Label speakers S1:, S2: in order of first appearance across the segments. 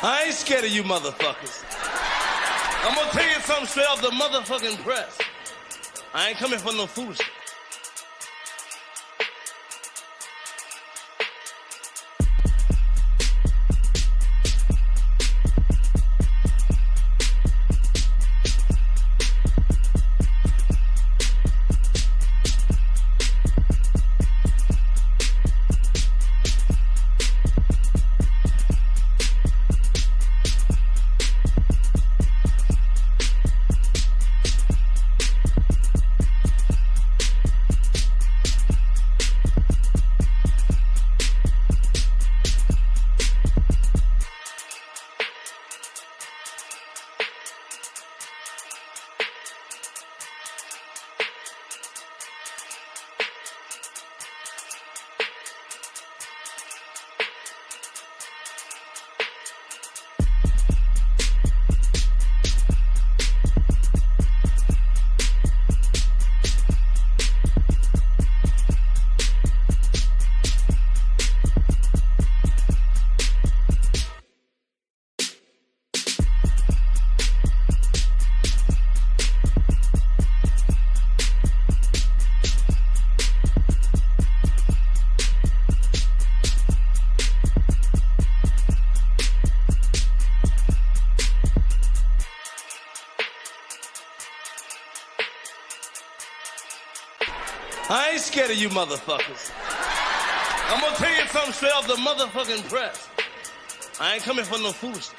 S1: I ain't scared of you motherfuckers. I'm gonna tell you something straight off the motherfucking press. I ain't coming for no foolishness. I ain't scared of you motherfuckers. I'm gonna tell you something straight off the motherfucking press. I ain't coming for no foolishness.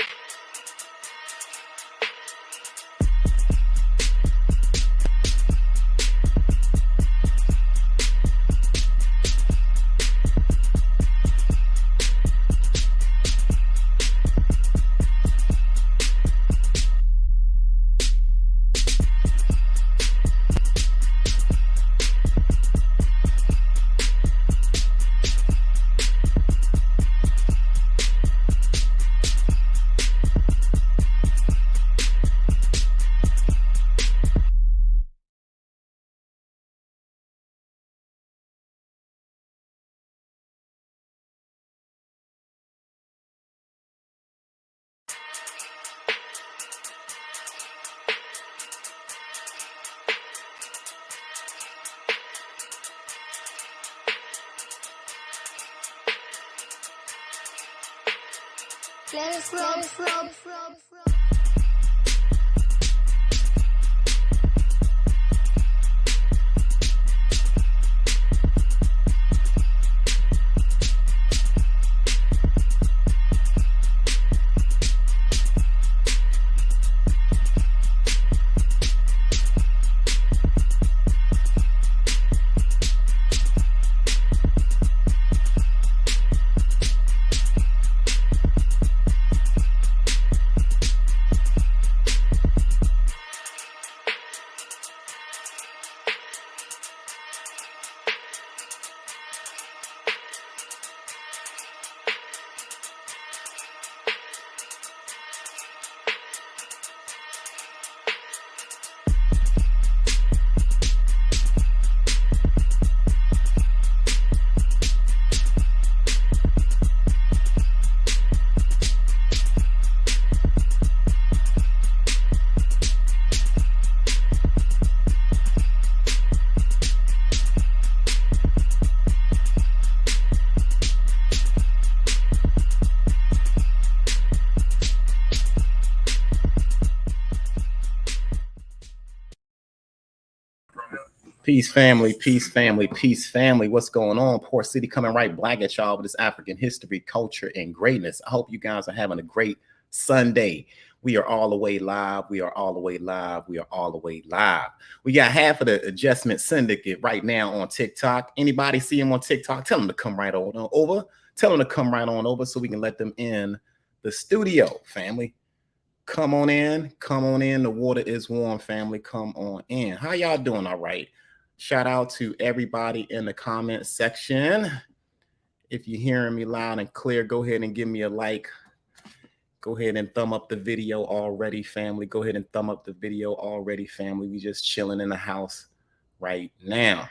S2: Let us roll.
S3: Peace, family, peace, family, peace, family. What's going on? Poor City coming right black at y'all with this African history, culture, and greatness. I hope you guys are having a great Sunday. We are all the way live. We are all the way live. We are all the way live. We got half of the Adjustment Syndicate right now on TikTok. Anybody see him on TikTok? Tell them to come right on over. Tell them to come right on over so we can let them in the studio, family. Come on in. Come on in. The water is warm, family. Come on in. How y'all doing? All right. Shout out to everybody in the comment section. If you're hearing me loud and clear, go ahead and give me a like. Go ahead and thumb up the video already, family. Go ahead and thumb up the video already, family. We just chilling in the house right now.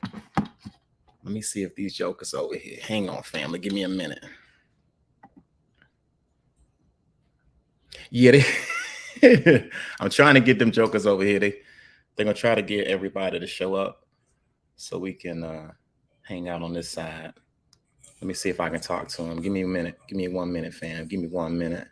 S3: Let me see if these jokers over here. Hang on, family. Give me a minute. Yeah, I'm trying to get them jokers over here. They're gonna try to get everybody to show up so we can hang out on this side. Let me see if I can talk to them. Give me a minute. Give me 1 minute, fam. Give me 1 minute.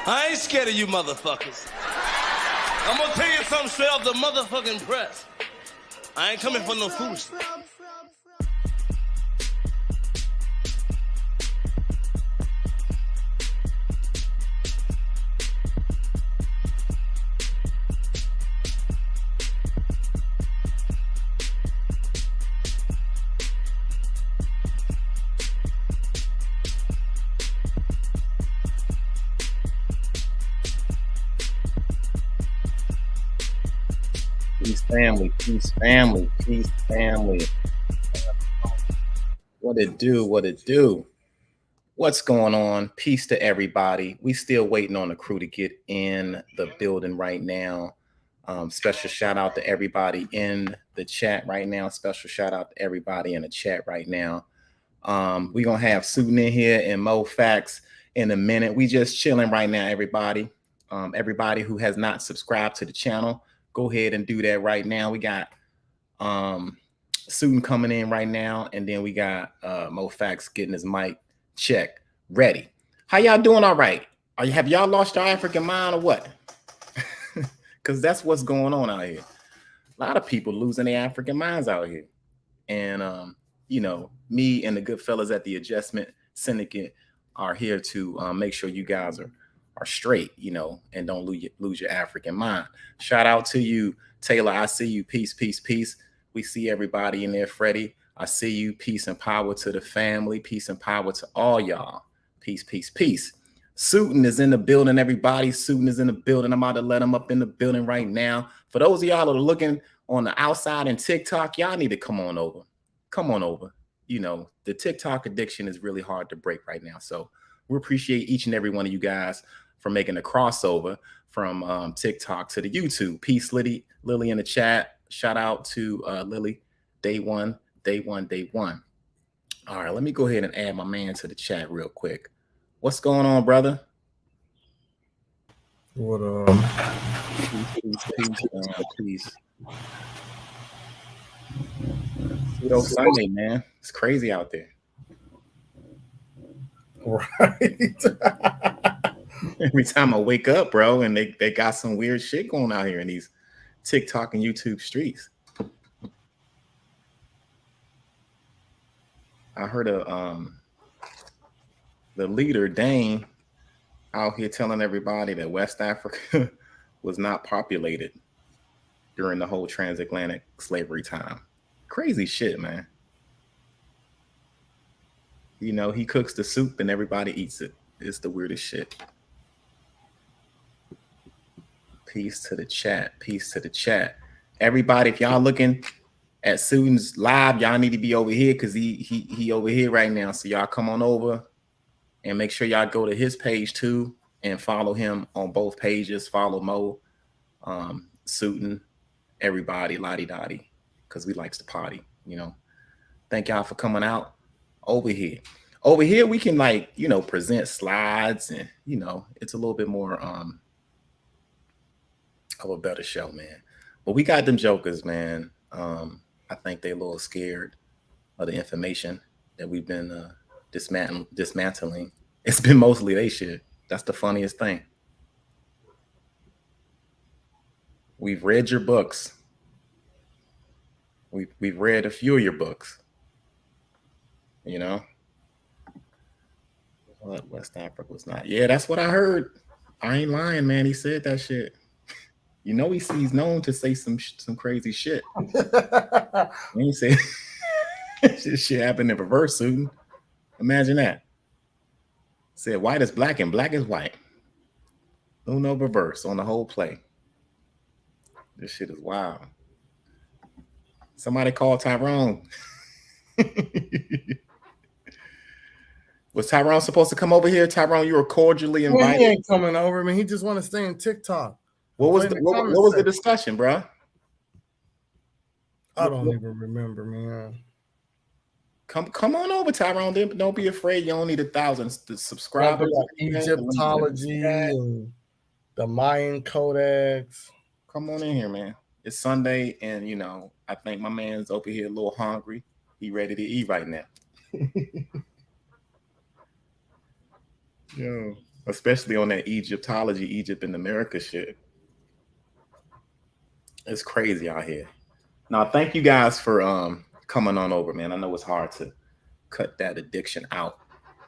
S1: I ain't scared of you motherfuckers. I'm gonna tell you something straight off the motherfucking press. I ain't coming for no foolishness.
S3: Peace, family. Peace, family. Peace, family. What it do? What it do? What's going on? Peace to everybody. We still waiting on the crew to get in the building right now. Special shout out to everybody in the chat right now. Special shout out to everybody in the chat right now. We're gonna have Pseudo in here and Mo Facts in a minute. We just chilling right now, everybody. Everybody who has not subscribed to the channel, go ahead and do that right now. We got Pseudo coming in right now, and then we got Mo Facts getting his mic check ready. How y'all doing? All right. Have y'all lost your African mind or what? Because that's what's going on out here. A lot of people losing their African minds out here. And you know, me and the good fellas at the Adjustment Syndicate are here to make sure you guys are straight, you know, and don't lose your African mind. Shout out to you, Taylor. I see you. Peace, peace, peace. We see everybody in there. Freddie, I see you. Peace and power to the family. Peace and power to all y'all. Peace, peace, peace. Suitin is in the building, everybody. Suitin is in the building. I'm about to let him up in the building right now. For those of y'all that are looking on the outside in TikTok, y'all need to come on over. Come on over. You know, the TikTok addiction is really hard to break right now. So we appreciate each and every one of you guys for making the crossover from TikTok to the YouTube. Peace, Lily in the chat. Shout out to Lily. Day one. All right, let me go ahead and add my man to the chat real quick. What's going on, brother?
S4: What
S3: Peace. Pseudo Sunday, man. It's crazy out there.
S4: Right.
S3: Every time I wake up, bro, and they got some weird shit going out here in these TikTok and YouTube streets. I heard The leader, Dane, out here telling everybody that West Africa was not populated during the whole transatlantic slavery time. Crazy shit, man. You know, he cooks the soup and everybody eats it. It's the weirdest shit. Peace to the chat. Peace to the chat. Everybody, if y'all looking at Sudan's live, y'all need to be over here because he over here right now. So y'all come on over and make sure y'all go to his page too and follow him on both pages. Follow Mo, Sudan, everybody, Lottie Dottie, because we likes to party, you know. Thank y'all for coming out over here. Over here, we can present slides and it's a little bit more of a better show, man. But we got them jokers, man. I think they're a little scared of the information that we've been dismantling. It's been mostly they shit. That's the funniest thing. We've read your books. We've read a few of your books. You know, what West Africa was not. Yeah, that's what I heard. I ain't lying, man. He said that shit. You know, he's known to say some crazy shit. He said shit happened in reverse, Sudan. Imagine that. Said white is black and black is white. Uno reverse on the whole play. This shit is wild. Somebody call Tyrone. Was Tyrone supposed to come over here? Tyrone, you were cordially invited.
S4: He ain't coming over. I mean, he just want to stay in TikTok.
S3: What was the discussion, bro?
S4: I don't even remember, man.
S3: Come on over, Tyrone. Don't be afraid. You don't need 1,000 subscribers.
S4: Like Egyptology and the Mayan Codex.
S3: Come on in here, man. It's Sunday, and I think my man's over here a little hungry. He ready to eat right now. Yo, especially on that Egyptology, Egypt and America shit. It's crazy out here. Now, thank you guys for coming on over, man. I know it's hard to cut that addiction out.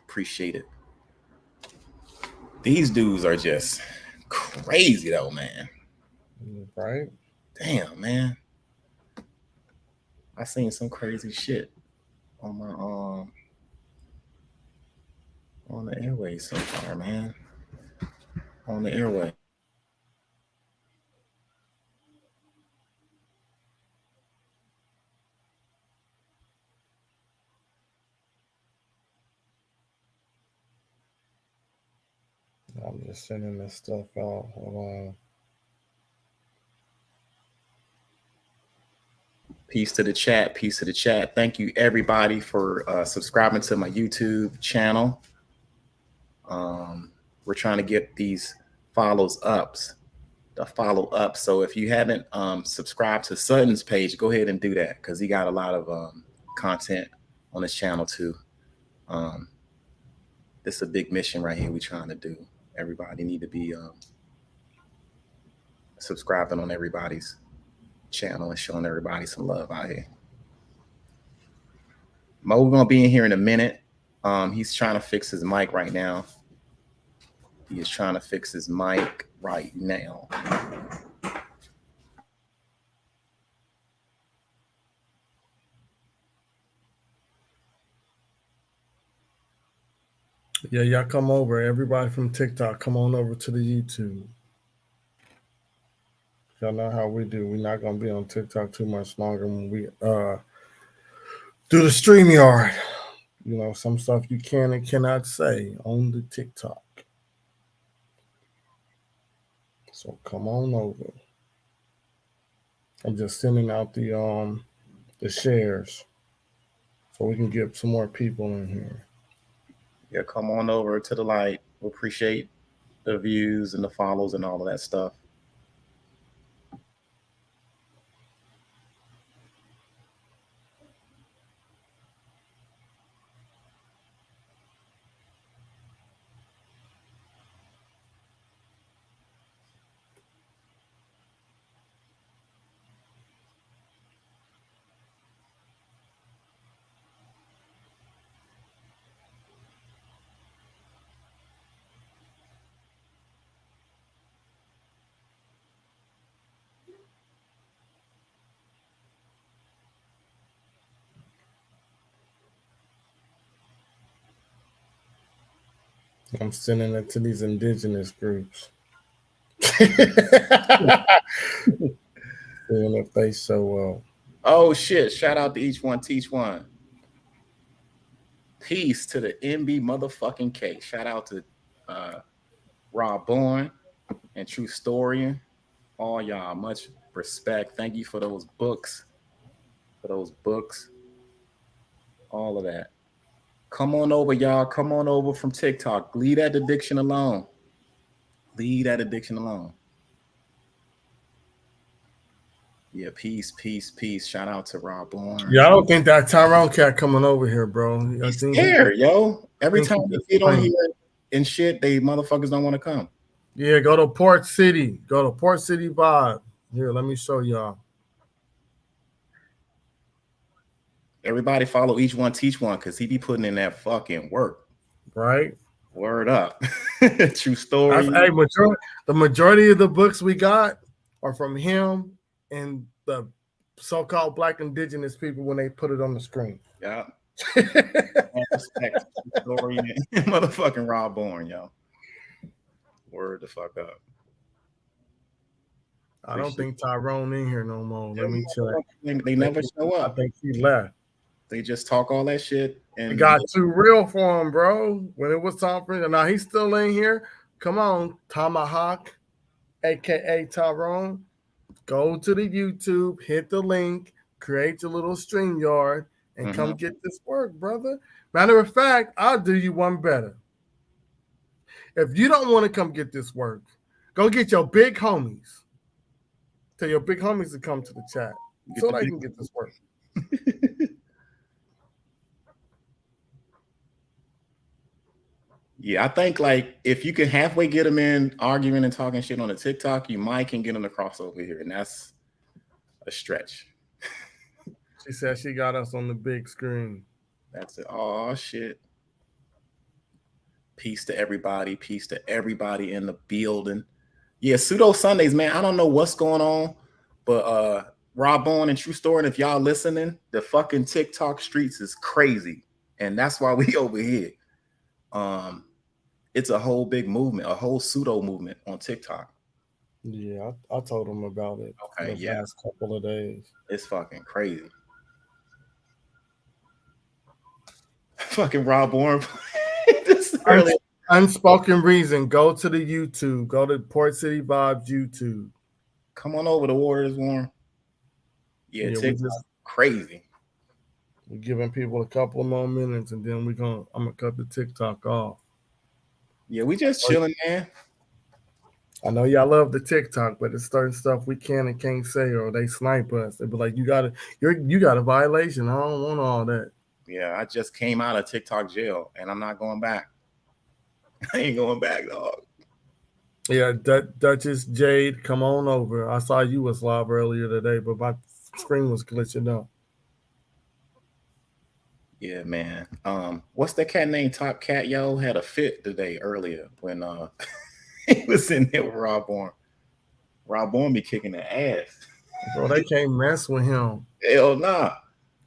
S3: Appreciate it. These dudes are just crazy though, man.
S4: Right?
S3: Damn, man. I seen some crazy shit on my on the airways so far, man. On the airway.
S4: I'm just sending this stuff out. Hold on.
S3: Peace to the chat. Peace to the chat. Thank you, everybody, for subscribing to my YouTube channel. We're trying to get these follow ups. So if you haven't subscribed to Sutton's page, go ahead and do that because he got a lot of content on his channel too. This is a big mission right here we're trying to do. Everybody need to be subscribing on everybody's channel and showing everybody some love out here. Mo, we're gonna be in here in a minute. He's trying to fix his mic right now. He is trying to fix his mic right now.
S4: Yeah, y'all come over. Everybody from TikTok, come on over to the YouTube. Y'all know how we do. We're not gonna be on TikTok too much longer when we do the StreamYard. Some stuff you can and cannot say on the TikTok. So come on over. I'm just sending out the shares so we can get some more people in here.
S3: Yeah, come on over to the light. We appreciate the views and the follows and all of that stuff.
S4: I'm sending it to these indigenous groups. Seeing if they show up.
S3: Oh shit! Shout out to each one, teach one. Peace to the MB motherfucking K. Shout out to Rob Bourne and True Storian. All y'all, much respect. Thank you for those books. All of that. Come on over, y'all. Come on over from TikTok. Leave that addiction alone. Yeah, peace. Shout out to Rob Bourne.
S4: Yeah, I don't think that Tyrone cat coming over here, bro.
S3: He's scared, yo. Every time they get on here and shit, they motherfuckers don't want to come.
S4: Yeah, go to Port City. Go to Port City Vibe. Here, let me show y'all.
S3: Everybody follow each one, teach one, because he be putting in that fucking work.
S4: Right?
S3: Word up. True story.
S4: Hey, the majority of the books we got are from him and the so-called Black indigenous people when they put it on the screen.
S3: Yeah. Respect story and motherfucking Rob Bourne, yo. Word the fuck up.
S4: I don't think Tyrone in here no more. Let me check.
S3: They never show up.
S4: I think he left.
S3: They just talk all that shit. And
S4: it got too real for him, bro. When it was time for him. Now he's still in here. Come on, Tomahawk, aka Tyrone. Go to the YouTube, hit the link, create your little StreamYard, and come get this work, brother. Matter of fact, I'll do you one better. If you don't want to come get this work, go get your big homies. Tell your big homies to come to the chat so they can get this work.
S3: Yeah, I think like if you can halfway get them in arguing and talking shit on the TikTok, you might can get them to cross over here, and that's a stretch.
S4: She said she got us on the big screen.
S3: That's it. Oh shit. Peace to everybody. Peace to everybody in the building. Yeah, Pseudo Sundays, man. I don't know what's going on, but Rob Bourne and True Story, and if y'all listening, the fucking TikTok streets is crazy, and that's why we over here. It's a whole big movement, a whole pseudo movement on TikTok.
S4: Yeah, I told him about it.
S3: Okay,
S4: the last couple of days.
S3: It's fucking crazy. Fucking Rob Bourne.
S4: Unspoken Reason. Go to the YouTube. Go to Port City Vibes YouTube.
S3: Come on over to Warriors Warren. Yeah, TikTok crazy.
S4: We're giving people a couple more minutes, and then I'm gonna cut the TikTok off.
S3: Yeah, we just chilling, man.
S4: I know y'all love the TikTok, but it's certain stuff we can and can't say, or they snipe us. They be like, you got a violation. I don't want all that.
S3: Yeah, I just came out of TikTok jail, and I'm not going back. I ain't going back, dog.
S4: Yeah, Duchess Jade, come on over. I saw you was live earlier today, but my screen was glitching up.
S3: Yeah, man. What's that cat named Top Cat? Yo, had a fit today earlier when he was in there with Rob Bourne. Rob Bourne be kicking the ass.
S4: Bro, they can't mess with him.
S3: Hell nah.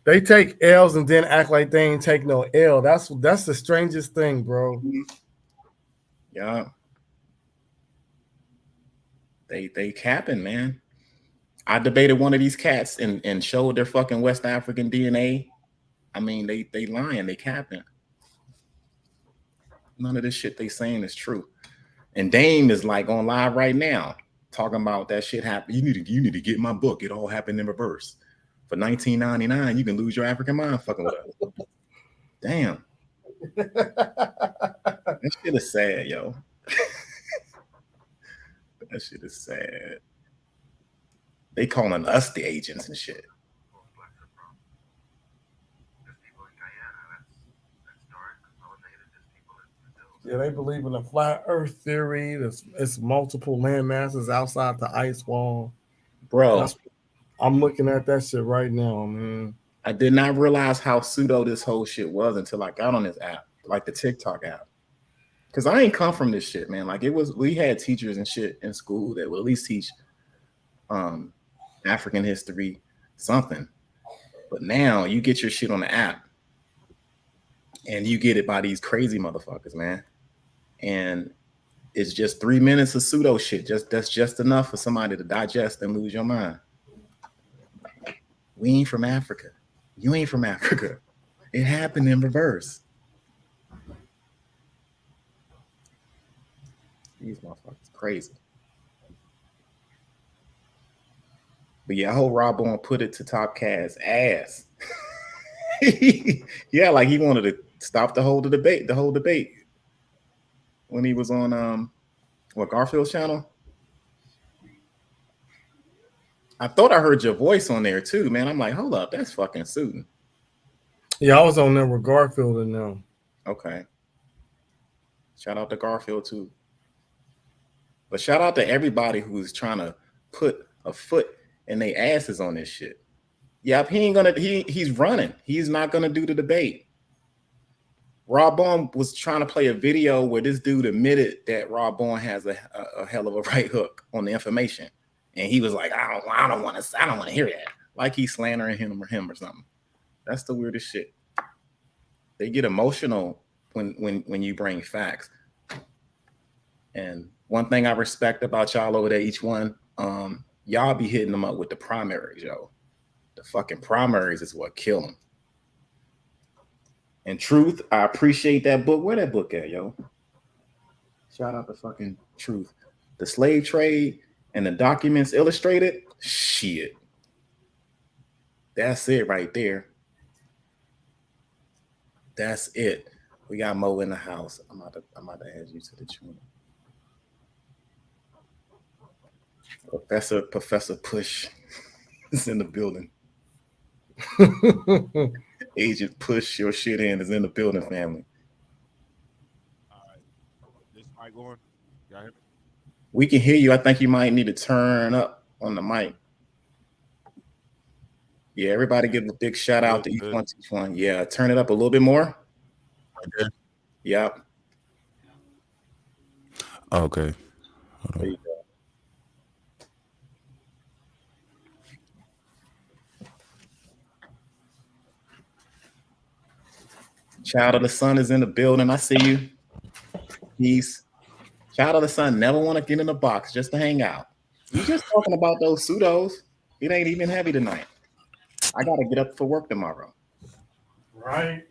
S4: They take L's and then act like they ain't take no L. That's the strangest thing, bro.
S3: Yeah. They capping, man. I debated one of these cats and showed their fucking West African DNA. I mean, they lying, they capping. None of this shit they saying is true. And Dame is like on live right now talking about that shit happened. You need to get my book. It all happened in reverse. For $19.99, you can lose your African mind fucking with us. Damn. That shit is sad, yo. That shit is sad. They calling us the agents and shit.
S4: Yeah, they believe in the flat earth theory. It's multiple land masses outside the ice wall.
S3: Bro,
S4: I'm looking at that shit right now, man.
S3: I did not realize how pseudo this whole shit was until I got on this app, like the TikTok app. Because I ain't come from this shit, man. Like we had teachers and shit in school that would at least teach African history, something. But now you get your shit on the app and you get it by these crazy motherfuckers, man. and it's just 3 minutes of pseudo shit. That's just enough for somebody to digest and lose your mind. We ain't from Africa. You ain't from Africa. It happened in reverse. These motherfuckers crazy. But yeah, I hope Rob Bourne put it to Top Cat's ass. Yeah, like he wanted to stop the whole debate when he was on Garfield's channel. I thought I heard your voice on there too, man. I'm like, hold up, that's fucking Sutton.
S4: Yeah, I was on there with Garfield and them.
S3: Okay. Shout out to Garfield too. But shout out to everybody who's trying to put a foot in their asses on this shit. Yep, he's running. He's not gonna do the debate. Rob Bourne was trying to play a video where this dude admitted that Rob Bourne has a hell of a right hook on the information. And he was like, I don't want to hear that. Like he's slandering him or something. That's the weirdest shit. They get emotional when you bring facts. And one thing I respect about y'all over there, each one, y'all be hitting them up with the primaries, yo. The fucking primaries is what kill them. And Truth, I appreciate that book. Where that book at, yo? Shout out to fucking Truth. The slave trade and the documents illustrated. Shit. That's it right there. That's it. We got Mo in the house. I'm about to add you to the channel. Professor Push is in the building. Agent Push your shit in is in the building, family.
S5: All right. This mic going? Y'all hear me?
S3: We can hear you. I think you might need to turn up on the mic. Yeah, everybody give a big shout out to each one. Yeah, turn it up a little bit more.
S5: Okay.
S3: Yep.
S5: Okay.
S3: There you go. Child of the Sun is in the building. I see you. Peace. Child of the Sun never want to get in a box just to hang out. We just talking about those pseudos. It ain't even heavy tonight. I gotta get up for work tomorrow.
S4: Right.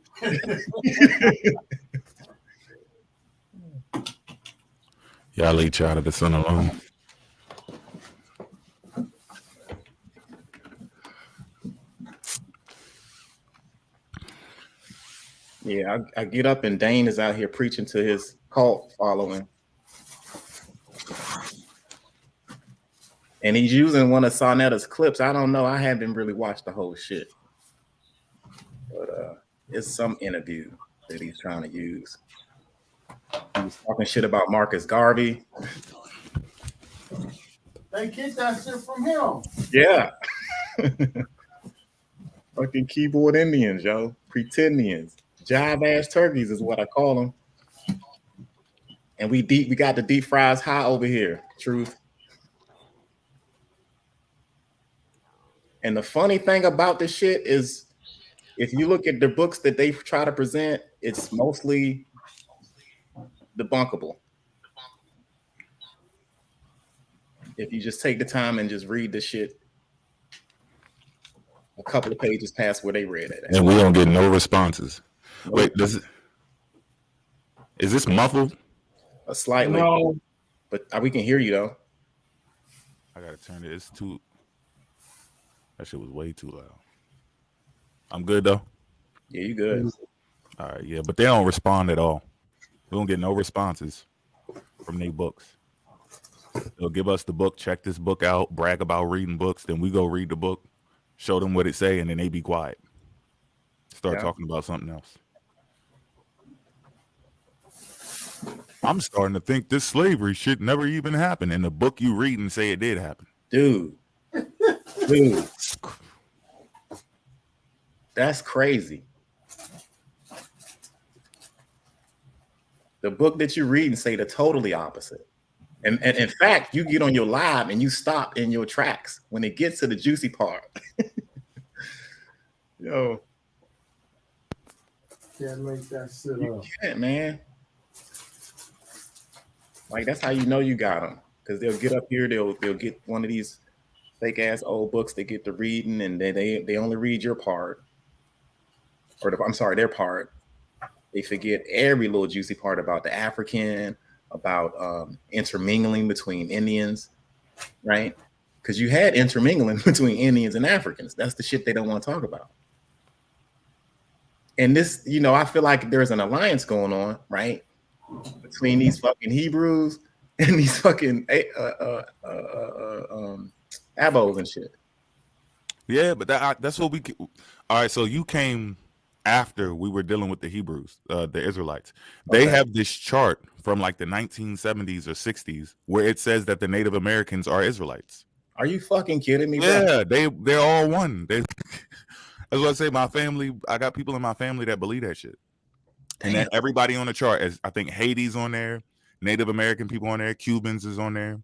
S5: Y'all leave Child of the Sun alone.
S3: Yeah, I get up and Dane is out here preaching to his cult following. And he's using one of Sonetta's clips. I don't know. I haven't really watched the whole shit. But it's some interview that he's trying to use. He's talking shit about Marcus Garvey.
S4: They get that shit from him.
S3: Yeah. Fucking keyboard Indians, yo. Pretendians. Jive ass turkeys is what I call them. And we got the deep fries high over here. Truth. And the funny thing about this shit is if you look at the books that they try to present, it's mostly debunkable. If you just take the time and just read the shit a couple of pages past where they read it.
S5: And we don't get no responses. Wait, is this muffled?
S3: Slightly.
S4: No.
S3: But we can hear you though.
S5: I gotta turn it. It's too. That shit was way too loud. I'm good though.
S3: Yeah, you good.
S5: All right, yeah, but they don't respond at all. We don't get no responses from their books. They'll give us the book, check this book out, brag about reading books, then we go read the book, show them what it say, and then they be quiet. Start talking about something else. I'm starting to think this slavery shit never even happened. In the book you read and say it did happen.
S3: Dude. That's crazy. The book that you read and say the totally opposite. And in fact, you get on your live and you stop in your tracks when it gets to the juicy part. Yo.
S4: Can't make that shit
S3: You
S4: up.
S3: can't, man. Like that's how you know you got them, because they'll get up here, they'll get one of these fake ass old books they get to reading, and then they only read your part, or I'm sorry, their part. They forget every little juicy part about the African, about intermingling between Indians, right? Because you had intermingling between Indians and Africans. That's the shit they don't want to talk about. And this, you know, I feel like there's an alliance going on, right, between these fucking Hebrews and these fucking abos and shit.
S5: Yeah, but that's what we. All right, so you came after we were dealing with the Hebrews, the Israelites. They have this chart from like the 1970s or 60s where it says that the Native Americans are Israelites.
S3: Are you fucking kidding me, bro?
S5: Yeah, they're all one. That's what I say. My family, I got people in my family that believe that shit. Damn. And then everybody on the chart is, I think Haiti's on there, Native American people on there, Cubans is on there.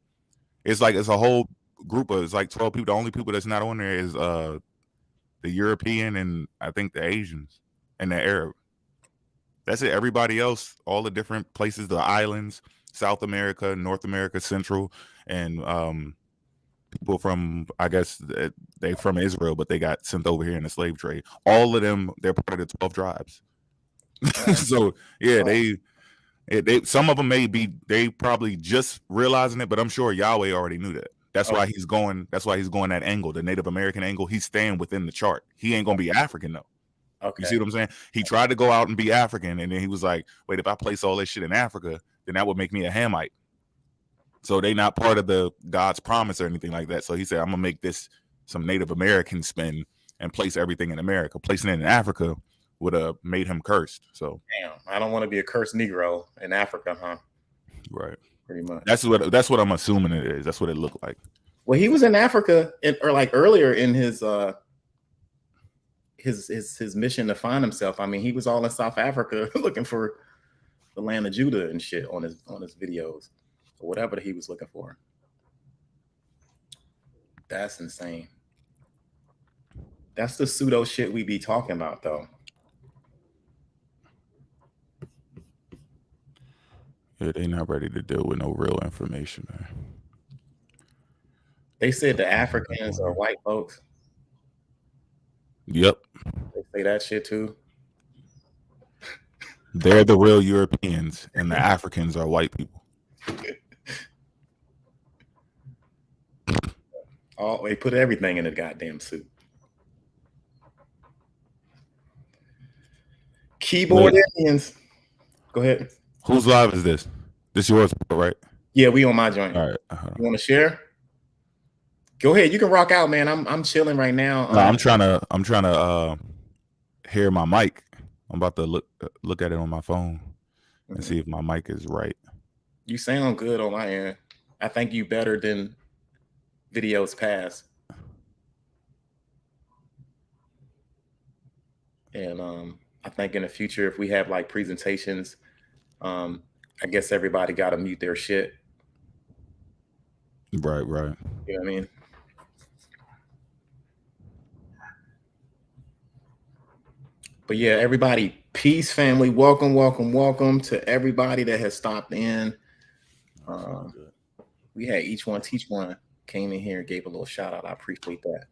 S5: It's like it's a whole group of, it's like 12 people. The only people that's not on there is the European and I think the Asians and the Arab. That's it. Everybody else, all the different places, the islands, South America, North America, Central, and people from, I guess they from Israel, but they got sent over here in the slave trade. All of them, they're part of the 12 tribes. So yeah, they some of them may be, they probably just realizing it, but I'm sure Yahweh already knew that. That's why he's going. That's why he's going that angle, the Native American angle. He's staying within the chart. He ain't gonna be African though. Okay. You see what I'm saying? He tried to go out and be African, and then he was like, "Wait, if I place all this shit in Africa, then that would make me a Hamite." So they not part of the God's promise or anything like that. So he said, "I'm gonna make this some Native American spin and place everything in America. Placing it in Africa would have made him cursed." So
S3: damn, I don't want to be a cursed Negro in Africa, huh?
S5: Right.
S3: Pretty much.
S5: That's what I'm assuming it is. That's what it looked like.
S3: Well, he was in Africa, or like earlier in his mission to find himself. I mean, he was all in South Africa looking for the land of Judah and shit on his videos, or whatever he was looking for. That's insane. That's the pseudo shit we be talking about, though.
S5: Yeah, they not ready to deal with no real information, man.
S3: They said the Africans are white folks.
S5: Yep.
S3: They say that shit too.
S5: They're the real Europeans, and the Africans are white people.
S3: Oh, they put everything in the goddamn suit. Keyboard Indians. Go ahead.
S5: Whose live is this? This yours, right?
S3: Yeah, we on my joint.
S5: All right.
S3: You want to share? Go ahead. You can rock out, man. I'm chilling right now.
S5: No, I'm trying to hear my mic. I'm about to look at it on my phone and see if my mic is right.
S3: You sound good on my end. I think you better than videos past. And I think in the future, if we have like presentations, I guess everybody got to mute their shit.
S5: Right.
S3: You know what I mean? But yeah, everybody, peace, family. Welcome to everybody that has stopped in. We had each one teach one came in here and gave a little shout out. I appreciate that.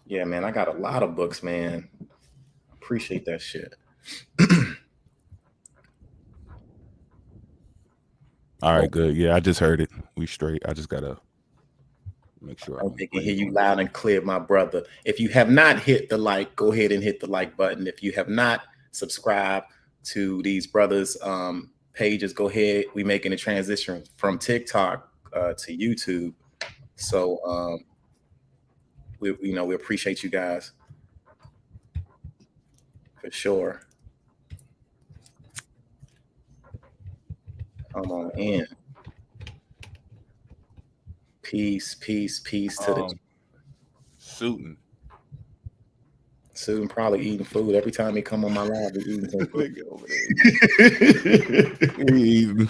S3: Yeah, man, I got a lot of books, man. Appreciate that shit.
S5: All right, good. Yeah, I just heard it. We straight. I just gotta make sure
S3: they can hear you loud and clear, my brother. If you have not hit the like, go ahead and hit the like button. If you have not subscribed to these brothers' pages, go ahead. We making a transition from TikTok to YouTube. So we appreciate you guys for sure. Come on in. Peace to the
S5: Suiting
S3: probably eating food every time he come on my live. He's eating some food over there.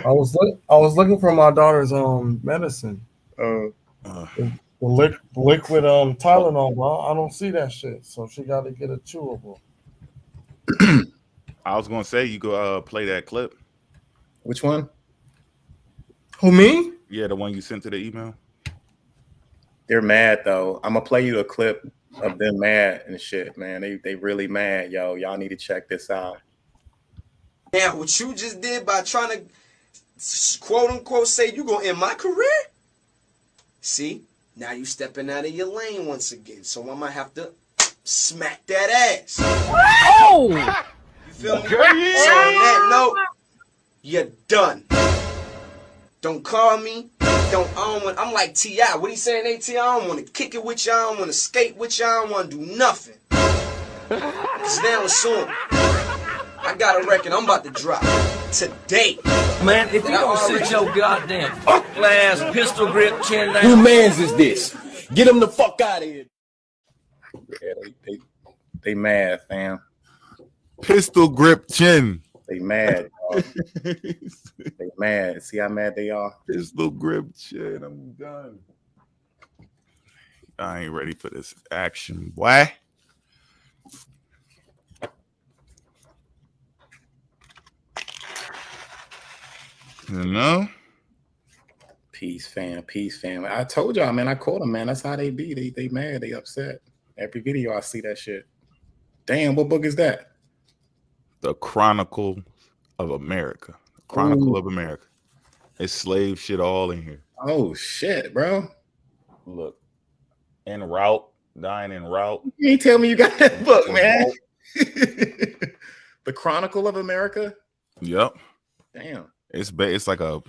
S4: I was looking for my daughter's medicine. The liquid Tylenol, bro. I don't see that shit, so she got to get a chewable.
S5: I was gonna say you go play that clip.
S3: Which one?
S4: Who, me?
S5: Yeah, the one you sent to the email.
S3: They're mad though. I'm gonna play you a clip of them mad and shit, man. They really mad, yo. Y'all need to check this out.
S6: Now, what you just did by trying to quote unquote say you gonna end my career? See, now you stepping out of your lane once again. So I'm gonna have to smack that ass.
S7: Oh!
S6: You feel me? So on that note, you're done. Don't call me. I'm like T.I. What he saying, AT? I don't want to kick it with you. I don't want to skate with you. I don't want to do nothing. Cause now it's soon. I got a record I'm about to drop today.
S7: Man, if you don't sit your goddamn fuck-ass pistol grip chin down.
S8: Who mans is this? Get him the fuck out of here.
S3: Yeah, they mad, fam.
S5: Pistol grip chin.
S3: They mad, dog. They mad. See how mad they are?
S5: Pistol grip chin. I'm done. I ain't ready for this action, boy. You know?
S3: Peace, fam. Peace, fam. I told y'all, man. I caught them, man. That's how they be. They mad. They upset. Every video I see that shit. Damn, what book is that?
S5: The Chronicle of America. Chronicle of America. It's slave shit all in here.
S3: Oh shit, bro.
S5: Look. En route. Dying en route.
S3: You ain't tell me you got that book, man. The Chronicle of America?
S5: Yep.
S3: Damn.
S5: It's like a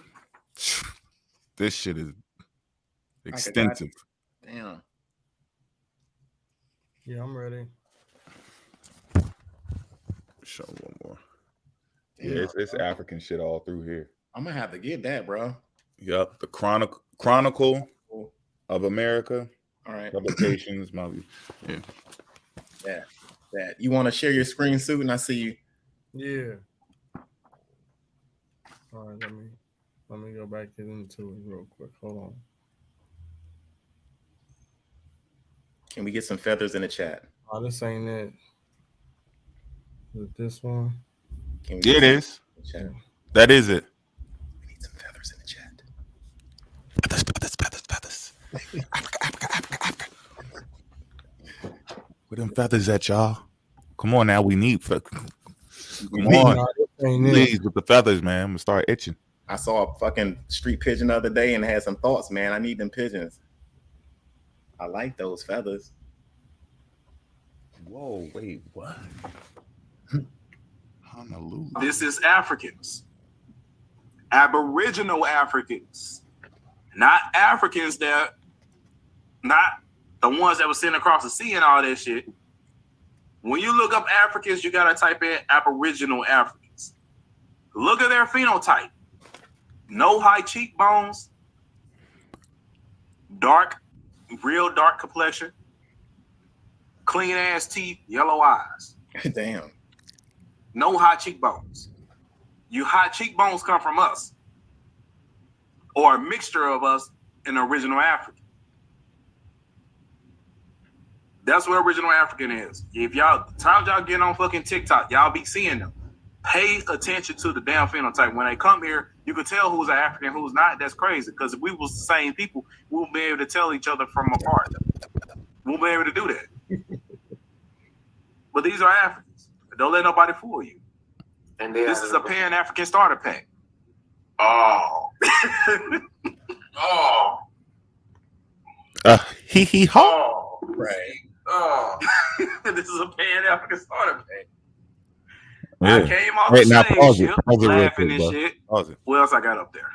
S5: this shit is extensive.
S3: Damn.
S4: Yeah, I'm ready.
S5: Show one more. Yeah, it's African shit all through here.
S3: I'm gonna have to get that, bro.
S5: Yep. The Chronicle of America.
S3: All right.
S5: Publications, yeah.
S3: Yeah. That. You want to share your screen, Suit? And I see you.
S4: Yeah. All right, let me go back into it real quick. Hold on.
S3: Can we get some feathers in the chat?
S4: Oh, this ain't it. Is it this one?
S3: Can we
S5: It is.
S3: chat?
S5: That is it.
S3: We need some feathers in the chat.
S5: Feathers. Africa. Where them feathers at, y'all? Come on now, we need feathers. Come on.
S4: No, this ain't it.
S5: Please, with the feathers, man. I'm gonna start itching.
S3: I saw a fucking street pigeon the other day and had some thoughts, man. I need them pigeons. I like those feathers.
S5: Whoa, wait, what? Honolulu.
S9: This is Africans, Aboriginal Africans, not Africans that, not the ones that were sitting across the sea and all that shit. When you look up Africans, you gotta type in Aboriginal Africans. Look at their phenotype. No high cheekbones, real dark complexion, clean ass teeth, yellow eyes.
S3: Damn.
S9: No high cheekbones. You high cheekbones come from us, or a mixture of us and original African. That's what original African is. If y'all, times y'all get on fucking TikTok, y'all be seeing them. Pay attention to the damn phenotype. When they come here, you can tell who's an African, who's not. That's crazy. Because if we was the same people, we'll be able to tell each other from apart. We'll be able to do that. But these are Africans. Don't let nobody fool you. And this is a Pan-African starter pack. Oh. Oh.
S5: Hee hee ha.
S9: Oh.
S3: Right.
S9: Oh. This is a Pan-African starter pack.
S5: Yeah.
S9: I came off
S5: Wait,
S9: the
S5: now
S9: slave
S5: pause it.
S9: ship,
S5: Pause it real
S9: laughing
S5: quick,
S9: and
S5: bro.
S9: shit.
S5: Pause it.
S9: What else I got up there?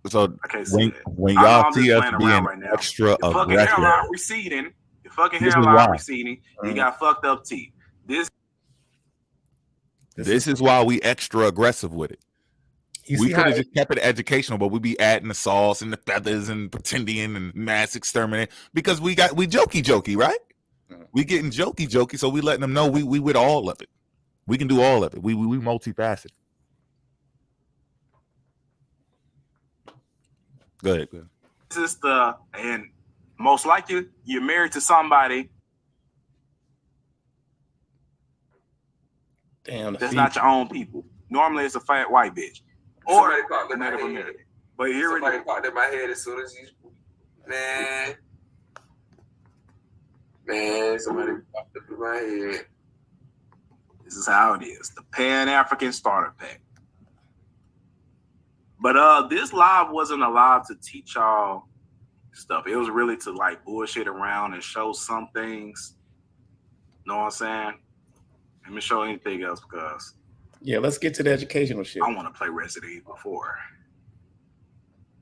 S5: So
S9: I can't see
S5: when
S9: that.
S5: y'all
S9: I'm
S5: see
S9: just
S5: us
S9: playing around
S5: being
S9: right now.
S5: extra
S9: Your fucking
S5: aggressive,
S9: hairline receding. Your fucking
S5: This is
S9: hairline
S5: why.
S9: receding. You got fucked up teeth.
S5: This is why we extra aggressive with it.
S3: You
S5: We
S3: see
S5: could
S3: how
S5: have just kept it educational, but we be adding the sauce and the feathers and pretending and mass exterminate because we jokey, right? We getting jokey, so we letting them know we with all of it. We can do all of it. We multifaceted. Go ahead.
S9: This is and most likely you're married to somebody
S3: damn
S9: that's not your own people. Normally it's a fat white bitch. or
S10: Somebody popped in my
S9: Native
S10: head.
S9: American. But here
S10: Somebody
S9: it is.
S10: popped in my head as soon as you, man, somebody popped up in my head.
S9: This is how it is. The Pan-African Starter Pack. But this live wasn't a live to teach y'all stuff. It was really to like bullshit around and show some things. Know what I'm saying? Let me show anything else because
S3: Yeah, let's get to the educational shit.
S9: I want to play Resident Evil 4.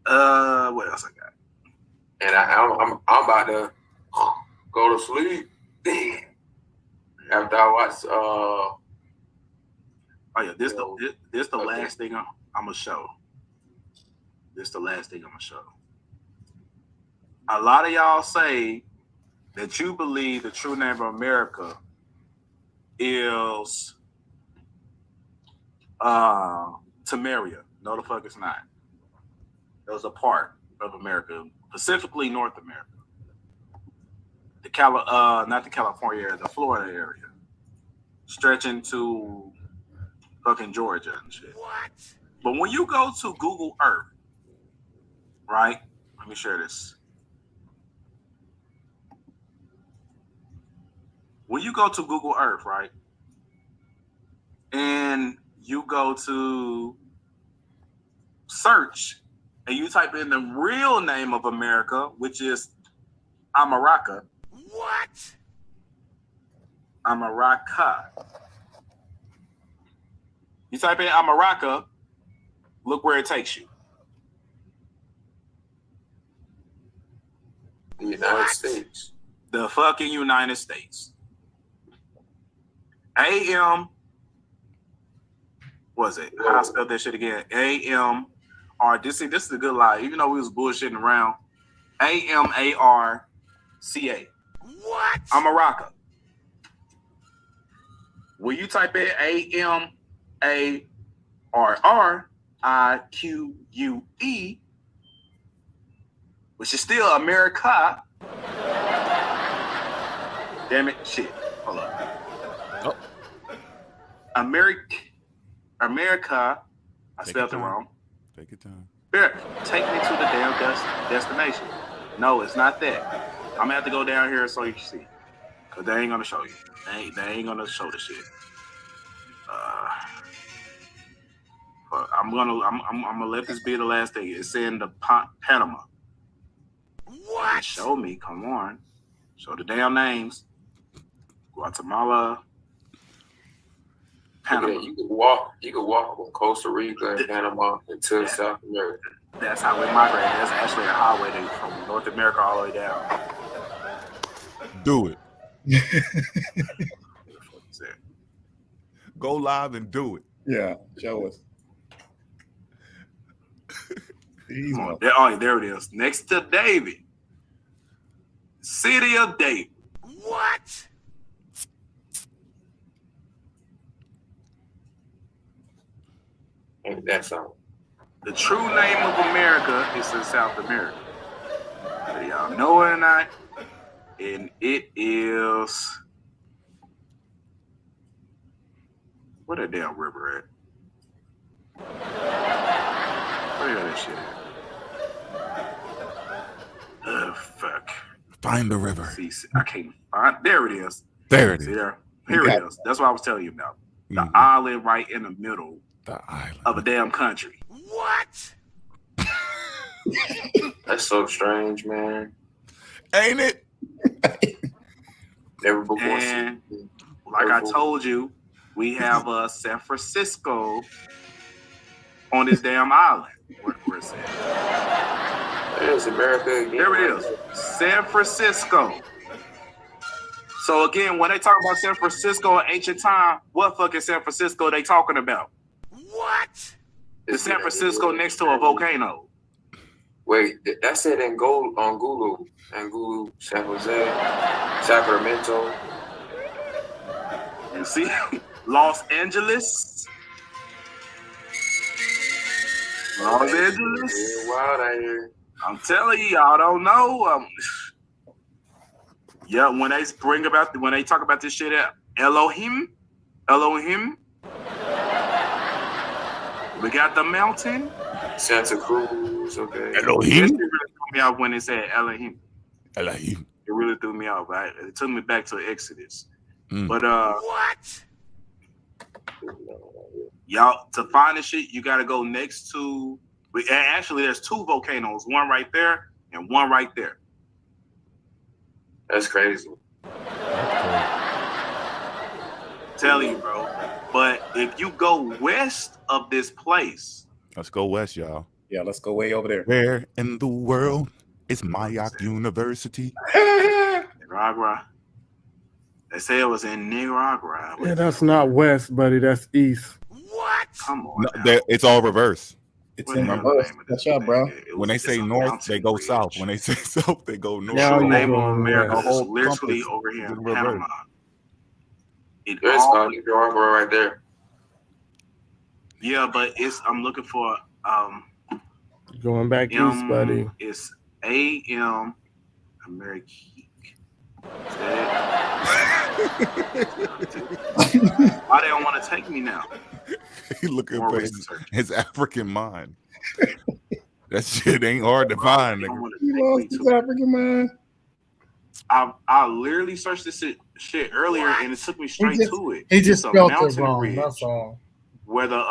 S9: What else I got?
S10: And I'm about to go to sleep. After I watch
S9: Oh yeah, this the last thing I'm gonna show. This the last thing I'm gonna show. A lot of y'all say that you believe the true name of America is Temeria. No, the fuck it's not. It was a part of America, specifically North America. Not the California area, the Florida area. Stretching to fucking Georgia and shit. What? But when you go to Google Earth, right? Let me share this. When you go to Google Earth, right? And you go to search and you type in the real name of America, which is America. What? America. You type in America, look where it takes you.
S10: the United States.
S9: The fucking United States. AM, was it? How I spelled that shit again? AM, or this is a good lie. Even though we was bullshitting around, AMARCA. What? America. When you type in AMARRIQUE, which is still America. Damn it, shit. Hold up. Oh. America. I spelled it wrong.
S5: Take your time.
S9: Here, take me to the damn destination. No, it's not that. I'm gonna have to go down here so you can see. Cause they ain't gonna show you. They ain't gonna show the shit. But I'm gonna let this be the last thing. It's in the Panama. What? Show me, come on. Show the damn names. Guatemala, Panama.
S10: Yeah, you could walk from Costa Rica and Panama into South America.
S9: That's how we migrate. That's actually a highway from North America all the way down.
S5: Do it. Go live and do it.
S3: Yeah, show us.
S9: There it is. Next to David. City of David. What?
S10: And that's all.
S9: The true name of America is in South America. Whether y'all know it or not. And it is... Where that damn river at? Where that shit at? Fuck.
S5: Find the river.
S9: See, I can't find... There it is.
S5: There it is.
S9: See there? Here it is. That's what I was telling you about. The island right in the middle of a damn country. What?
S10: That's so strange, man.
S5: Ain't it?
S10: Never before
S9: And like I told you, we have San Francisco on this damn island. Where it's at?
S10: There's America again.
S9: There it is. San Francisco. So again, when they talk about San Francisco in ancient time, what fucking San Francisco they talking about? What? Is San Francisco next to a volcano?
S10: Wait, that's it in gold on Google. And Google, San Jose, Sacramento.
S9: You see? Los Angeles. Los Angeles.
S10: Yeah, wild out here.
S9: I'm telling you, y'all don't know. Yeah, when they talk about this shit, Elohim, We got the mountain.
S10: Santa Cruz, okay.
S9: This
S5: Elohim.
S9: shit really threw me off when it said Elohim.
S5: Elohim.
S9: It really threw me off. Right? It took me back to Exodus.
S5: Mm.
S9: But what? Y'all, to find this shit, you gotta go next to. Actually, there's two volcanoes, one right there and one right there.
S10: That's crazy.
S9: Tell you, bro. But if you go west of this place,
S5: Let's go west, y'all.
S3: Yeah, let's go way over there.
S5: Where in the world is Mayak University?
S9: Nicaragua. They say it was in Nicaragua.
S4: Yeah, that's not west, buddy. That's east.
S9: What? Come on.
S5: No, it's all reverse.
S3: It's
S9: What
S3: in
S9: the hell
S3: reverse.
S9: is the name of this
S3: Watch out, bro.
S5: When they say north, they go south. When they say south, they go north.
S4: Now
S9: The
S4: you
S9: name of
S4: going
S9: America
S4: west.
S9: is
S5: whole
S9: literally
S5: compass
S9: over here
S5: is
S9: in
S5: in reverse.
S9: Panama. It
S10: There's
S9: all,
S10: Nicaragua right there.
S9: yeah, but it's I'm looking for
S4: Going back east, buddy.
S9: It's AM American. Is that why they don't want to take me now?
S5: He looking
S9: More
S5: for
S9: research.
S5: his African mind. That shit ain't hard to find.
S9: They don't
S5: Nigga.
S9: wanna
S3: He
S9: take
S3: lost
S9: me
S3: his
S9: to it.
S3: African mind.
S9: I literally searched this shit earlier and it took me straight
S4: just-
S9: to it.
S4: He just
S9: It's a
S4: spelled it
S9: mountain
S4: wrong.
S9: ridge
S4: That's all.
S9: where the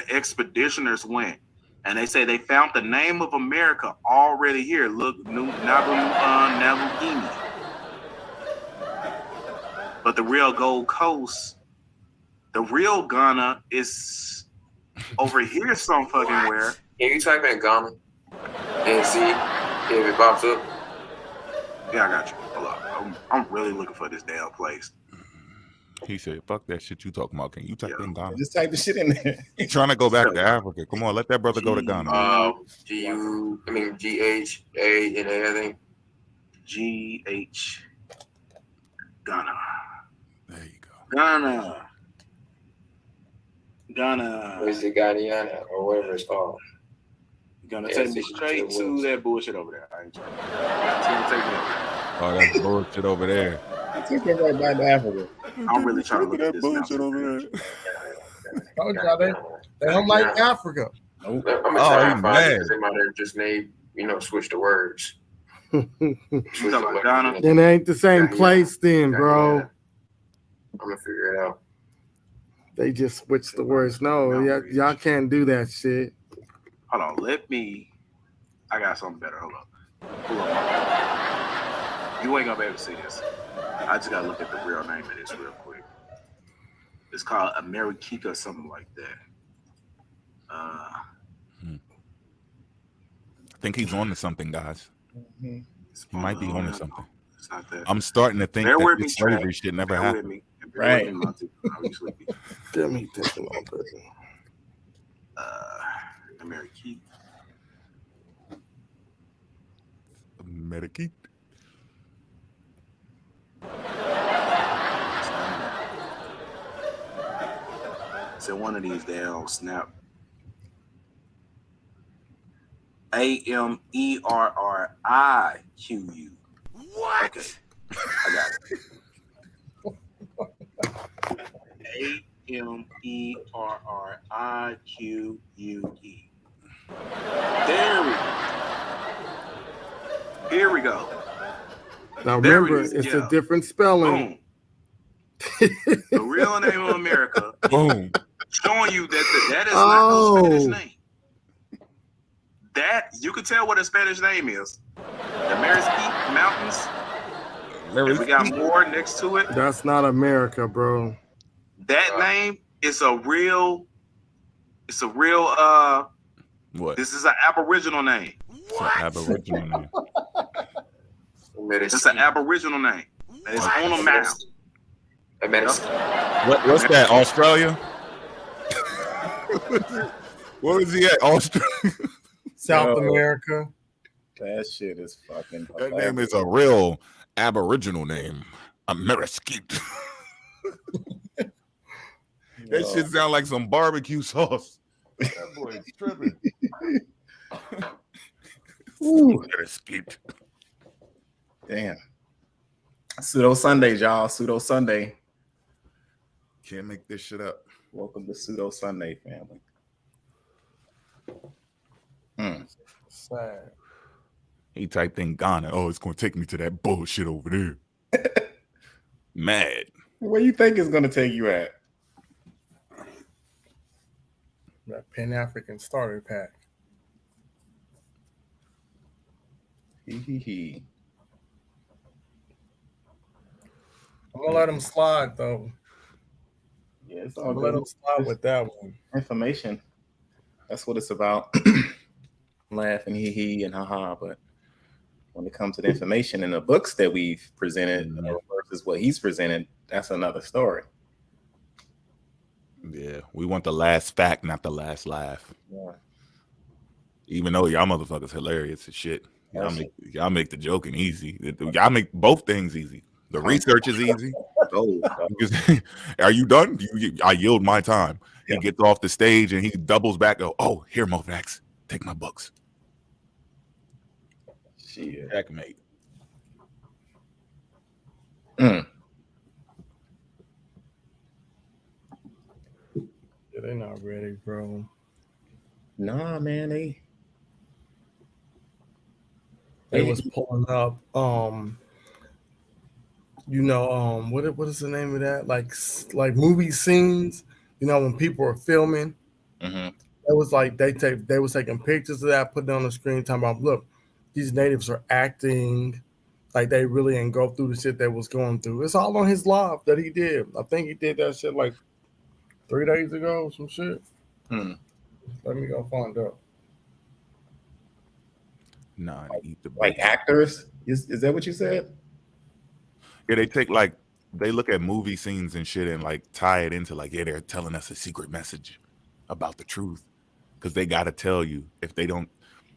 S9: expeditioners went, and they say they found the name of America already here. Look, Navugini. But the real Gold Coast, the real Ghana is over here some fucking where.
S10: Can you type in Ghana and see if it pops up?
S9: Yeah, I got you. Hold on. I'm really looking for this damn place.
S5: He said, "Fuck that shit you talking about. Can you type in Ghana?"
S3: Just type the shit in there.
S5: He's trying to go back to Africa. Come on, let that brother go to Ghana.
S10: GHANA, I think.
S9: GH Ghana.
S5: There you go.
S9: Ghana.
S10: Or is it Guyana or whatever it's called?
S9: Gonna
S10: Yeah,
S9: take me
S10: it's
S9: straight
S10: just-
S9: to that bullshit over there. I ain't trying. It's gonna take me over there.
S5: Oh, that's bullshit over there.
S3: Take it right back to Africa.
S9: I'm really trying to look at this
S5: bullshit
S9: mountain.
S5: over there.
S4: Told y'all they don't like Africa.
S10: I'm gonna
S5: Oh,
S10: try
S5: he
S10: and find it
S5: mad.
S10: because they might have just made, switch the words.
S9: You talking about Ghana?
S4: Then it ain't the same
S10: Yeah.
S4: place then, bro.
S10: I'm gonna figure it out.
S4: They just switched the words. No, y'all can't do that shit.
S9: Hold on, I got something better. Hold up. Pull up my phone. You ain't gonna be able to see this. I just gotta look at the real name of this real quick. It's called Amerikika or something like that.
S5: I think he's on to something, guys.
S3: Mhm.
S5: He might be on to something.
S9: It's not that.
S5: I'm starting to think
S9: Bear
S5: that
S9: with
S5: this
S9: me,
S5: slavery
S9: Trey.
S5: shit never
S9: Bear with
S5: happened.
S9: me. Bear
S3: Right.
S9: with me, Monty. I'll be sleepy.
S4: Damn, he taking on person.
S9: Amerikika.
S5: Medicate.
S9: So one of these damn snap. AMERRIQU. What? Okay. I got it. AMERRIQUE. There we go. Here we go.
S4: Now
S9: There
S4: remember,
S9: it is,
S4: it's
S9: yeah.
S4: a different spelling.
S9: Boom. The real name of America.
S5: Boom.
S9: Showing you that is not no Spanish
S4: Oh.
S9: name. That you can tell what a Spanish name is. The Mesquite Mountains. And we got more next to it.
S4: That's not America, bro.
S9: That name is a real. It's a real.
S5: What?
S9: This is an Aboriginal name.
S5: It's an Aboriginal name.
S9: It's an Aboriginal name. And it's on a map.
S5: What's that? Australia? Where is he at? Australia.
S4: South
S3: Yo.
S4: America.
S3: That shit is fucking.
S5: That name is a real Aboriginal name. Ameriskite. That shit sound like some barbecue sauce. That boy is tripping. Ameriskite.
S3: Damn. Pseudo Sundays, y'all. Pseudo Sunday.
S5: Can't make this shit up.
S3: Welcome to Pseudo Sunday, family.
S4: Sad.
S5: He typed in Ghana. Oh, it's going to take me to that bullshit over there. Mad.
S3: Where you think it's going to take you at?
S4: That Pan-African starter pack.
S3: Hee.
S4: I'm gonna let him slide though.
S3: Yeah, it's
S4: I'm
S3: all
S4: gonna let
S3: good.
S4: him slide with that one.
S3: Information. That's what it's about. Laughing, hee and haha. But when it comes to the information in the books that we've presented versus what he's presented, that's another story.
S5: Yeah, we want the last fact, not the last laugh.
S3: Yeah.
S5: Even though y'all motherfuckers hilarious as shit. Y'all make the joking easy. Y'all make both things easy. The research is easy. Are you done? I yield my time. He gets off the stage and he doubles back. Oh, here, more facts. Take my books.
S3: Shit.
S5: Checkmate.
S4: Yeah, they not ready, bro.
S3: Nah, man,
S4: they was pulling up. What is the name of that? Like movie scenes. You know, when people are filming, it was like they was taking pictures of that, putting it on the screen, talking about, look, these natives are acting like they really didn't go through the shit they was going through. It's all on his live that he did. I think he did that shit like 3 days ago, some shit. Let me go find out.
S5: Nah,
S3: like actors? Is that what you said?
S5: Yeah, they look at movie scenes and shit and like tie it into like, yeah, they're telling us a secret message about the truth. Because they got to tell you, if they don't,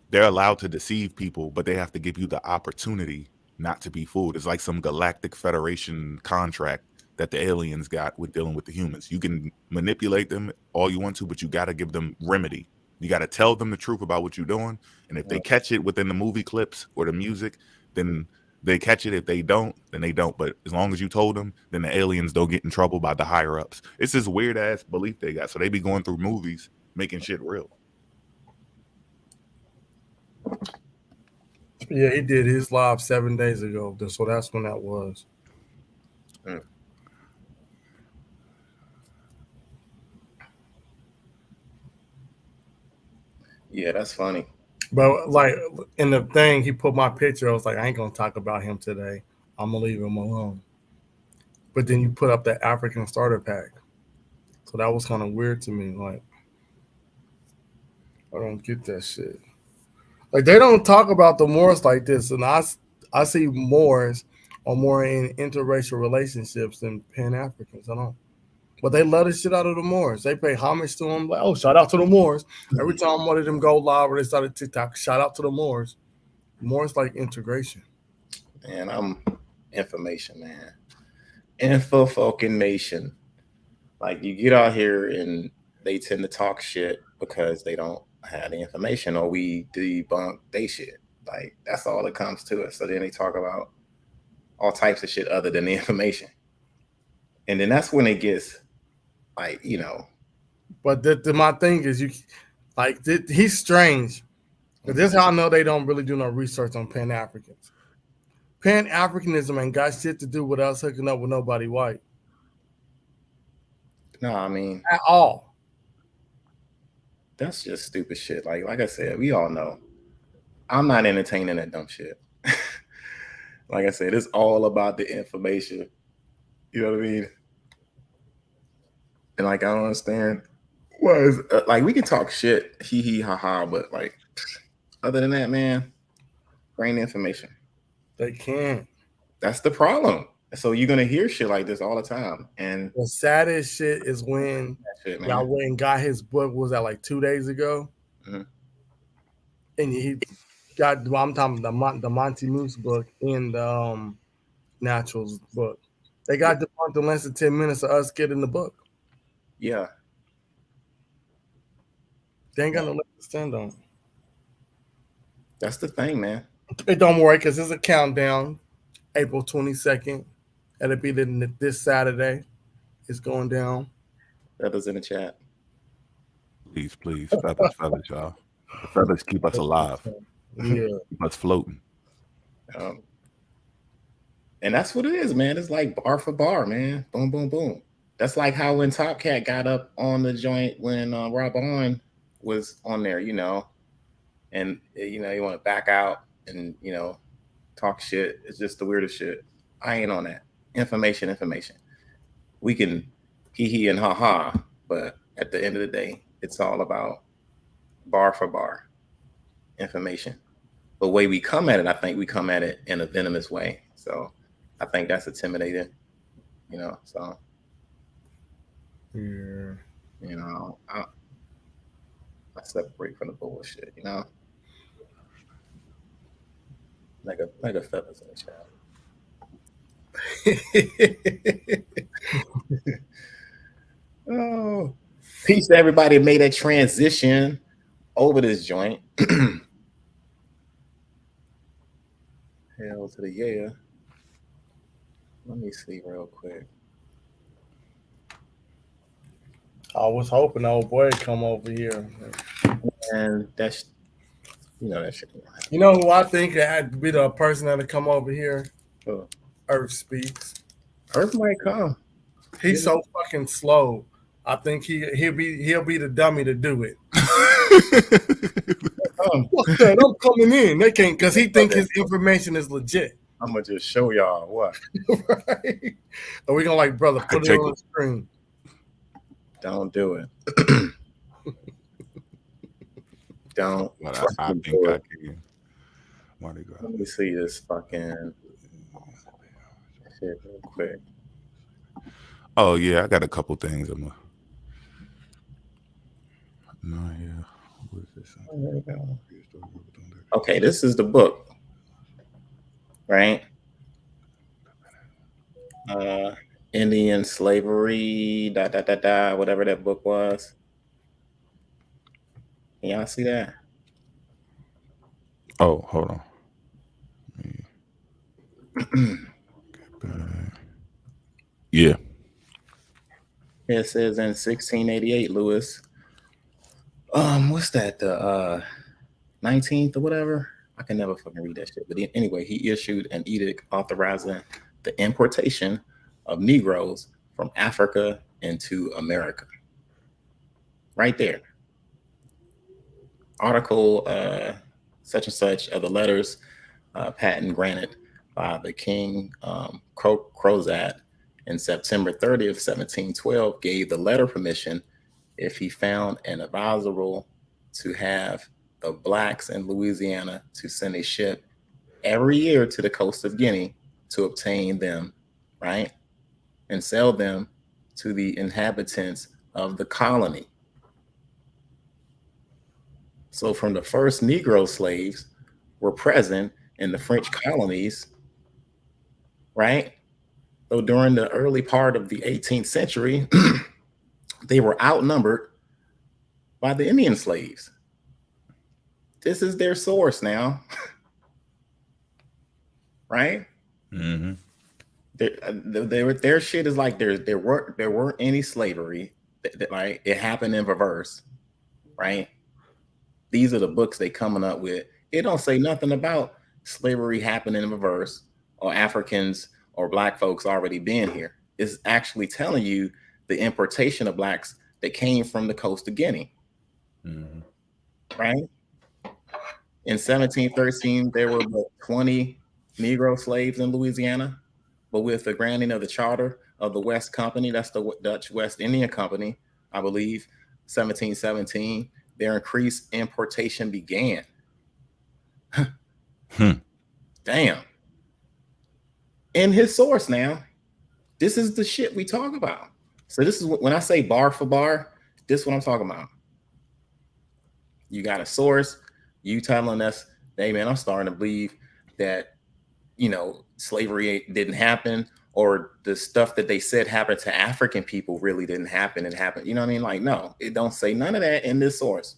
S5: they're allowed to deceive people, but they have to give you the opportunity not to be fooled. It's like some Galactic Federation contract that the aliens got with dealing with the humans. You can manipulate them all you want to, but you got to give them remedy. You got to tell them the truth about what you're doing. And if they catch it within the movie clips or the music, then they catch it. If they don't, then they don't. But as long as you told them, then the aliens don't get in trouble by the higher ups. It's this weird ass belief they got. So they be going through movies, making shit real.
S4: Yeah, he did his live 7 days ago. So that's when that was.
S3: Yeah, that's funny.
S4: But like in the thing, he put my picture. I was like, I ain't gonna talk about him today. I'm gonna leave him alone. But then you put up that African starter pack, so that was kind of weird to me. Like, I don't get that shit. Like, they don't talk about the Moors like this, and I see Moors are more in interracial relationships than Pan Africans. I don't. But they love the shit out of the Moors. They pay homage to them. Like, oh, shout out to the Moors. Every time one of them go live or they started TikTok, shout out to the Moors. Moors like integration.
S3: And I'm information, man. Info fucking nation. Like, you get out here and they tend to talk shit because they don't have the information, or we debunk they shit. Like, that's all that comes to it. So then they talk about all types of shit other than the information. And then that's when it gets like, you know.
S4: But my thing is, he's strange. But this is how I know they don't really do no research on Pan-Africans. Pan-Africanism ain't got shit to do with us hooking up with nobody white.
S3: No, I mean,
S4: at all.
S3: That's just stupid shit. Like I said, we all know. I'm not entertaining that dumb shit. Like I said, it's all about the information. You know what I mean? And like, I don't understand. What is like, we can talk shit, hee hee ha ha, but like, other than that, man, bring the information.
S4: They can't.
S3: That's the problem. So you're gonna hear shit like this all the time. And
S4: the saddest shit is when y'all went and got his book. Was that like 2 days ago?
S3: Mm-hmm.
S4: And he got. I'm talking the Monty Moose book and the Naturals book. They got debunked in less than 10 minutes of us getting the book.
S3: Yeah.
S4: They ain't got no leg to stand on.
S3: That's the thing, man.
S4: It don't worry because there's a countdown. April 22nd. It'll be this Saturday. It's going down.
S3: Feathers in the chat.
S5: Please, feathers, y'all. The feathers keep us alive.
S4: Yeah.
S5: Keep us floating.
S3: And that's what it is, man. It's like bar for bar, man. Boom, boom, boom. That's like how when Top Cat got up on the joint when Rob On was on there, you know, and you know, you want to back out and you know, talk shit. It's just the weirdest shit. I ain't on that. Information. We can hee and ha ha, but at the end of the day, it's all about bar for bar information. The way we come at it, I think we come at it in a venomous way. So I think that's intimidating, you know. So
S4: Yeah.
S3: you know, I separate from the bullshit, you know. Like a feathers in the chat. Oh, peace to everybody that made that transition over this joint. Hell to the yeah. Let me see real quick.
S4: I was hoping old boy would come over here.
S3: And that's, you know, that shit.
S4: You know who I think it had to be the person that would come over here?
S3: Oh.
S4: Earth Speaks.
S3: Earth might come.
S4: He's so fucking slow. I think he'll be the dummy to do it. What's that? I'm coming in. They can't because he think his information is legit.
S3: I'm gonna just show y'all what.
S4: Right? Are we gonna like, brother, put it on the screen?
S3: Don't do it. Don't.
S5: But I think I can.
S3: Let me see this fucking shit real quick.
S5: Oh yeah, I got a couple things. What is this?
S3: Okay, this is the book, right? Indian slavery, whatever that book was. Can y'all see that?
S5: Oh, hold on. Yeah.
S3: It says in 1688, Lewis. What's that? The 19th or whatever? I can never fucking read that shit. But anyway, he issued an edict authorizing the importation of Negroes from Africa into America. Right there. Article such and such of the letters patent granted by the King Crozat in September 30th, 1712 gave the letter permission if he found an advisable to have the blacks in Louisiana to send a ship every year to the coast of Guinea to obtain them, right? And sell them to the inhabitants of the colony. So from the first Negro slaves were present in the French colonies, right? So during the early part of the 18th century, they were outnumbered by the Indian slaves. This is their source now, right?
S5: Mm-hmm.
S3: Their shit is like there weren't any slavery, right? It happened in reverse, right? These are the books they coming up with. It don't say nothing about slavery happening in reverse or Africans or black folks already being here. It's actually telling you the importation of blacks that came from the coast of Guinea, right? In 1713, there were about 20 Negro slaves in Louisiana, but with the granting of the charter of the West Company, that's the Dutch West India Company, I believe, 1717, their increased importation began. Damn. In his source now, this is the shit we talk about. So this is when I say bar for bar, this is what I'm talking about. You got a source, you telling us, hey man, I'm starting to believe that, you know, slavery didn't happen, or the stuff that they said happened to African people really didn't happen. It happened, you know what I mean? Like, no, it don't say none of that in this source.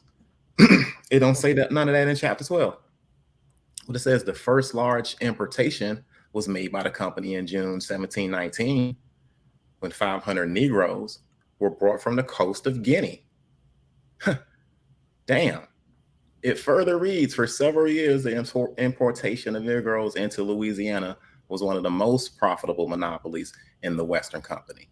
S3: It don't say that none of that in chapter 12. But it says the first large importation was made by the company in June 1719 when 500 Negroes were brought from the coast of Guinea. Damn. It further reads, for several years, the importation of Negroes into Louisiana was one of the most profitable monopolies in the Western Company.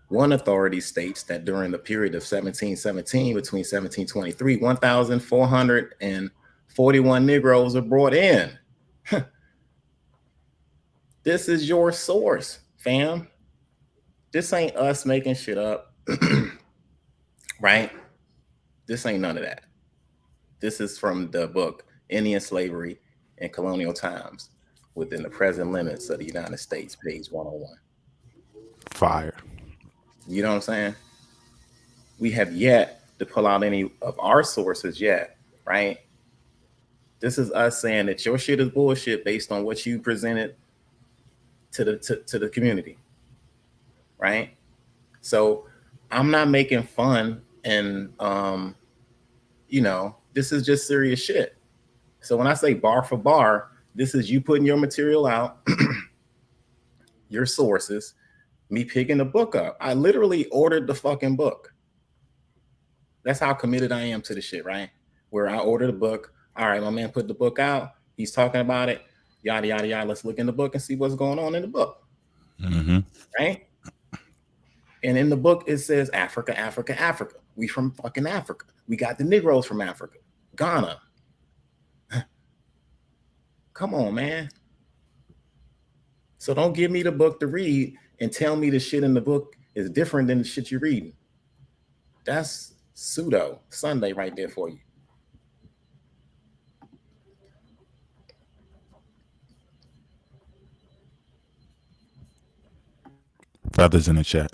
S3: One authority states that during the period of 1717 between 1723, 1,441 Negroes were brought in. This is your source, fam. This ain't us making shit up, right? This ain't none of that. This is from the book Indian Slavery and Colonial Times within the present limits of the United States, page 101.
S5: Fire.
S3: You know what I'm saying? We have yet to pull out any of our sources yet, right? This is us saying that your shit is bullshit based on what you presented to the community, right? So I'm not making fun, and this is just serious shit. So when I say bar for bar, this is you putting your material out, your sources, me picking the book up. I literally ordered the fucking book. That's how committed I am to the shit, right? Where I ordered a book. All right, my man put the book out. He's talking about it. Yada, yada, yada. Let's look in the book and see what's going on in the book.
S5: Mm-hmm.
S3: Right? And in the book, it says Africa, Africa, Africa. We from fucking Africa. We got the Negroes from Africa. Ghana. Come on, man. So don't give me the book to read and tell me the shit in the book is different than the shit you're reading. That's pseudo Sunday right there for you.
S5: Feathers in the chat.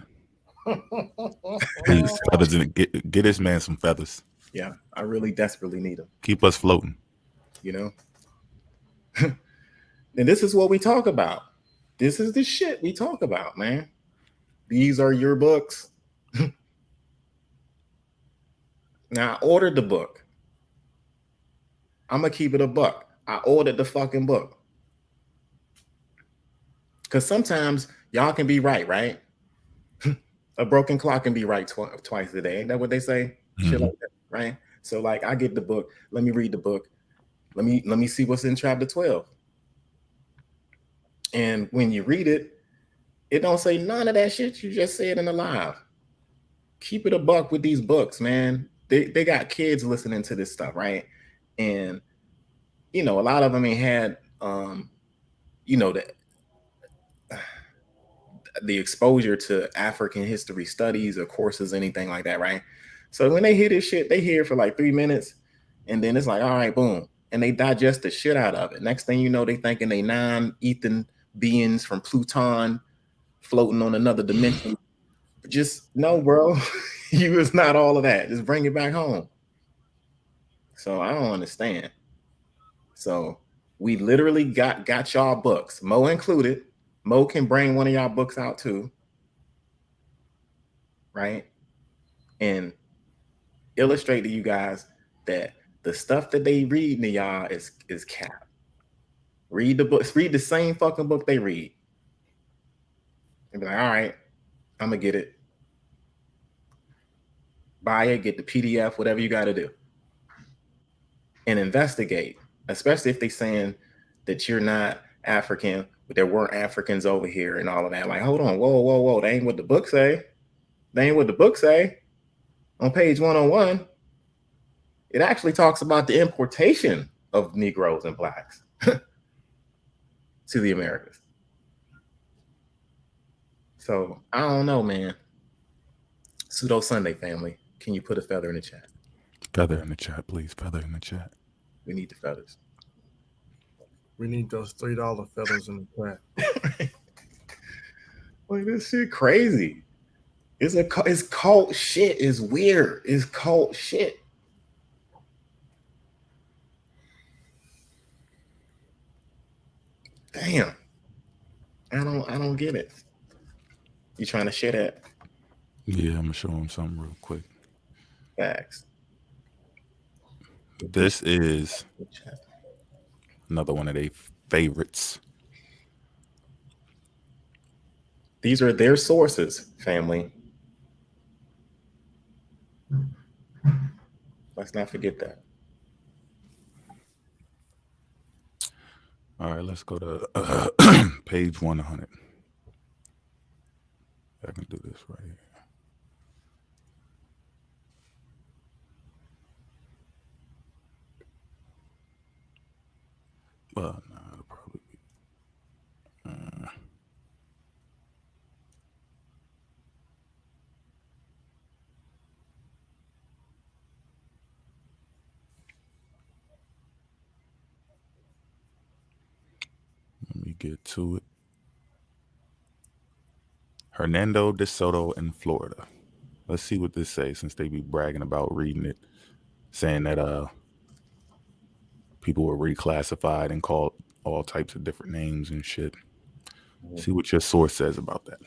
S5: Please, feathers in it. Get this man some feathers.
S3: Yeah, I really desperately need them.
S5: Keep us floating.
S3: You know? And this is what we talk about. This is the shit we talk about, man. These are your books. Now, I ordered the book. I'm going to keep it a buck. I ordered the fucking book. Because sometimes y'all can be right? A broken clock can be right twice a day. Ain't that what they say? Mm-hmm. Shit like that, right? So, like, I get the book. Let me read the book. Let me see what's in chapter 12. And when you read it, it don't say none of that shit you just said in the live. Keep it a buck with these books, man. They got kids listening to this stuff, right? And, a lot of them ain't had, the exposure to African history studies or courses, anything like that, right? So when they hear this shit, they hear it for like 3 minutes, and then it's like, all right, boom. And they digest the shit out of it. Next thing you know, they thinking they non-Ethan beings from Pluton floating on another dimension. Just no, bro. You is not all of that. Just bring it back home. So I don't understand. So we literally got y'all books, Mo included. Mo can bring one of y'all books out too, right? And illustrate to you guys that the stuff that they read to y'all is cap. Read the books. Read the same fucking book they read. And be like, all right, I'm gonna get it. Buy it, get the PDF, whatever you got to do, and investigate. Especially if they're saying that you're not African, but there weren't Africans over here and all of that. Like, hold on, whoa. That ain't what the book say. They ain't what the book say. On page 101, it actually talks about the importation of Negroes and Blacks to the Americas. So I don't know, man. Pseudo Sunday family, can you put a feather in the chat?
S5: Feather in the chat, please. Feather in the chat.
S3: We need the feathers.
S4: We need those $3 feathers in the chat.
S3: Like, this shit crazy. It's cult shit. It's weird. It's cult shit. Damn. I don't get it. You trying to shit at?
S5: Yeah, I'm gonna show him something real quick.
S3: Facts.
S5: This is another one of their favorites.
S3: These are their sources, family. Let's not forget that.
S5: All right, let's go to page 100. I can do this right here. Well, no, it'll probably be. Let me get to it. Hernando de Soto in Florida. Let's see what this says, since they be bragging about reading it, saying that people were reclassified and called all types of different names and shit. See what your source says about that.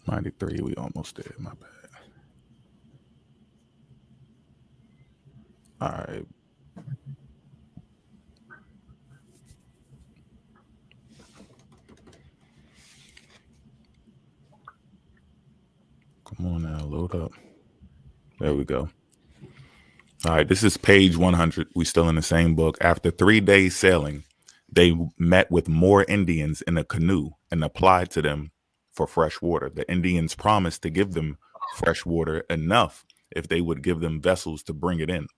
S5: 93, we almost did. My bad. All right. Come on now, load up. There we go. All right, this is page 100. We still in the same book. After 3 days sailing, they met with more Indians in a canoe and applied to them for fresh water. The Indians promised to give them fresh water enough if they would give them vessels to bring it in.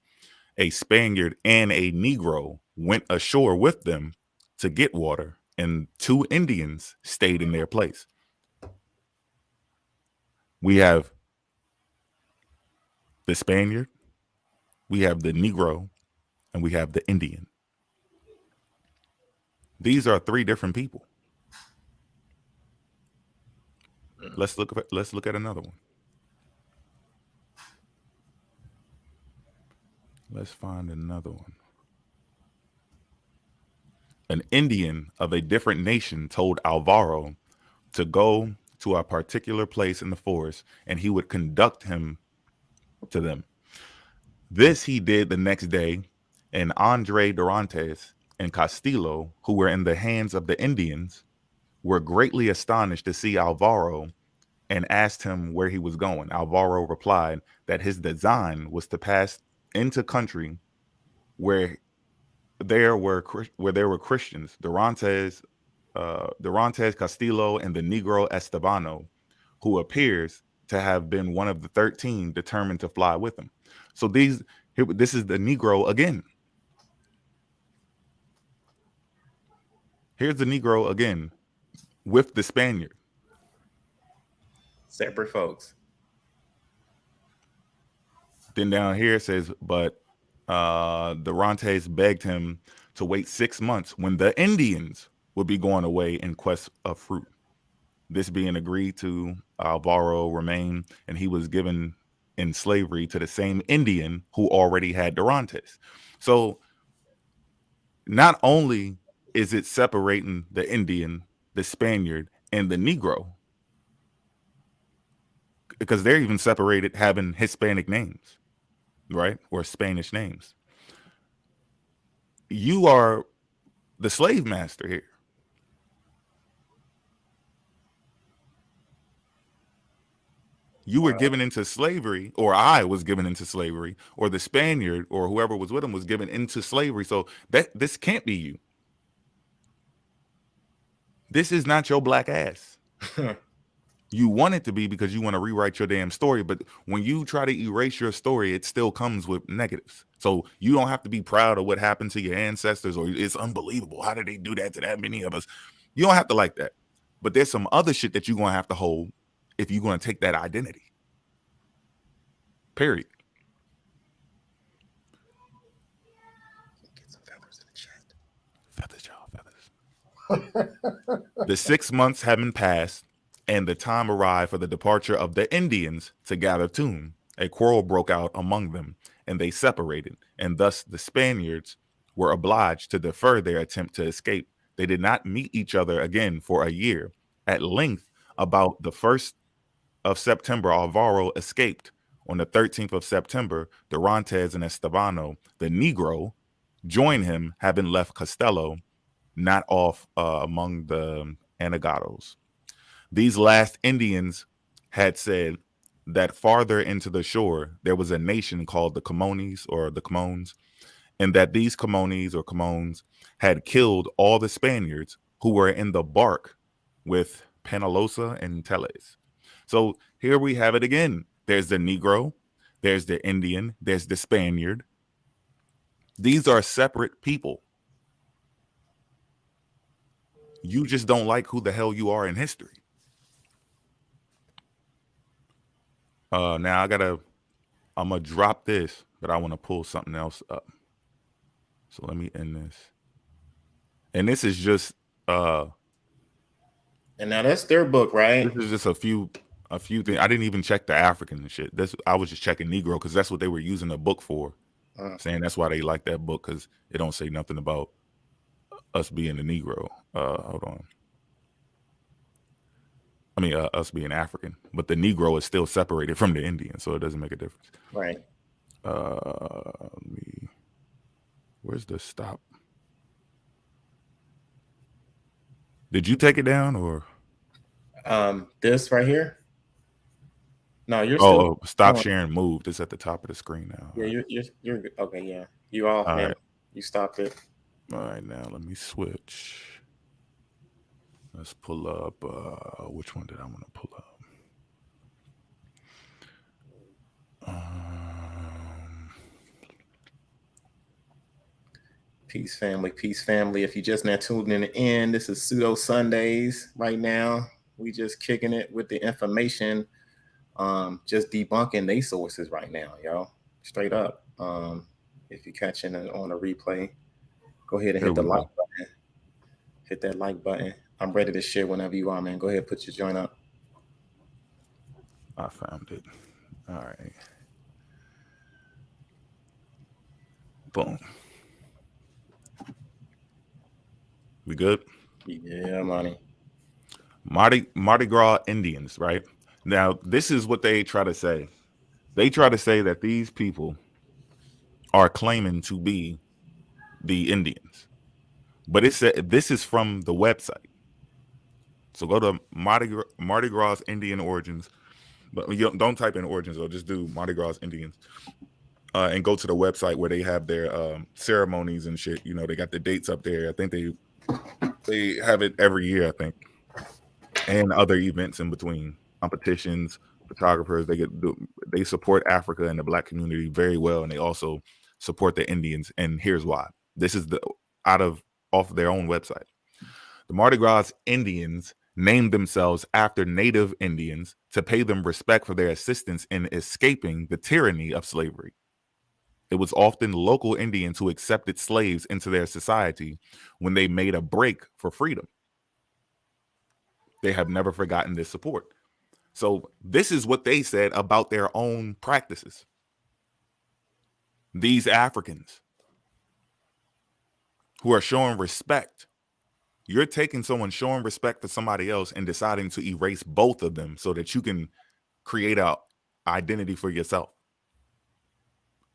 S5: A Spaniard and a Negro went ashore with them to get water, and 2 Indians stayed in their place. We have the Spaniard, we have the Negro, and we have the Indian. These are 3 different people. Let's look at another one. Let's find another one. An Indian of a different nation told Alvaro to go to a particular place in the forest, and he would conduct him to them. This he did the next day, and Andre Dorantes and Castillo, who were in the hands of the Indians, were greatly astonished to see Alvaro and asked him where he was going. Alvaro replied that his design was to pass into country where there were Christians. Dorantes, Castillo, and the Negro Estebano, who appears to have been one of the 13 determined to fly with him. So this is the Negro again. Here's the Negro again with the Spaniard.
S3: Separate folks.
S5: Then down here it says, but Dorantes begged him to wait 6 months when the Indians would be going away in quest of fruit. This being agreed to, Alvaro remained, and he was given in slavery to the same Indian who already had Dorantes. So not only is it separating the Indian, the Spaniard, and the Negro, because they're even separated having Hispanic names, right? Or Spanish names. You are the slave master here. You were given into slavery, or I was given into slavery, or the Spaniard or whoever was with him was given into slavery. So this can't be you. This is not your black ass. You want it to be because you want to rewrite your damn story. But when you try to erase your story, it still comes with negatives. So you don't have to be proud of what happened to your ancestors, or it's unbelievable. How did they do that to that many of us? You don't have to like that. But there's some other shit that you're going to have to hold if you're going to take that identity. Period.
S3: Get some feathers in the chat.
S5: Feathers, y'all, feathers. The 6 months having passed, and the time arrived for the departure of the Indians to gather tomb, a quarrel broke out among them, and they separated, and thus the Spaniards were obliged to defer their attempt to escape. They did not meet each other again for a year. At length, about the 1st of September, Alvaro escaped. On the 13th of September, Dorantes and Estebano, the Negro, joined him, having left Costello, not off among the Anagatos. These last Indians had said that farther into the shore, there was a nation called the Camones or the Camones, and that these Camones or Camones had killed all the Spaniards who were in the bark with Penalosa and Teles. So here we have it again. There's the Negro, there's the Indian, there's the Spaniard. These are separate people. You just don't like who the hell you are in history. Now I'm gonna drop this, but I want to pull something else up. So let me end this. And this is just
S3: and now that's their book, right?
S5: This is just a few things. I didn't even check the African and shit. I was just checking Negro because that's what they were using the book for. Saying that's why they like that book, because it don't say nothing about us being a Negro. Hold on. I mean, us being African, but the Negro is still separated from the Indian, so it doesn't make a difference.
S3: Right.
S5: Where's the stop? Did you take it down or?
S3: This right here. No, you're
S5: still. Stop sharing. Moved. It's at the top of the screen now.
S3: Yeah, you're okay. Yeah, you off, man. Right. You stopped it.
S5: All right, now let me switch. Let's pull up. Which one did I want to pull up?
S3: Peace, family. Peace, family. If you just now tuning in, this is Pseudo Sundays right now. We just kicking it with the information, just debunking they sources right now, yo. Straight up. If you're catching it on a replay, go ahead and hit the like button. Hit that like button. I'm ready to share whenever you are, man. Go ahead, put your joint up.
S5: I found it. All right. Boom. We good?
S3: Yeah, money.
S5: Mardi Gras Indians, right? Now, this is what they try to say. They try to say that these people are claiming to be the Indians. But it said this is from the website. So go to Mardi Gras Indian origins. But you don't type in origins, or just do Mardi Gras Indians. And go to the website where they have their ceremonies and shit. You know, they got the dates up there. I think they have it every year, I think. And other events in between, competitions, photographers. They support Africa and the Black community very well, and they also support the Indians. And here's why. This is off their own website. The Mardi Gras Indians named themselves after native Indians to pay them respect for their assistance in escaping the tyranny of slavery. It was often local Indians who accepted slaves into their society when they made a break for freedom. They have never forgotten this support. So this is what they said about their own practices. These Africans who are showing respect, you're taking someone showing respect for somebody else and deciding to erase both of them so that you can create an identity for yourself.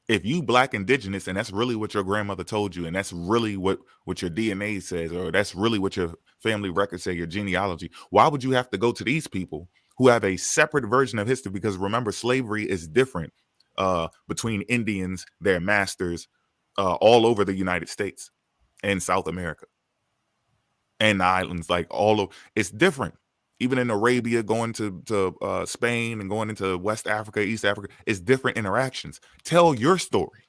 S5: If you Black indigenous and that's really what your grandmother told you, and that's really what your DNA says, or that's really what your family records say, your genealogy, why would you have to go to these people who have a separate version of history? Because remember, slavery is different between Indians, their masters, all over the United States and South America and the islands, like it's different. Even in Arabia, going to Spain and going into West Africa, East Africa, it's different interactions. Tell your story.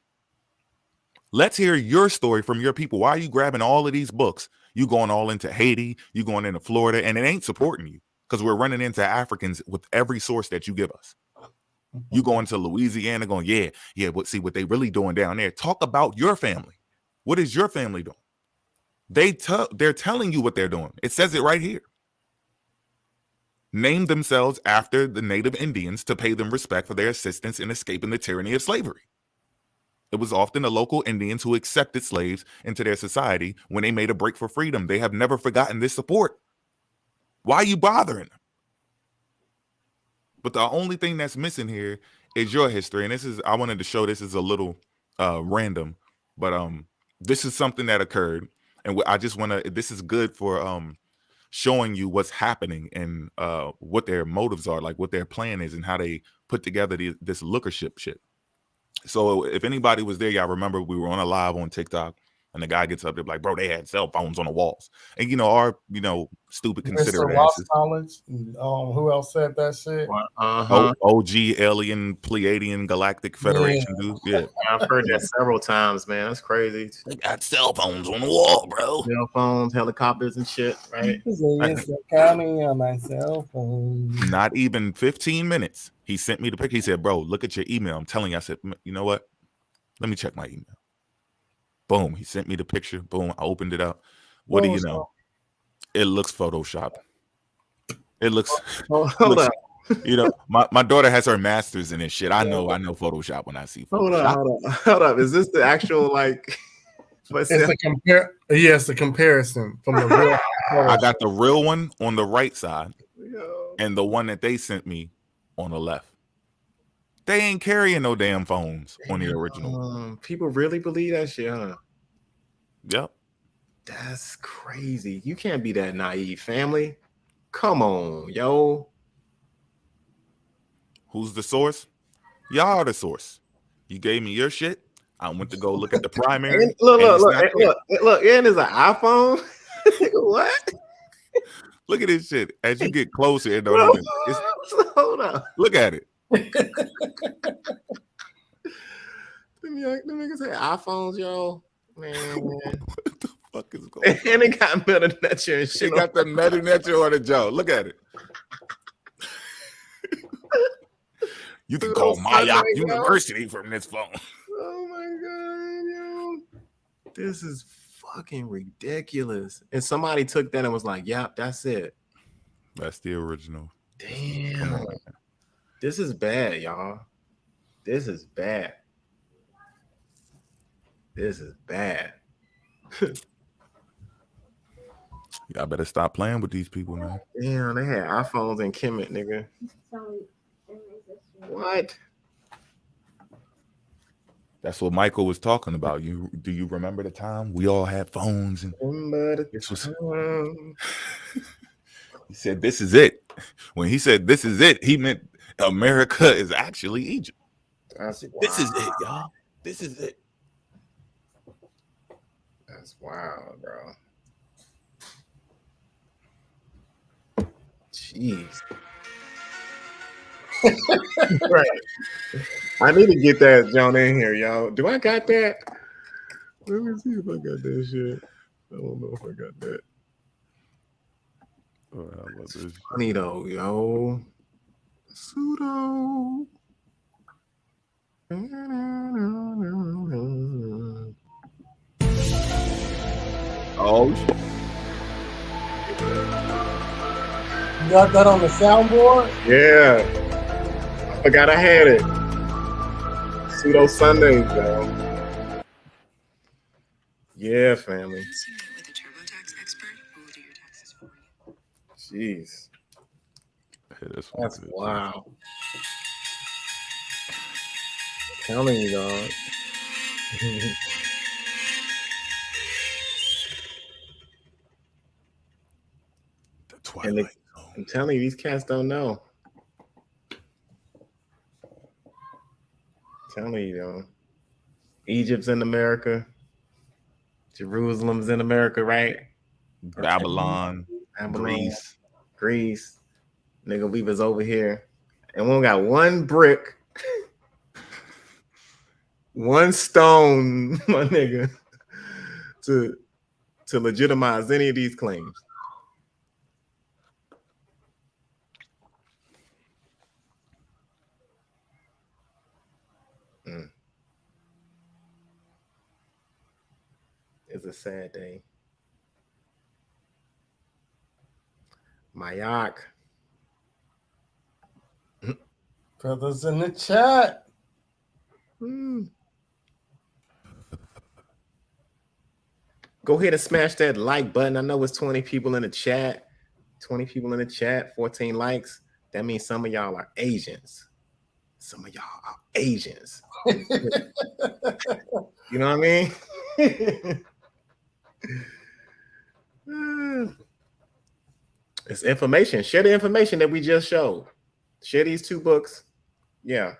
S5: Let's hear your story from your people. Why are you grabbing all of these books? You going all into Haiti, you going into Florida, and it ain't supporting you because we're running into Africans with every source that you give us. You going to Louisiana going, yeah, but see what they really doing down there. Talk about your family. What is your family doing? They're telling you what they're doing. It says it right here. Named themselves after the native Indians to pay them respect for their assistance in escaping the tyranny of slavery. It was often the local Indians who accepted slaves into their society when they made a break for freedom. They have never forgotten this support. Why are you bothering them? But the only thing that's missing here is your history. And I wanted to show this is a little random, but this is something that occurred. And I just want to, this is good for showing you what's happening and what their motives are, like what their plan is and how they put together this lookership shit. So if anybody was there, y'all remember we were on a live on TikTok and the guy gets up there like, bro, they had cell phones on the walls. And, you know, our, stupid considerate
S4: Mr. Lost
S5: asses.
S4: Knowledge. Who else said that shit?
S5: OG Alien Pleiadian Galactic Federation dude. Yeah.
S3: I've heard that several times, man. That's crazy.
S5: They got cell phones on the wall, bro.
S3: Cell phones, helicopters and shit, right?
S4: Counting on my cell phone.
S5: Not even 15 minutes. He sent me the picture. He said, bro, look at your email. I'm telling you, I said, you know what? Let me check my email. Boom. He sent me the picture. Boom. I opened it up. What do you know? It looks Photoshopped. It looks,
S3: hold up.
S5: You know, my daughter has her master's in this shit. I know Photoshop when I see Photoshop.
S3: Hold up. Is this the actual like?
S4: It's the comparison from the real.
S5: I got the real one on the right side, and the one that they sent me on the left. They ain't carrying no damn phones on the original.
S3: People really believe that shit, huh?
S5: Yep.
S3: That's crazy. You can't be that naive, family. Come on, yo.
S5: Who's the source? Y'all are the source. You gave me your shit. I went to go look at the primary.
S3: And look, and it's an iPhone. What?
S5: Look at this shit. As you get closer, it don't even.
S3: Hold on.
S5: Look at it.
S3: Them niggas say iPhones, yo. Man.
S5: What the fuck is going on?
S3: And it got Meta Nature and shit.
S5: It got the Meta Nature on the jaw. Look at it. You can call Mayak University from this phone.
S3: Oh my god, yo. This is fucking ridiculous. And somebody took that and was like, yep, that's it.
S5: That's the original.
S3: Damn. This is bad, y'all. This is bad. This is bad.
S5: Y'all better stop playing with these people, man.
S3: Damn, they had iPhones in Kemet, nigga. What?
S5: That's what Michael was talking about. Do you remember the time we all had phones and this was he said this is it. When he said this is it, he meant America is actually Egypt. This is it, y'all. This is it.
S3: That's wild, bro. Jeez. Right. I need to get that John in here, y'all. Do I got that? Let me see if I got that shit. I don't know if I got that.
S5: Oh, I love this.
S3: Funny though, yo. Pseudo.
S5: Oh shit.
S4: You got that on the soundboard?
S3: Yeah. I forgot I had it. Pseudo Sundays, yo. Yeah, family. Jeez. That's wow. Telling you, dog.
S5: The Twilight.
S3: I'm telling you, these cats don't know. Telling you, though. Egypt's in America. Jerusalem's in America, right?
S5: Babylon.
S3: Greece. Nigga, we was over here. And we got one brick, one stone, my nigga, to legitimize any of these claims. It's a sad day. Mayak.
S4: Brothers in the chat.
S3: Go ahead and smash that like button. I know it's 20 people in the chat. 20 people in the chat, 14 likes. That means some of y'all are Asians. Some of y'all are Asians. You know what I mean? It's information. Share the information that we just showed. Share these 2 books. Yeah.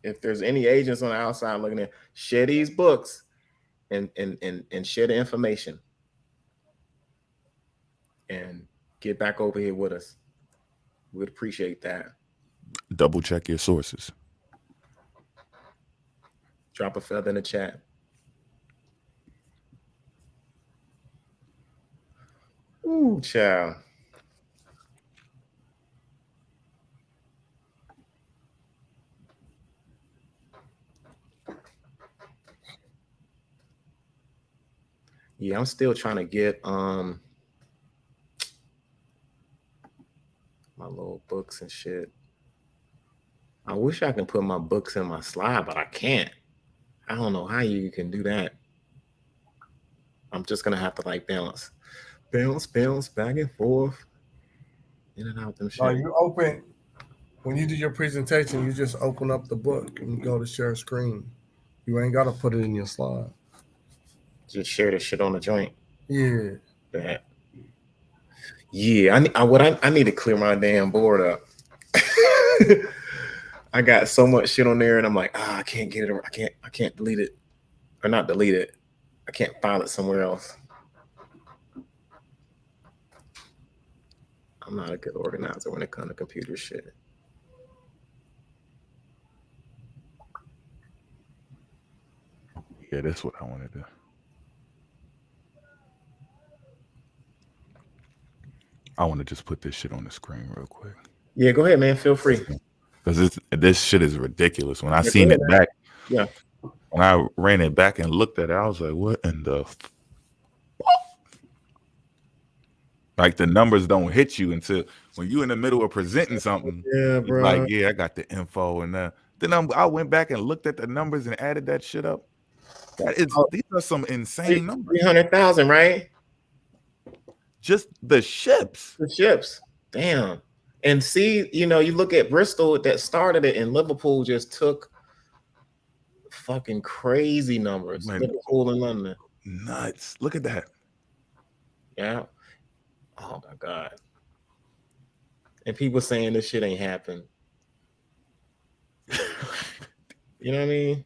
S3: If there's any agents on the outside looking at, share these books and share the information. And get back over here with us. We'd appreciate that.
S5: Double check your sources.
S3: Drop a feather in the chat. Ooh, child. Yeah, I'm still trying to get my little books and shit. I wish I can put my books in my slide, but I can't. I don't know how you can do that. I'm just gonna have to like bounce back and forth, in and out them shit.
S4: No, you open when you do your presentation. You just open up the book and go to share screen. You ain't gotta put it in your slide.
S3: Just share this shit on the joint.
S4: Yeah.
S3: That. Yeah, I need to clear my damn board up. I got so much shit on there, and I'm like, I can't get it. I can't delete it, or not delete it. I can't file it somewhere else. I'm not a good organizer when it comes to computer shit.
S5: Yeah, that's what I want to do. I want to just put this shit on the screen real quick.
S3: Yeah, go ahead, man. Feel free.
S5: Because this shit is ridiculous. When I seen it back,
S3: yeah.
S5: When I ran it back and looked at it, I was like, what in the like the numbers don't hit you until when you in the middle of presenting something.
S3: Yeah, bro.
S5: Like, yeah, I got the info and then I went back and looked at the numbers and added that shit up. These are some insane numbers.
S3: 300,000, right?
S5: Just the ships.
S3: The ships. Damn. And see, you look at Bristol that started it, and Liverpool just took fucking crazy numbers.
S5: Man,
S3: Liverpool and London.
S5: Nuts. Look at that.
S3: Yeah. Oh my God. And people saying this shit ain't happened. You know what I mean?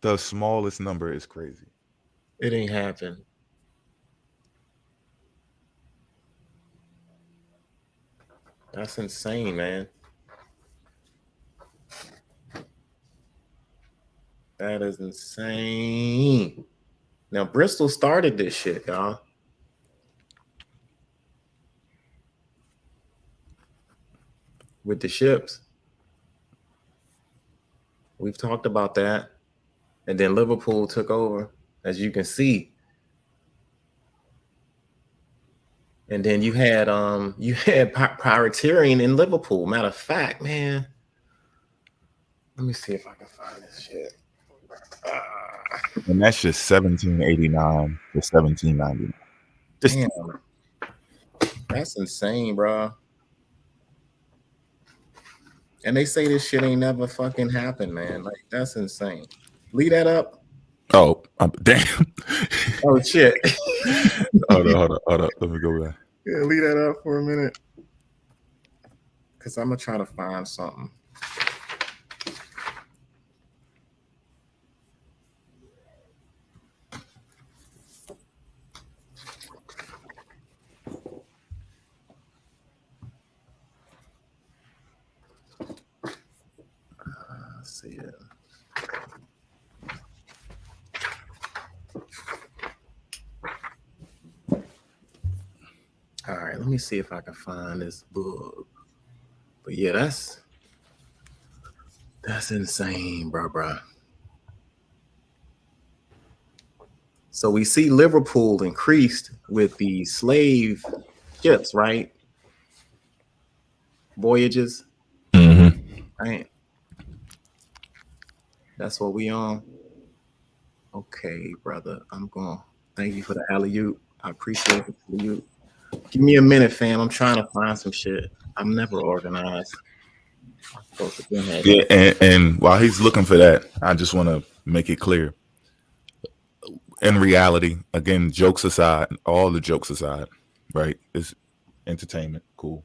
S5: The smallest number is crazy.
S3: It ain't happened. That's insane, man. That is insane. Now, Bristol started this shit, y'all. With the ships. We've talked about that. And then Liverpool took over, as you can see. And then you had privateering in Liverpool. Matter of fact, man. Let me see if I can find this shit.
S5: And that's just 1789 to 1799.
S3: Damn. That's insane, bro. And they say this shit ain't never fucking happened, man. Like, that's insane. Leave that up.
S5: Oh, damn.
S3: Oh, shit.
S5: Hold up. Let me go back.
S3: Yeah, leave that up for a minute. Because I'm going to try to find something. Let's see it. All right, let me see if I can find this book. But yeah, that's insane, bro. So we see Liverpool increased with the slave ships, right? Voyages.
S5: Mm-hmm.
S3: Right. That's what we on. Okay, brother. I'm going. Thank you for the alley-oop. I appreciate it. You give me a minute, fam. I'm trying to find some shit. I'm never organized.
S5: Yeah, and while he's looking for that, I just want to make it clear. In reality, again, jokes aside, all the jokes aside, right? entertainment, cool.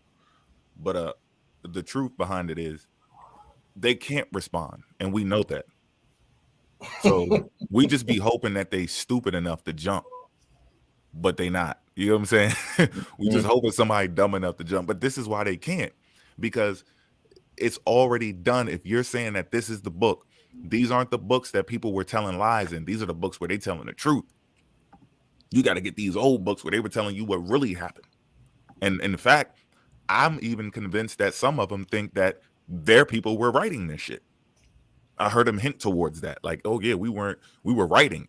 S5: But the truth behind it is they can't respond, and we know that. So we just be hoping that they stupid enough to jump, but they not. You know what I'm saying? We just hoping somebody dumb enough to jump. But this is why they can't, because it's already done. If you're saying that this is the book, these aren't the books that people were telling lies in. These are the books where they telling the truth. You got to get these old books where they were telling you what really happened. And in fact, I'm even convinced that some of them think that their people were writing this shit. I heard them hint towards that. Like, oh yeah, we were writing.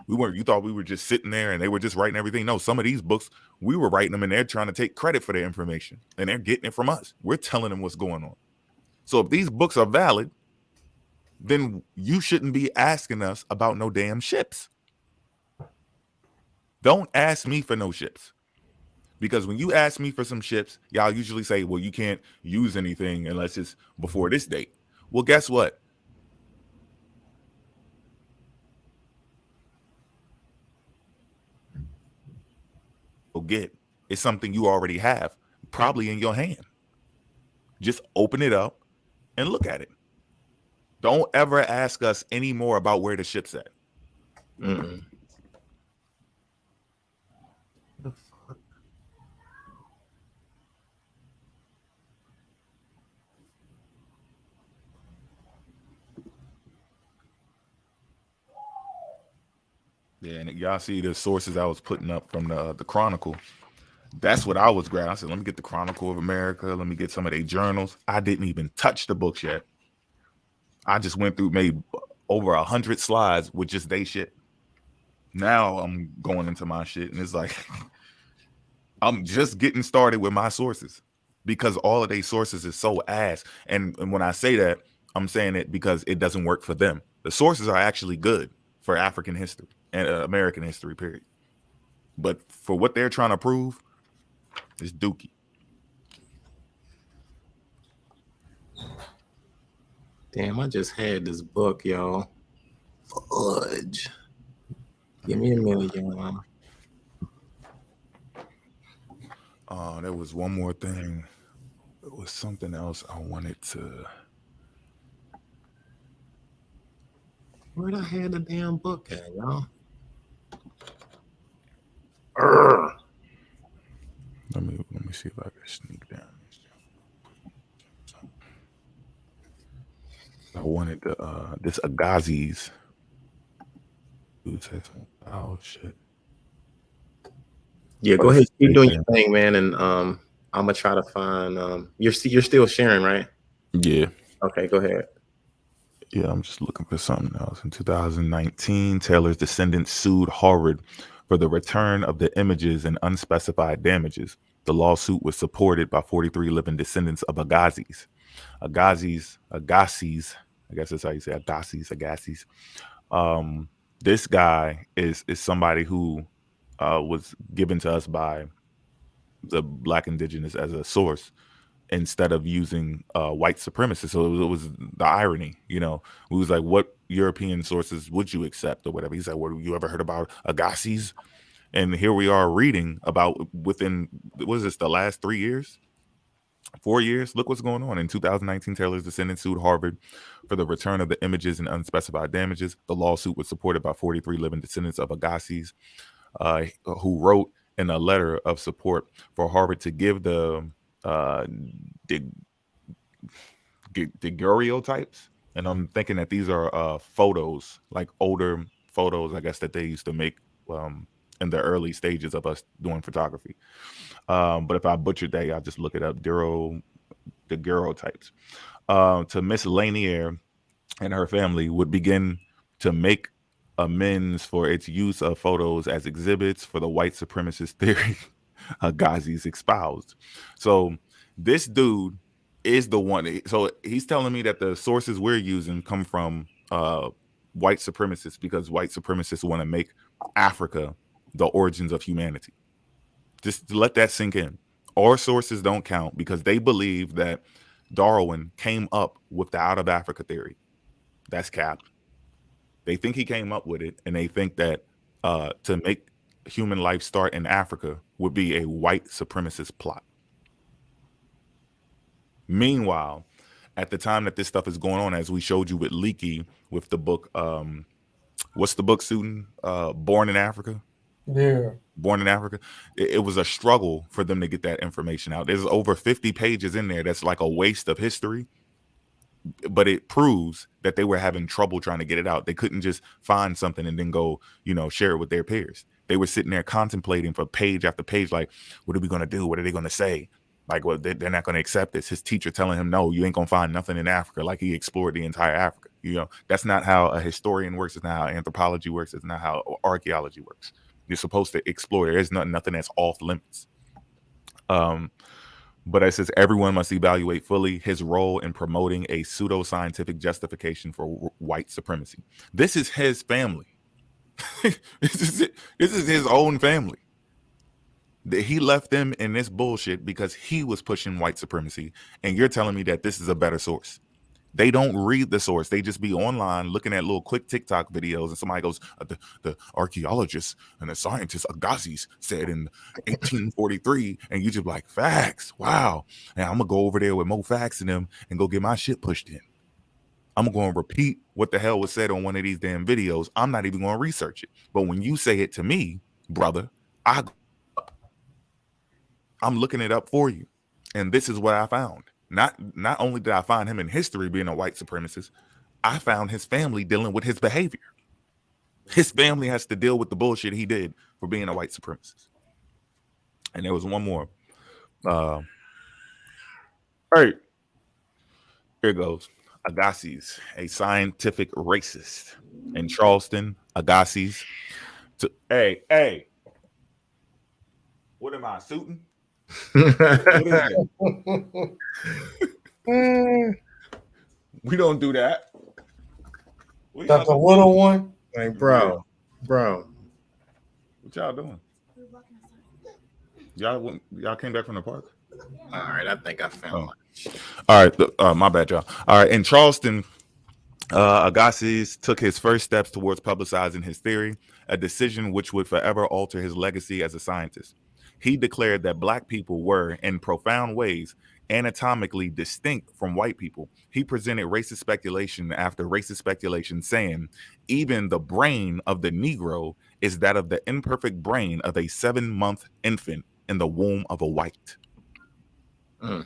S5: You thought we were just sitting there and they were just writing everything. No, some of these books, we were writing them and they're trying to take credit for their information and they're getting it from us. We're telling them what's going on. So if these books are valid, then you shouldn't be asking us about no damn ships. Don't ask me for no ships. Because when you ask me for some ships, y'all usually say, well, you can't use anything unless it's before this date. Well, guess what? Get it's something you already have, probably in your hand. Just open it up and look at it. Don't ever ask us any more about where the ship's at. Yeah, and y'all see the sources I was putting up from the Chronicle. That's what I was grabbing. I said, let me get the Chronicle of America. Let me get some of their journals. I didn't even touch the books yet. I just went through, made over 100 slides with just they shit. Now I'm going into my shit, and it's like I'm just getting started with my sources because all of their sources is so ass. And when I say that, I'm saying it because it doesn't work for them. The sources are actually good for African history and American history, period. But for what they're trying to prove, it's dookie.
S3: Damn, I just had this book, y'all. Fudge. Give me a minute, y'all.
S5: There was one more thing. It was something else I wanted to.
S3: Where'd I have the damn book at, y'all?
S5: Let me see if I can sneak down. I wanted this Agassiz. Oh shit.
S3: Yeah, go ahead. Keep doing your thing, man, and I'm gonna try to find. You're still sharing, right?
S5: Yeah.
S3: Okay, go ahead.
S5: Yeah, I'm just looking for something else. In 2019, Taylor's descendants sued Harvard for the return of the images and unspecified damages. The lawsuit was supported by 43 living descendants of Agassiz. Agassiz, I guess that's how you say Agassiz. This guy is somebody who was given to us by the Black indigenous as a source instead of using white supremacists. So it was the irony, we was like, what European sources would you accept or whatever? He's like, what, you ever heard about Agassiz? And here we are reading about within, what is this, the last 3 years? 4 years? Look what's going on. In 2019, Taylor's descendants sued Harvard for the return of the images and unspecified damages. The lawsuit was supported by 43 living descendants of Agassiz, who wrote in a letter of support for Harvard to give the daguerreotypes. And I'm thinking that these are photos, like older photos, I guess, that they used to make in the early stages of us doing photography. But if I butchered that, I'll just look it up. Daguerreotypes. To Miss Lanier and her family would begin to make amends for its use of photos as exhibits for the white supremacist theory Agassiz espoused. So this dude is the one. So he's telling me that the sources we're using come from white supremacists because white supremacists want to make Africa the origins of humanity. Just let that sink in. Our sources don't count because they believe that Darwin came up with the out of Africa theory. That's cap. They think he came up with it, and they think that to make human life start in Africa would be a white supremacist plot. Meanwhile, at the time that this stuff is going on, as we showed you with Leaky, with the book, what's the book, student? Born in Africa?
S4: Yeah.
S5: Born in Africa. It was a struggle for them to get that information out. There's over 50 pages in there that's like a waste of history, but it proves that they were having trouble trying to get it out. They couldn't just find something and then go, share it with their peers. They were sitting there contemplating for page after page, like, what are we going to do? What are they going to say? Like, well, they're not going to accept this. His teacher telling him, no, you ain't going to find nothing in Africa. Like, he explored the entire Africa. That's not how a historian works. It's not how anthropology works. It's not how archaeology works. You're supposed to explore. There's nothing that's off limits. But it says everyone must evaluate fully his role in promoting a pseudo-scientific justification for white supremacy. This is his family. This is his own family. He left them in this bullshit because he was pushing white supremacy. And you're telling me that this is a better source. They don't read the source. They just be online looking at little quick TikTok videos, and somebody goes, the archaeologists and the scientists, Agassiz, said in 1843, and you just like, facts, wow. And I'm going to go over there with more facts in them and go get my shit pushed in. I'm going to repeat what the hell was said on one of these damn videos. I'm not even going to research it. But when you say it to me, brother, I'm looking it up for you. And this is what I found. Not only did I find him in history being a white supremacist, I found his family dealing with his behavior. His family has to deal with the bullshit he did for being a white supremacist. And there was one more. All right. Here goes. Agassiz, a scientific racist. In Charleston, Agassiz. Hey. What am I, suiting? We don't do that.
S4: That's a little one.
S3: Hey, bro.
S5: What y'all doing? Y'all came back from the park?
S3: All right, I think I found
S5: All right, my bad, y'all. All right, in Charleston, Agassiz took his first steps towards publicizing his theory, a decision which would forever alter his legacy as a scientist. He declared that black people were, in profound ways, anatomically distinct from white people. He presented racist speculation after racist speculation, saying, even the brain of the Negro is that of the imperfect brain of a 7-month infant in the womb of a white. I'm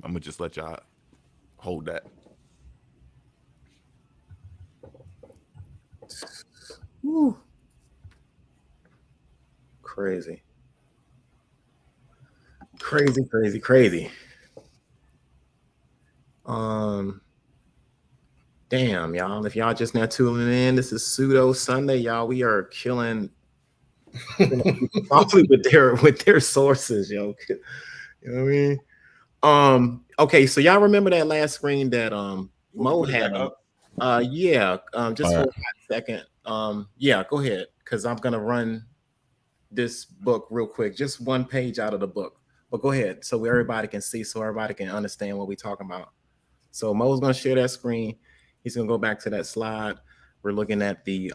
S5: going to just let y'all hold that.
S3: Woo. Crazy. Damn, y'all. If y'all just now tuning in, this is Pseudo Sunday, y'all. We are killing probably with their sources, yo. You know what I mean? Okay, so y'all remember that last screen that Mo had up? Just for a second. Yeah, go ahead, because I'm gonna run this book real quick, just one page out of the book. But go ahead, so everybody can see, so everybody can understand what we're talking about. So Mo's gonna share that screen. He's gonna go back to that slide. We're looking at the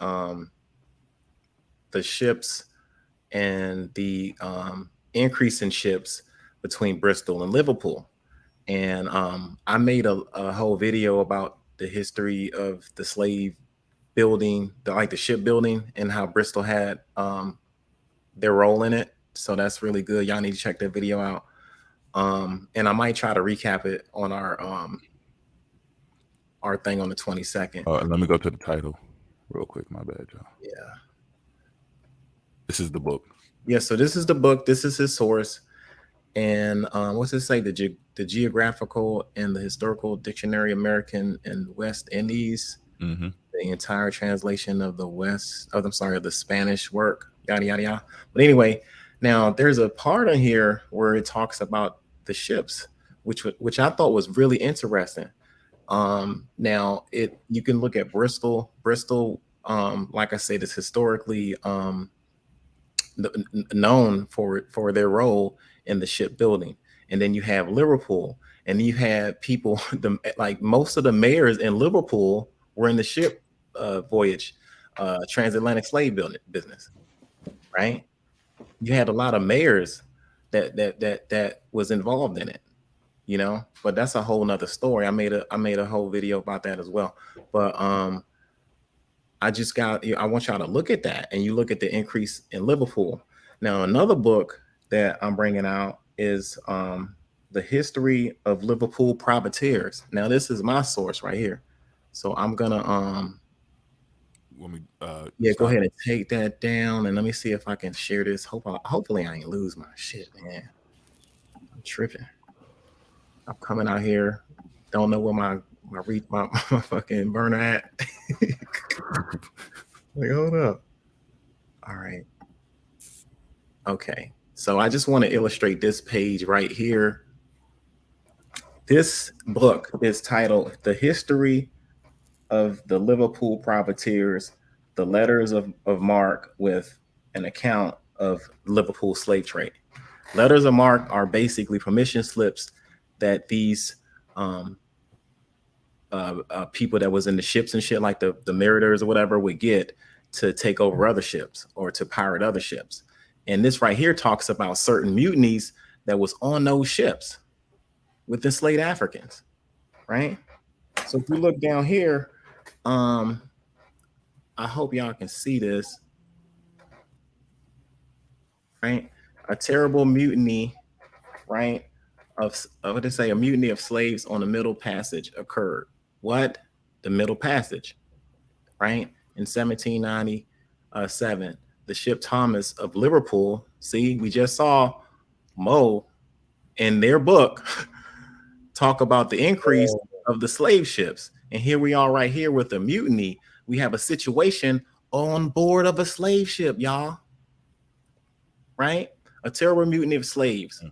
S3: ships and the increase in ships between Bristol and Liverpool. And I made a whole video about the history of the slave building, the shipbuilding, and how Bristol had their role in it. So that's really good. Y'all need to check that video out. And I might try to recap it on our thing on the 22nd.
S5: Let me go to the title real quick. My bad, y'all.
S3: Yeah.
S5: This is the book.
S3: Yeah, so this is the book. This is his source. And what's it say? The Geographical and the Historical Dictionary American and West Indies.
S5: Mm-hmm.
S3: The entire translation of the Spanish work. Yada yada yada. But anyway, now there's a part in here where it talks about the ships, which I thought was really interesting. Now you can look at Bristol. Bristol, like I said, is historically known for their role in the shipbuilding. And then you have Liverpool, and you had people like most of the mayors in Liverpool were in the ship voyage, transatlantic slave building business. Right? You had a lot of mayors that was involved in it, you know. But that's a whole nother story. I made a whole video about that as well. But I want y'all to look at that, and you look at the increase in Liverpool. Now, another book that I'm bringing out is The History of Liverpool Privateers. Now, this is my source right here. So I'm gonna go ahead and take that down, and let me see if I can share this. Hopefully I ain't lose my shit, man. I'm tripping. I'm coming out here, don't know where my fucking burner at. Like, hold up. All right. Okay. So I just want to illustrate this page right here. This book is titled The History of the Liverpool Privateers, The Letters of Mark, with an account of Liverpool slave trade. Letters of marque are basically permission slips that these people that was in the ships and shit, like the mariners or whatever, would get to take over other ships or to pirate other ships. And this right here talks about certain mutinies that was on those ships with enslaved Africans, right? So if you look down here, I hope y'all can see this, right? A terrible mutiny, right? What they say, a mutiny of slaves on the Middle Passage occurred. What? The Middle Passage, right? In 1797, the ship Thomas of Liverpool. See, we just saw Mo in their book talk about the increase of the slave ships. And here we are right here with a mutiny. We have a situation on board of a slave ship, y'all. Right? A terrible mutiny of slaves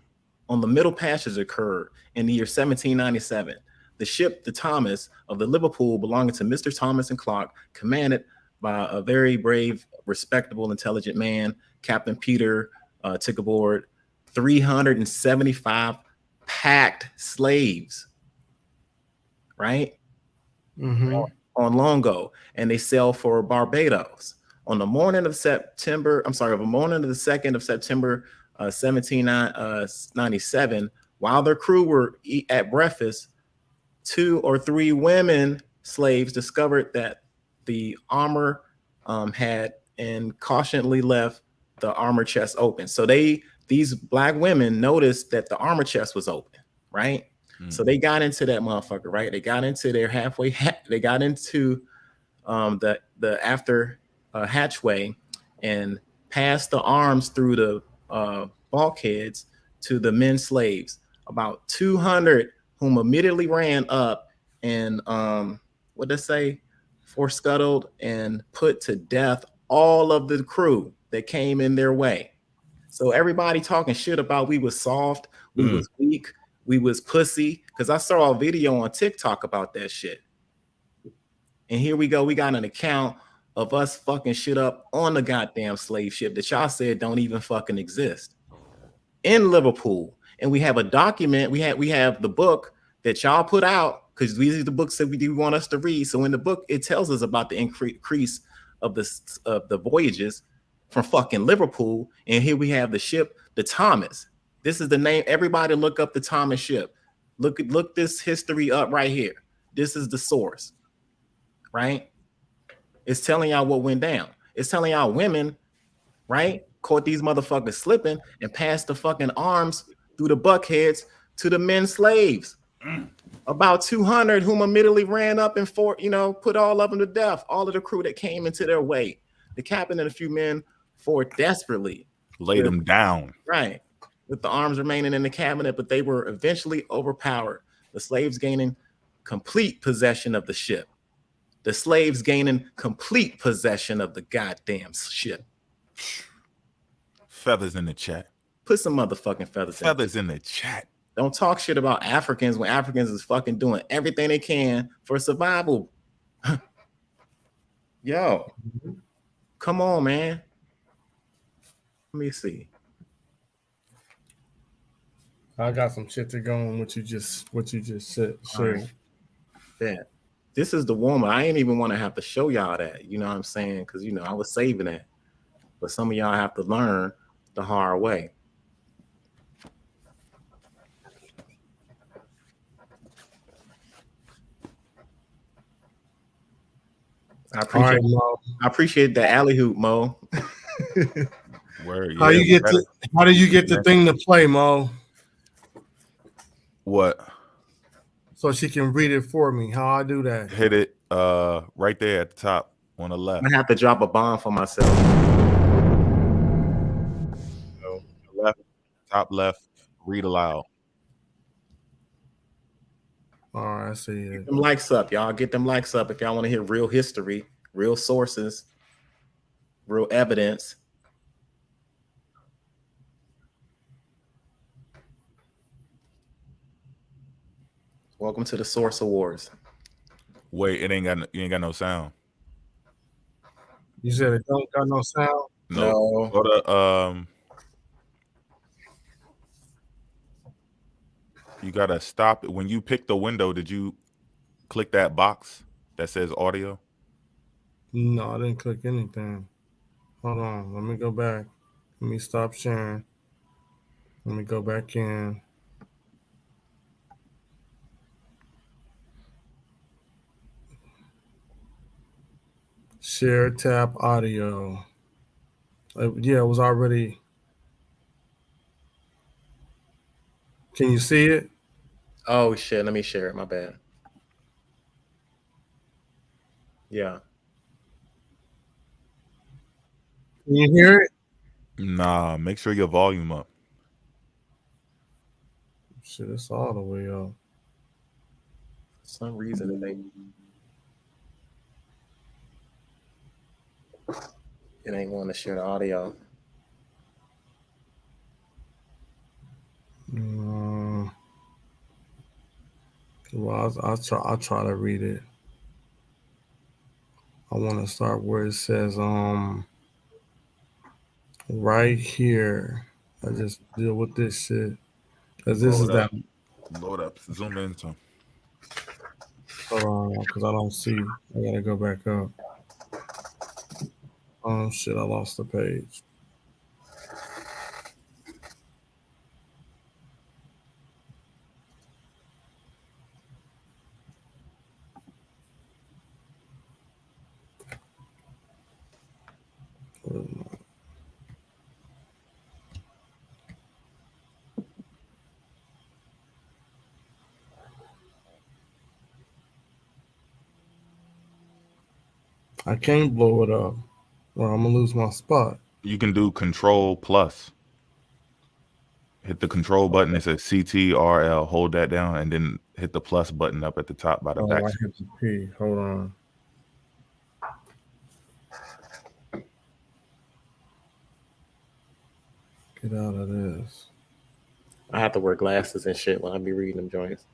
S3: on the Middle Passage occurred in the year 1797. The ship, the Thomas of the Liverpool, belonging to Mr. Thomas and Clark, commanded by a very brave, respectable, intelligent man, Captain Peter, took aboard 375 packed slaves, right? On Longo, and they sailed for Barbados. On the morning of the 2nd of September, 1797, while their crew were at breakfast, 2 or 3 women slaves discovered that the armor had and cautiously left the armor chest open. So these black women noticed that the armor chest was open, right? So they got into that motherfucker, right? They got into their they got into the after hatchway and passed the arms through the bulkheads to the men slaves. About 200 whom immediately ran up and what they say, forscuttled and put to death all of the crew that came in their way. So everybody talking shit about we was soft, we was weak, we was pussy, because I saw a video on TikTok about that shit. And here we go, we got an account of us fucking shit up on the goddamn slave ship that y'all said don't even fucking exist in Liverpool. And we have a document, we have the book that y'all put out, because these are the books that we do want us to read. So in the book, it tells us about the increase of the voyages from fucking Liverpool. And here we have the ship, the Thomas. This is the name. Everybody look up the Thomas ship. Look this history up right here. This is the source, right? It's telling y'all what went down. It's telling y'all women, right, caught these motherfuckers slipping and passed the fucking arms through the buckheads to the men slaves. About 200 whom immediately ran up and put all of them to death. All of the crew that came into their way. The captain and a few men fought desperately.
S5: Laid them down.
S3: Right. With the arms remaining in the cabinet, but they were eventually overpowered. The slaves gaining complete possession of the ship. The slaves gaining complete possession of the goddamn ship.
S5: Feathers in the chat.
S3: Put some motherfucking feathers
S5: in the chat.
S3: Don't talk shit about Africans when Africans is fucking doing everything they can for survival. Yo, come on, man. Let me see.
S4: I got some shit to go on what you just said. So
S3: that this is the woman. I ain't even want to have to show y'all that. You know what I'm saying? Because I was saving it. But some of y'all have to learn the hard way. I
S4: All
S3: appreciate
S4: right, Mo.
S3: I appreciate the alley hoop, Mo.
S5: Where?
S4: How
S5: Yeah,
S4: you get the? How do you get the thing to play, Mo?
S5: what?
S4: So she can read it for me. How I do that?
S5: Hit it right there at the top on the left.
S3: I have to drop a bomb for myself.
S5: So, left, top left, read aloud.
S4: All right, I see it.
S3: Get them likes up, y'all. Get them likes up if y'all want to hear real history, real sources, real evidence. Welcome to the Source Awards.
S5: Wait, you ain't got no sound.
S4: You said it don't got no sound?
S3: No.
S5: Go to you gotta stop it. When you pick the window, did you click that box that says audio?
S4: No, I didn't click anything. Hold on. Let me go back. Let me stop sharing. Let me go back in. Share tap audio. Yeah, it was already. Can you see it?
S3: Oh shit, let me share it. My bad. Yeah.
S4: Can you hear it?
S5: Nah, make sure your volume up.
S4: Shit, it's all the way up.
S3: For some reason it ain't want to share the audio.
S4: Well, I'll try to read it. I want to start where it says right here. I just deal with this shit because this is that.
S5: Load up. Zoom in some.
S4: Hold on, because I don't see. I gotta go back up. Oh shit! I lost the page. I can't blow it up, or I'm gonna lose my spot.
S5: You can do Control Plus. Hit the control button. It says CTRL. Hold that down, and then hit the plus button up at the top by the back.
S4: I hit the P. Hold on. Get out of this.
S3: I have to wear glasses and shit when I be reading them joints.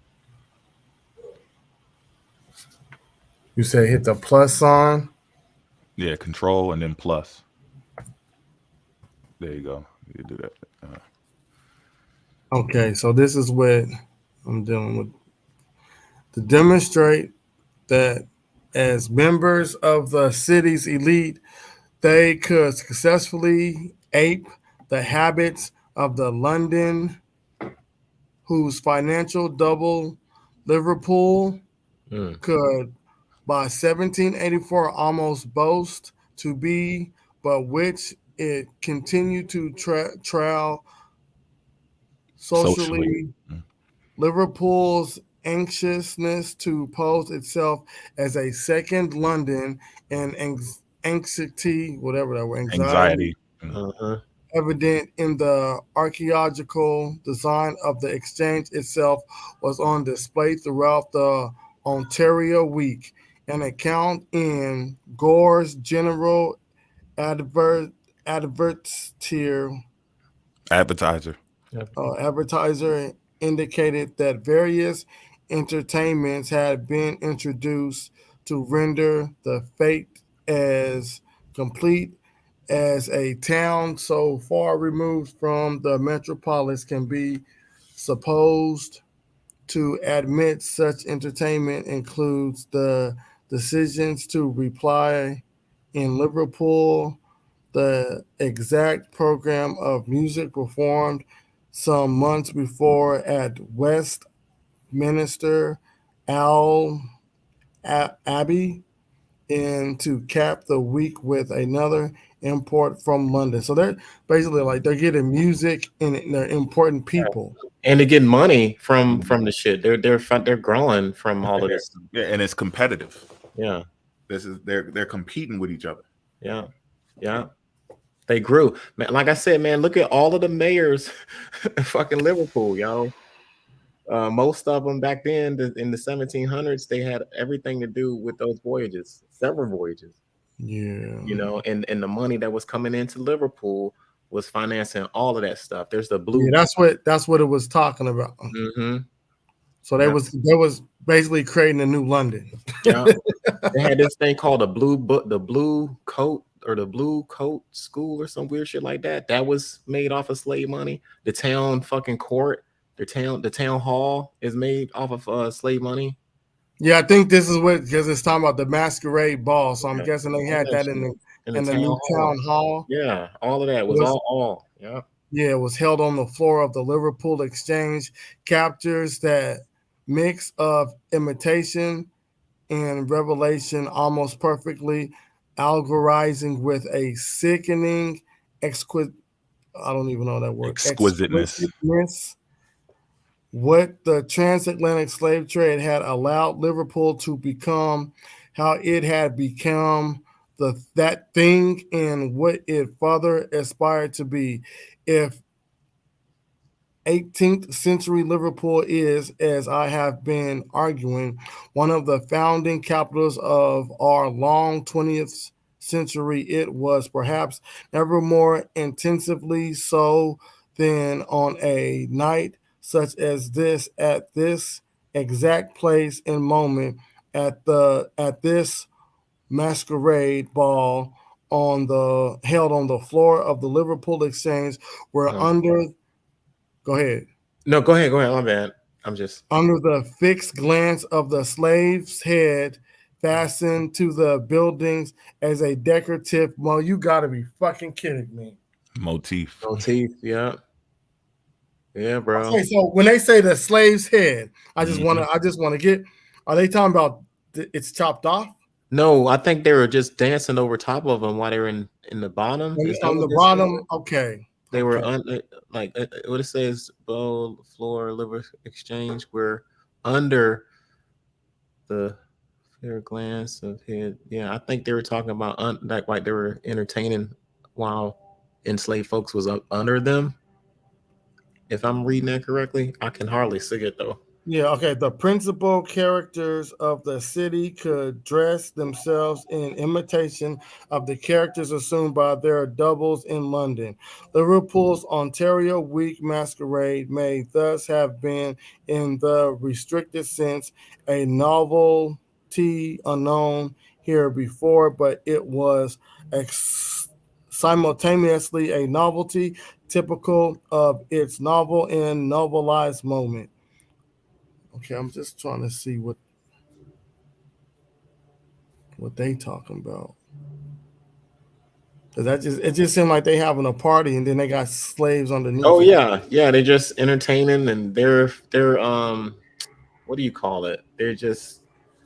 S4: You say hit the plus sign?
S5: Yeah, control and then plus. There you go. You do that.
S4: Okay, so this is what I'm dealing with. To demonstrate that as members of the city's elite, they could successfully ape the habits of the London, whose financial double Liverpool could by 1784 almost boast to be, but which it continued to trail socially. Liverpool's anxiousness to pose itself as a second London and anxiety, whatever that word, anxiety. Evident in the archaeological design of the exchange itself was on display throughout the Ontario Week. An account in Gore's General Advertiser indicated that various entertainments had been introduced to render the fate as complete as a town so far removed from the metropolis can be supposed to admit. Such entertainment includes the decisions to reply in Liverpool, the exact program of music performed some months before at Westminster Abbey, and to cap the week with another import from London. So they're basically like they're getting music and they're important people.
S3: And they're getting money from the shit. They're growing from all of this.
S5: Yeah, and it's competitive.
S3: Yeah.
S5: They're competing with each other.
S3: Yeah. Yeah. They grew. Man, like I said, man, look at all of the mayors in fucking Liverpool, yo. Most of them back then in the 1700s, they had everything to do with those voyages, several voyages.
S4: Yeah.
S3: You know, and the money that was coming into Liverpool was financing all of that stuff. There's the blue.
S4: Yeah, that's what it was talking about.
S3: Mm-hmm.
S4: So they was basically creating a new London.
S3: Yeah. They had this thing called the blue coat or the blue coat school or some weird shit like that. That was made off of slave money. The town fucking court, the town hall is made off of slave money.
S4: Yeah, I think this is what because it's talking about the masquerade ball. So I'm guessing they had that in the new town hall.
S3: Yeah, all of that was all. Yeah.
S4: Yeah, it was held on the floor of the Liverpool Exchange. Captures that mix of imitation and revelation almost perfectly, algorizing with a sickening exquisite. I don't even know that word.
S5: Exquisiteness.
S4: What the transatlantic slave trade had allowed Liverpool to become, how it had become that thing, and what it further aspired to be. If 18th century Liverpool is, as I have been arguing, one of the founding capitals of our long 20th century, it was perhaps never more intensively so than on a night such as this, at this exact place and moment, at this masquerade ball held on the floor of the Liverpool Exchange, where under. Go ahead.
S3: No, go ahead. My bad. I'm just
S4: under the fixed glance of the slave's head fastened to the buildings as a decorative. Well, you gotta be fucking kidding me.
S5: Motif.
S3: Yeah. Yeah, bro.
S4: Okay, so when they say the slave's head, I just want to get. Are they talking about it's chopped off?
S3: No, I think they were just dancing over top of them while they were in the bottom.
S4: On the bottom, okay.
S3: They were like what it says, bowl, floor, liver exchange. We're under the fair glance of head. Yeah, I think they were talking about like they were entertaining while enslaved folks was up under them. If I'm reading that correctly, I can hardly see it though.
S4: Yeah, okay. The principal characters of the city could dress themselves in imitation of the characters assumed by their doubles in London. Liverpool's Ontario Week masquerade may thus have been, in the restricted sense, a novelty unknown here before, but it was simultaneously a novelty typical of its novel and novelized moment. Okay, I'm just trying to see what they talking about. Cause it just seemed like they having a party and then they got slaves underneath.
S3: Oh yeah, they're just entertaining and they're what do you call it? They're just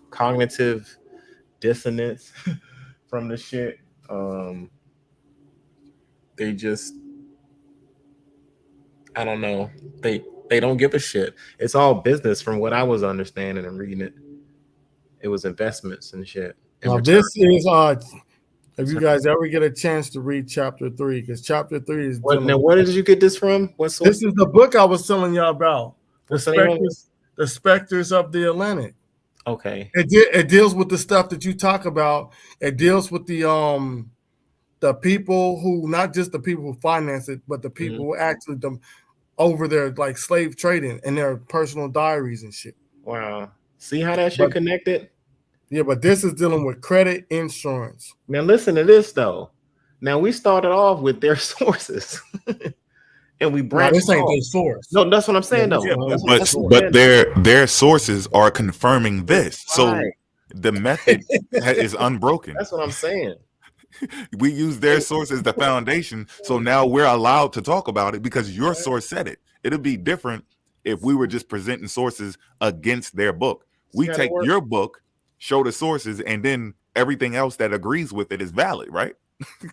S3: cognitive dissonance from the shit. They just I don't know. They don't give a shit. It's all business from what I was understanding and reading it. It was investments and shit.
S4: Now this is if you guys ever get a chance to read chapter 3, because chapter 3 is
S3: now where did you get this from? What source?
S4: This is the book I was telling y'all about.
S3: What's the name?
S4: The Specters of the Atlantic.
S3: Okay.
S4: It deals with the stuff that you talk about. It deals with the people who, not just the people who finance it, but the people who actually over their like slave trading and their personal diaries and shit.
S3: Wow. See how that shit connected?
S4: Yeah, but this is dealing with credit insurance.
S3: Now listen to this though. Now we started off with their sources. And we branched.
S4: This ain't their source.
S3: No, that's what I'm saying though.
S5: Yeah, but their sources are confirming this. So the method is unbroken.
S3: That's what I'm saying.
S5: We use their source as the foundation, so now we're allowed to talk about it because your source said it. It'd be different if we were just presenting sources against their book. We take your book, show the sources, and then everything else that agrees with it is valid, right?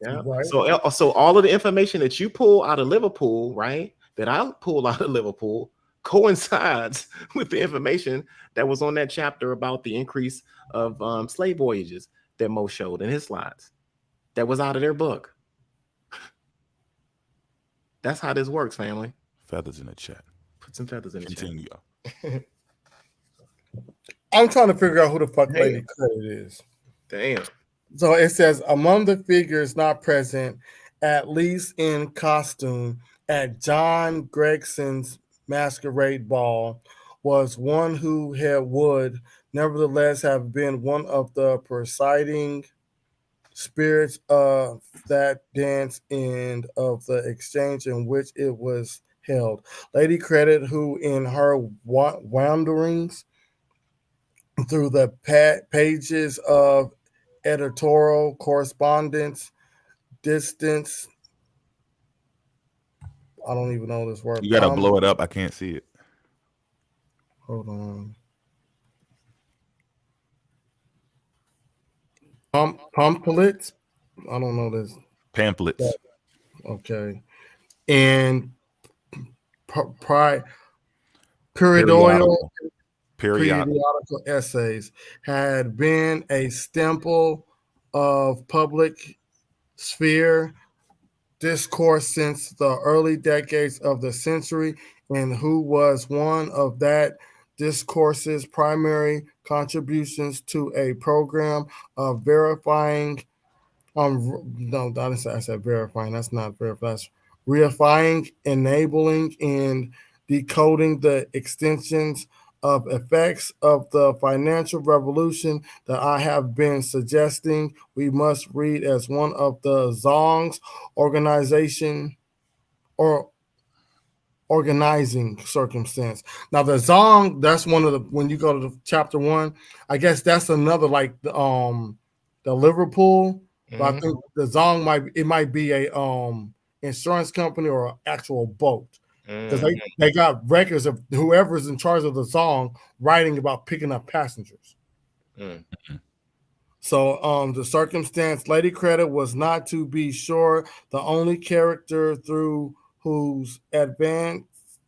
S3: Yeah.
S4: Right.
S3: So all of the information that you pull out of Liverpool, right, that I pull out of Liverpool, coincides with the information that was on that chapter about the increase of slave voyages that Mo showed in his slides. That was out of their book. That's how this works, family.
S5: Feathers in the chat.
S3: Put some feathers in the
S5: Continue.
S3: chat.
S4: I'm trying to figure out who the fuck Lady Credit is.
S3: Damn.
S4: So it says among the figures not present, at least in costume, at John Gregson's masquerade ball, was one who would nevertheless have been one of the presiding spirits of that dance and of the exchange in which it was held. Lady Credit, who in her wanderings through the pages of editorial correspondence, distance. I don't even know this word.
S5: You gotta blow it up. I can't see it.
S4: Hold on. Pamphlets. I don't know this.
S5: Pamphlets.
S4: Okay. And periodical essays had been a staple of public sphere discourse since the early decades of the century, and who was one of that discourse's primary contributions to a program of verifying. No, I said verifying. That's not verifying. That's reifying, enabling, and decoding the extensions of effects of the financial revolution that I have been suggesting we must read as one of the Zong's organization or organizing circumstance. Now the Zong, that's one of the, when you go to the chapter 1, I guess that's another like the Liverpool, but I think the Zong might be a insurance company or an actual boat. Because they got records of whoever's in charge of the song writing about picking up passengers. So the circumstance, Lady Credit was not, to be sure, the only character through whose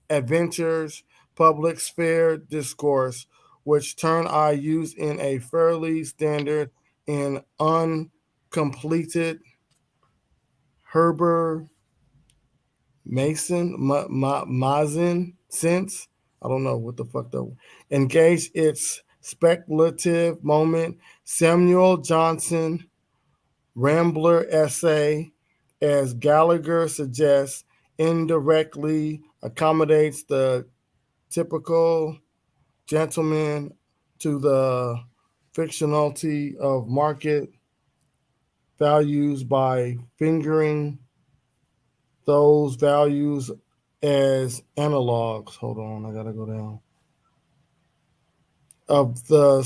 S4: adventures public sphere discourse, which term I use in a fairly standard and uncompleted Herbert Mazen sense. I don't know what the fuck that engaged its speculative moment. Samuel Johnson Rambler essay, as Gallagher suggests, indirectly accommodates the typical gentleman to the fictionality of market values by fingering those values as analogs. Hold on, I gotta go down. Of the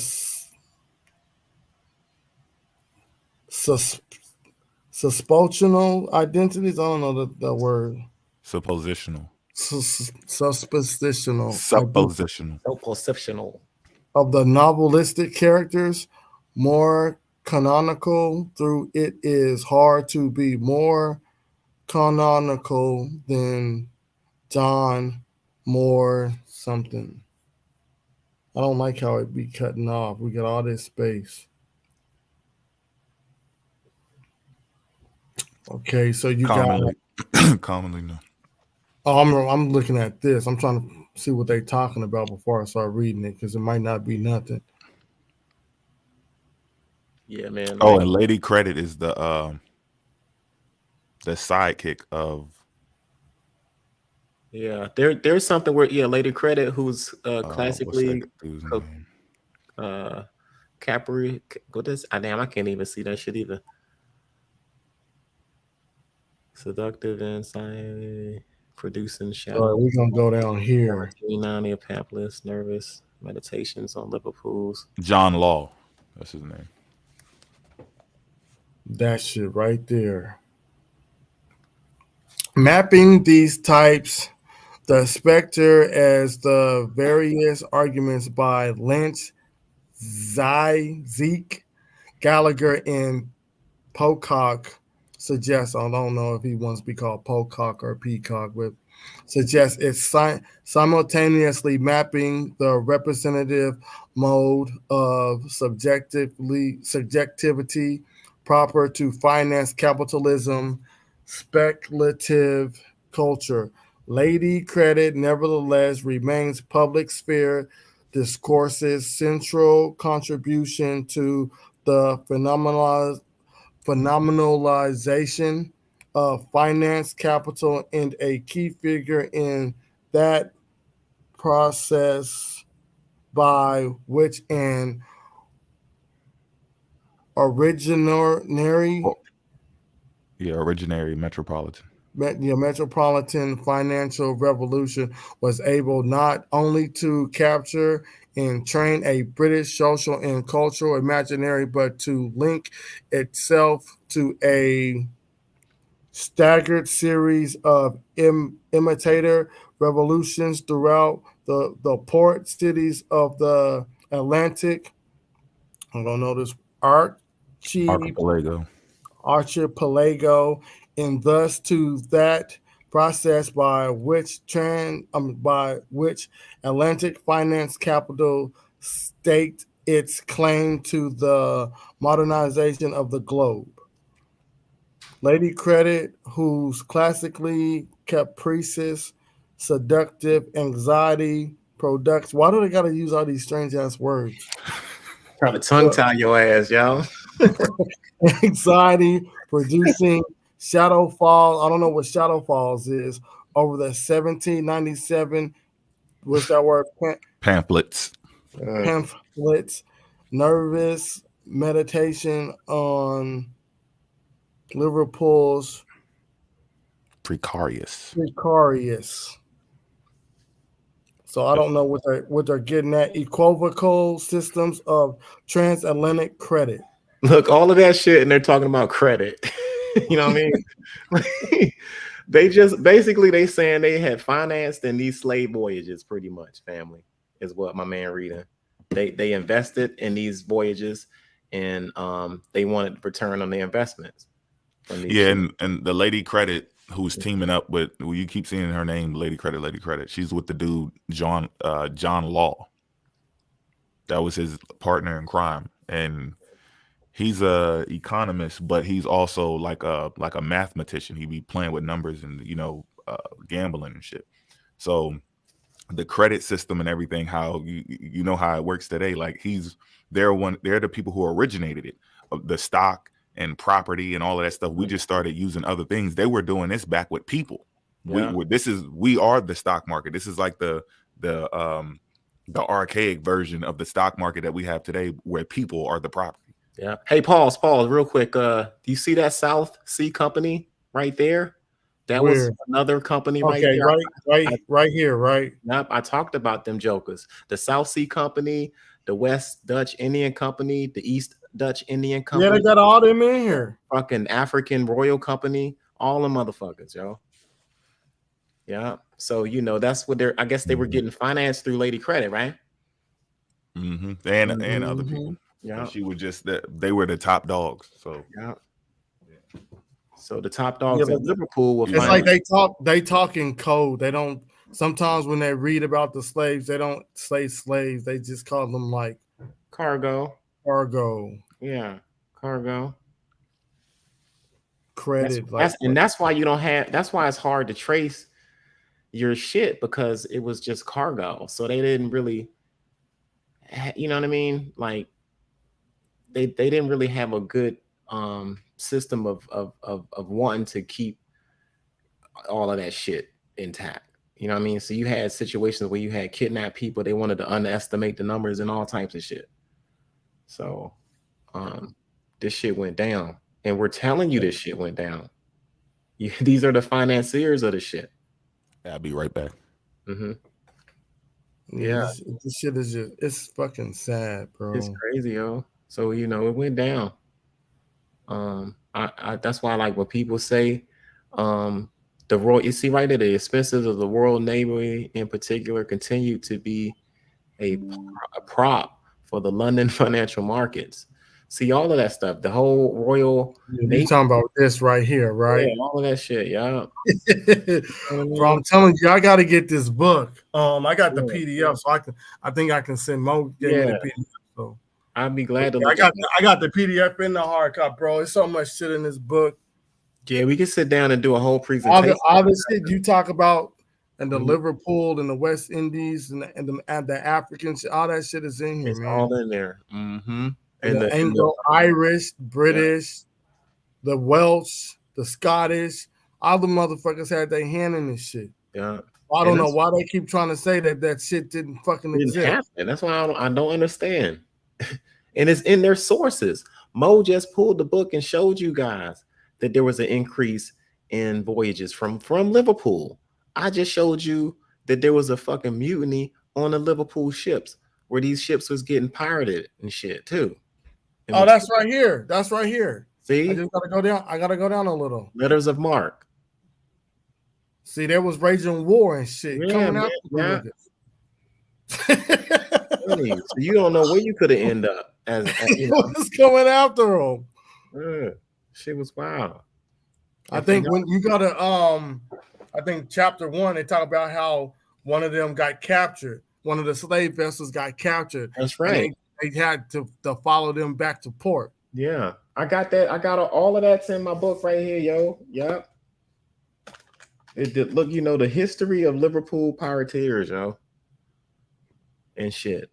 S4: suppositional identities. I don't know the word.
S5: Suppositional.
S4: Suppositional.
S3: Suppositional.
S4: Of the novelistic characters, more canonical through it is hard to be more canonical than John Moore something. I don't like how it be cutting off. We got all this space. Okay, so you
S5: commonly,
S4: got
S5: commonly no.
S4: Oh, I'm looking at this. I'm trying to see what they're talking about before I start reading it, because it might not be nothing.
S3: Yeah, man.
S5: Oh, and Lady Credit is the sidekick of.
S3: Yeah, there's something where Lady Credit, who's classically Capri. What is? Damn, I can't even see that shit either. Seductive anxiety, producing shadow.
S4: All right, we're gonna go down here.
S3: Pamphlets, nervous meditations on Liverpool's.
S5: John Law, that's his name.
S4: That shit right there. Mapping these types, the specter as the various arguments by Lynch, Zeke, Gallagher and Pocock suggests, I don't know if he wants to be called Pocock or Peacock, but suggests it's simultaneously mapping the representative mode of subjectivity proper to finance capitalism, speculative culture. Lady credit, nevertheless, remains public sphere discourse's central contribution to the phenomenalization of finance capital and a key figure in that process by which an originary
S5: originary metropolitan.
S4: The metropolitan financial revolution was able not only to capture and train a British social and cultural imaginary, but to link itself to a staggered series of imitator revolutions throughout the port cities of the Atlantic. I don't know this archipelago, and thus to that process by which Atlantic finance capital staked its claim to the modernization of the globe. Lady Credit, whose classically capricious, seductive anxiety products. Why do they got to use all these strange ass words?
S3: Trying to tongue tie your ass, y'all.
S4: Anxiety producing shadow falls. I don't know what shadow falls is over the 1797. What's that word?
S5: Pamphlets.
S4: Pamphlets. Nervous meditation on Liverpool's
S5: precarious.
S4: So I don't know what they're getting at. Equivocal systems of transatlantic credit.
S3: Look, all of that shit, and they're talking about credit. You know what I mean? They just basically they saying they had financed in these slave voyages, pretty much. Family is what my man reading. They invested in these voyages, and they wanted return on their investments.
S5: And the Lady Credit, who's teaming up with, well, you keep seeing her name, Lady Credit. She's with the dude John Law. That was his partner in crime, and he's a economist, but he's also like a mathematician. He be playing with numbers and gambling and shit. So the credit system and everything, how you know how it works today. Like they're the people who originated it, the stock and property and all of that stuff. We just started using other things. They were doing this back with people. Yeah. We are the stock market. This is like the archaic version of the stock market that we have today, where people are the property.
S3: Yeah. Hey, pause real quick. Do you see that South Sea company right there? That was another company right there.
S4: Right here, right?
S3: Yep. I talked about them jokers. The South Sea Company, the West Dutch Indian Company, the East Dutch Indian Company.
S4: Yeah, they got all them in here.
S3: Fucking African Royal Company, all the motherfuckers, yo. Yeah. So that's what I guess they were getting financed through Lady Credit, right?
S5: Mm-hmm. And other people. Yeah. She was just they were the top dogs. So
S3: yeah. So the top dogs in Liverpool will.
S4: It's like they talk in code. They don't. Sometimes when they read about the slaves, they don't say slaves. They just call them like
S3: cargo.
S4: Yeah,
S3: cargo.
S4: Credit.
S3: That's why you don't have. That's why it's hard to trace your shit, because it was just cargo. So they didn't really. You know what I mean? Like they didn't really have a good system of wanting to keep all of that shit intact. You know what I mean? So you had situations where you had kidnapped people. They wanted to underestimate the numbers and all types of shit. So this shit went down, and we're telling you this shit went down. These are the financiers of the shit.
S5: I'll be right back.
S3: Mm-hmm.
S4: Yeah, this shit is it's fucking sad, bro.
S3: It's crazy, yo. So it went down. That's why I like when people say the royal, you see right there, the expenses of the Royal Navy in particular continue to be a prop for the London financial markets. See all of that stuff. The whole Royal
S4: You
S3: Navy.
S4: talking about this right here, right?
S3: Yeah, all of that shit, yeah.
S4: Bro, I'm telling you, I got to get this book. I got the
S3: Yeah.
S4: PDF, so I think I can send Mo gave me the PDF. So
S3: I'd be glad to
S4: I
S3: look.
S4: got the PDF in the hard copy, bro. It's so much shit in this book.
S3: Yeah, we can sit down and do a whole presentation.
S4: All the shit you talk about and the
S3: Mhm.
S4: Liverpool and the West Indies and the Africans, all that shit is in here,
S3: It's
S4: man.
S3: all in there. Mm-hmm.
S4: And the Anglo-Irish, British, the Welsh, the Scottish, all the motherfuckers had their hand in this shit.
S3: Yeah.
S4: I don't know why they keep trying to say that shit didn't fucking exist.
S3: Happen. That's why I don't understand. And it's in their sources. Mo just pulled the book and showed you guys that there was an increase in voyages from Liverpool. I just showed you that there was a fucking mutiny on the Liverpool ships where these ships was getting pirated and shit too. And
S4: that's right here. That's right here.
S3: See?
S4: I just gotta go down. I gotta go down a little.
S3: Letters of marque.
S4: See, there was raging war and shit coming out.
S3: Yeah. So you don't know where you could have ended up as you know.
S4: What's coming after them?
S3: Yeah. Shit was wild.
S4: I think when you gotta I think chapter 1 they talk about how one of them got captured. One of the slave vessels got captured.
S3: That's right.
S4: They had to follow them back to port.
S3: Yeah, I got that. I got all of that's in my book right here, yo. Yep. It did look, you know, the history of Liverpool pirateers, yo. And shit.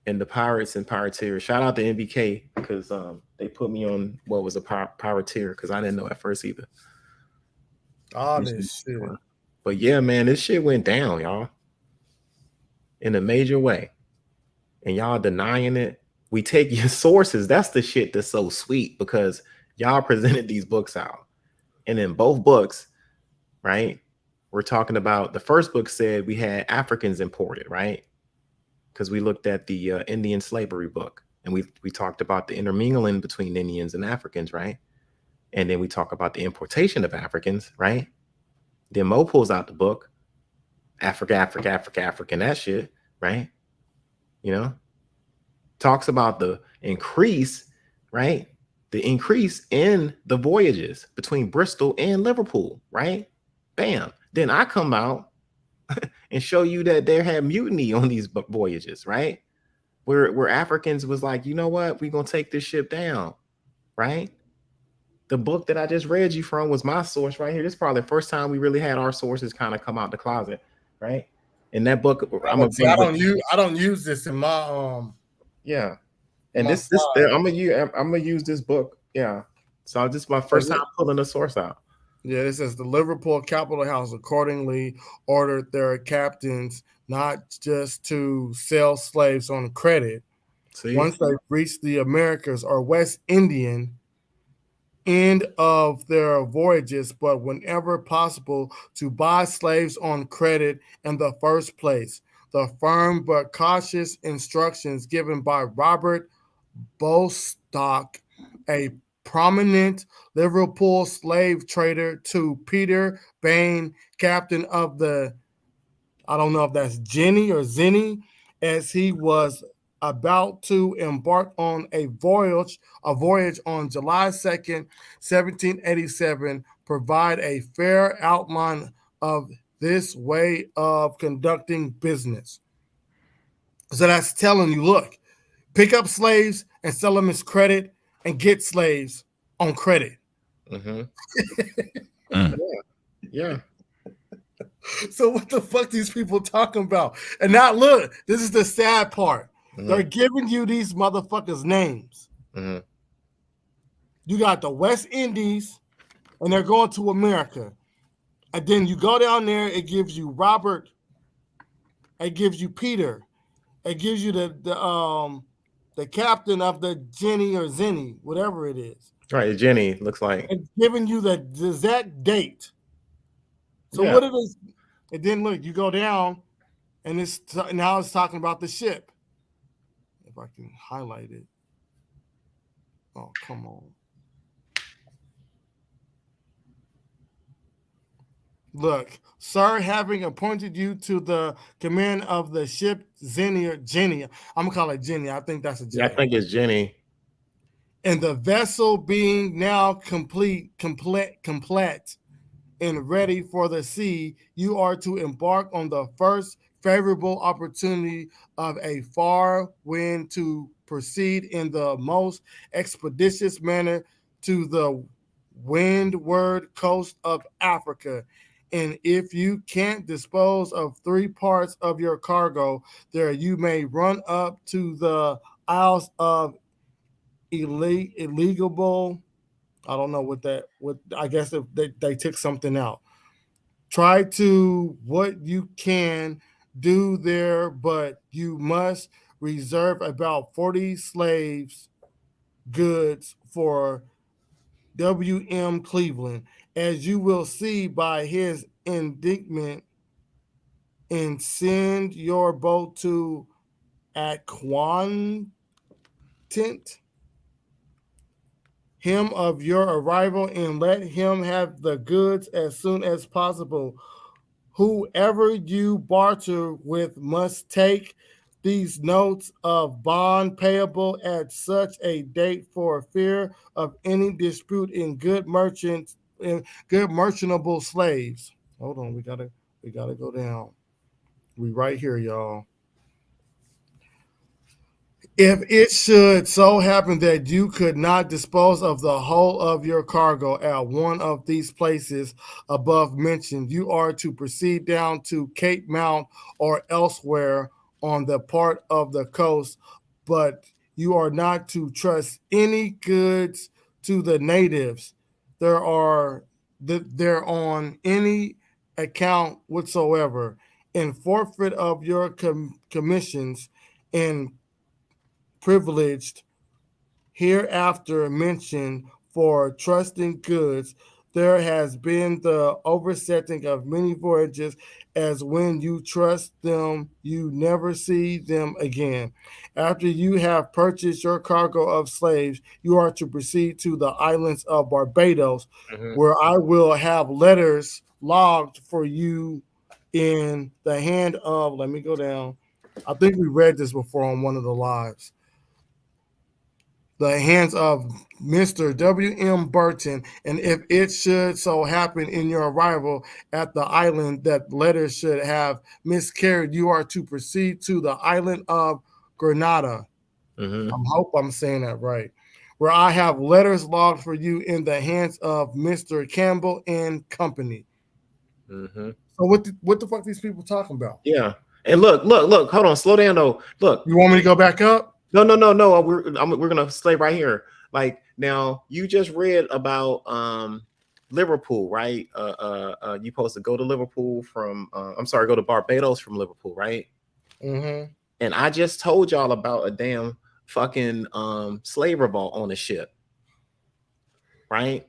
S3: And the pirates and pirateers. Shout out to NBK because they put me on what was a pirateer because I didn't know at first either.
S4: Oh, this shit.
S3: But yeah, man, this shit went down, y'all. In a major way. And y'all denying it. We take your sources. That's the shit that's so sweet because y'all presented these books out. And in both books, right, we're talking about the first book said we had Africans imported, right? Because we looked at the Indian slavery book and we talked about the intermingling between Indians and Africans, right? And then we talk about the importation of Africans, right? Then Mo pulls out the book, African, that shit, right? You know, talks about the increase, right? The increase in the voyages between Bristol and Liverpool, right? Bam. Then I come out and show you that there had mutiny on these voyages, right? Where Africans was like, you know what? We're going to take this ship down, right? The book that I just read you from was my source right here. This is probably the first time we really had our sources kind of come out the closet, right? In that book,
S4: I don't use this in my
S3: yeah. And this I'm gonna use this book. Yeah. So this is my first time pulling the source out.
S4: Yeah, it says the Liverpool Capital House accordingly ordered their captains not just to sell slaves on credit. Once they reached the Americas or West Indian end of their voyages, but whenever possible to buy slaves on credit in the first place. The firm but cautious instructions given by Robert Bostock, a prominent Liverpool slave trader, to Peter Bain, captain of the, I don't know if that's Jenny or Zinni, as he was about to embark on a voyage on July 2nd, 1787, provide a fair outline of this way of conducting business. So that's telling you, look, pick up slaves and sell them as credit and get slaves on credit.
S3: Yeah.
S4: So what the fuck these people talking about? And now look, this is the sad part. They're giving you these motherfuckers names. You got the West Indies, and they're going to America. And then you go down there, it gives you Robert, it gives you Peter, it gives you the captain of the Jenny or Zinni, whatever it is.
S3: Right, Jenny looks like.
S4: It's giving you the exact date. So what it is, and then look, you go down, and now it's talking about the ship. If I can highlight it. Oh, come on. Look, sir, having appointed you to the command of the ship Jenny. I'm gonna call it Jenny. I think that's a Jenny.
S3: Yeah, I think it's Jenny.
S4: And the vessel being now complete, and ready for the sea, you are to embark on the first favorable opportunity of a far wind to proceed in the most expeditious manner to the windward coast of Africa. And if you can't dispose of 3 parts of your cargo there, you may run up to the Isles of illegal. I don't know what I guess if they took something out. Try to what you can do there, but you must reserve about 40 slaves goods for W.M. Cleveland, as you will see by his indictment, and send your boat to Aquantent him of your arrival, and let him have the goods as soon as possible. Whoever you barter with must take these notes of bond payable at such a date for fear of any dispute in good merchantable slaves. Hold on, we gotta go down. We right here, y'all. If it should so happen that you could not dispose of the whole of your cargo at one of these places above mentioned, you are to proceed down to Cape Mount or elsewhere on the part of the coast, but you are not to trust any goods to the natives. There on any account whatsoever, in forfeit of your commissions and privileged hereafter mentioned for trusting goods, there has been the oversetting of many voyages, as when you trust them, you never see them again. After you have purchased your cargo of slaves, you are to proceed to the islands of Barbados, where I will have letters logged for you in the hand of, let me go down. I think we read this before on one of the lives. The hands of Mr. W.M. Burton, and if it should so happen in your arrival at the island that letters should have miscarried, you are to proceed to the island of Grenada. I hope I'm saying that right. Where I have letters logged for you in the hands of Mr. Campbell and Company. So what the fuck these people talking about?
S3: Yeah. And look, hold on, slow down though. Look,
S4: you want me to go back up?
S3: No. We're gonna stay right here. Like now, you just read about Liverpool, right? You supposed to go to Liverpool from go to Barbados from Liverpool, right? And I just told y'all about a damn fucking slave revolt on the ship, right?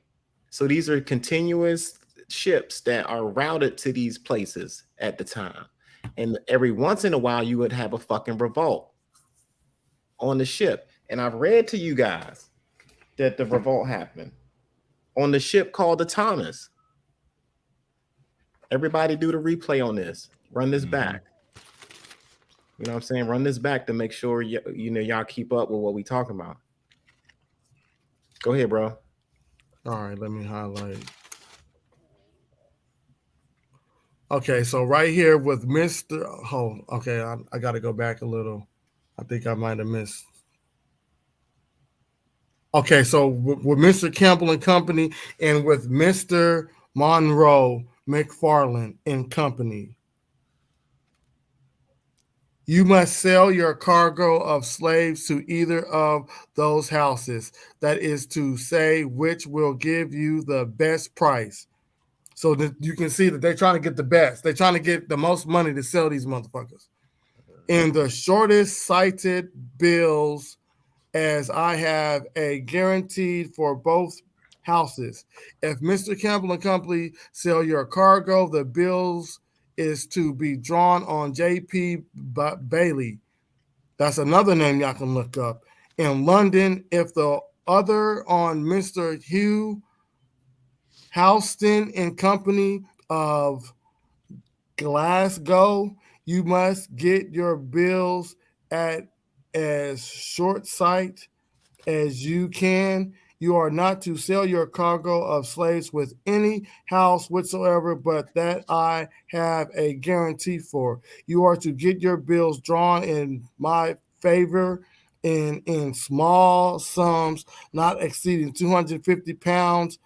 S3: So these are continuous ships that are routed to these places at the time, and every once in a while you would have a fucking revolt on the ship. And I've read to you guys that the revolt happened on the ship called the Thomas. Everybody do the replay on this. Run this back. You know what I'm saying? Run this back to make sure y'all keep up with what we talking about. Go ahead, bro.
S4: All right, let me highlight. Okay, so right here with Mr. Oh, okay, I got to go back a little. I think I might have missed. Okay, so with Mr. Campbell and Company and with Mr. Monroe McFarland and Company, you must sell your cargo of slaves to either of those houses. That is to say, which will give you the best price. So that you can see that they're trying to get the best. They're trying to get the most money to sell these motherfuckers. In the shortest cited bills, as I have a guaranteed for both houses. If Mr. Campbell and Company sell your cargo, the bills is to be drawn on J.P. Bailey. That's another name y'all can look up. In London, if the other on Mr. Hugh Houston and Company of Glasgow, you must get your bills at as short sight as you can. You are not to sell your cargo of slaves with any house whatsoever, but that I have a guarantee for. You are to get your bills drawn in my favor in small sums, not exceeding 250 pounds,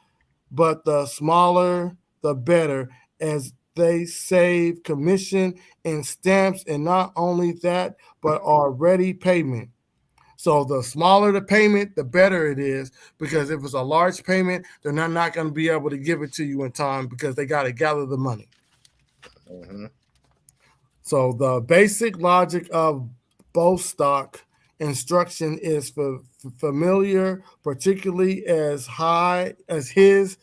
S4: but the smaller, the better, as they save commission and stamps, and not only that, but are ready payment. So the smaller the payment, the better it is, because if it's a large payment, they're not going to be able to give it to you in time because they got to gather the money.
S3: Mm-hmm.
S4: So the basic logic of Bostock instruction is familiar, particularly as high as his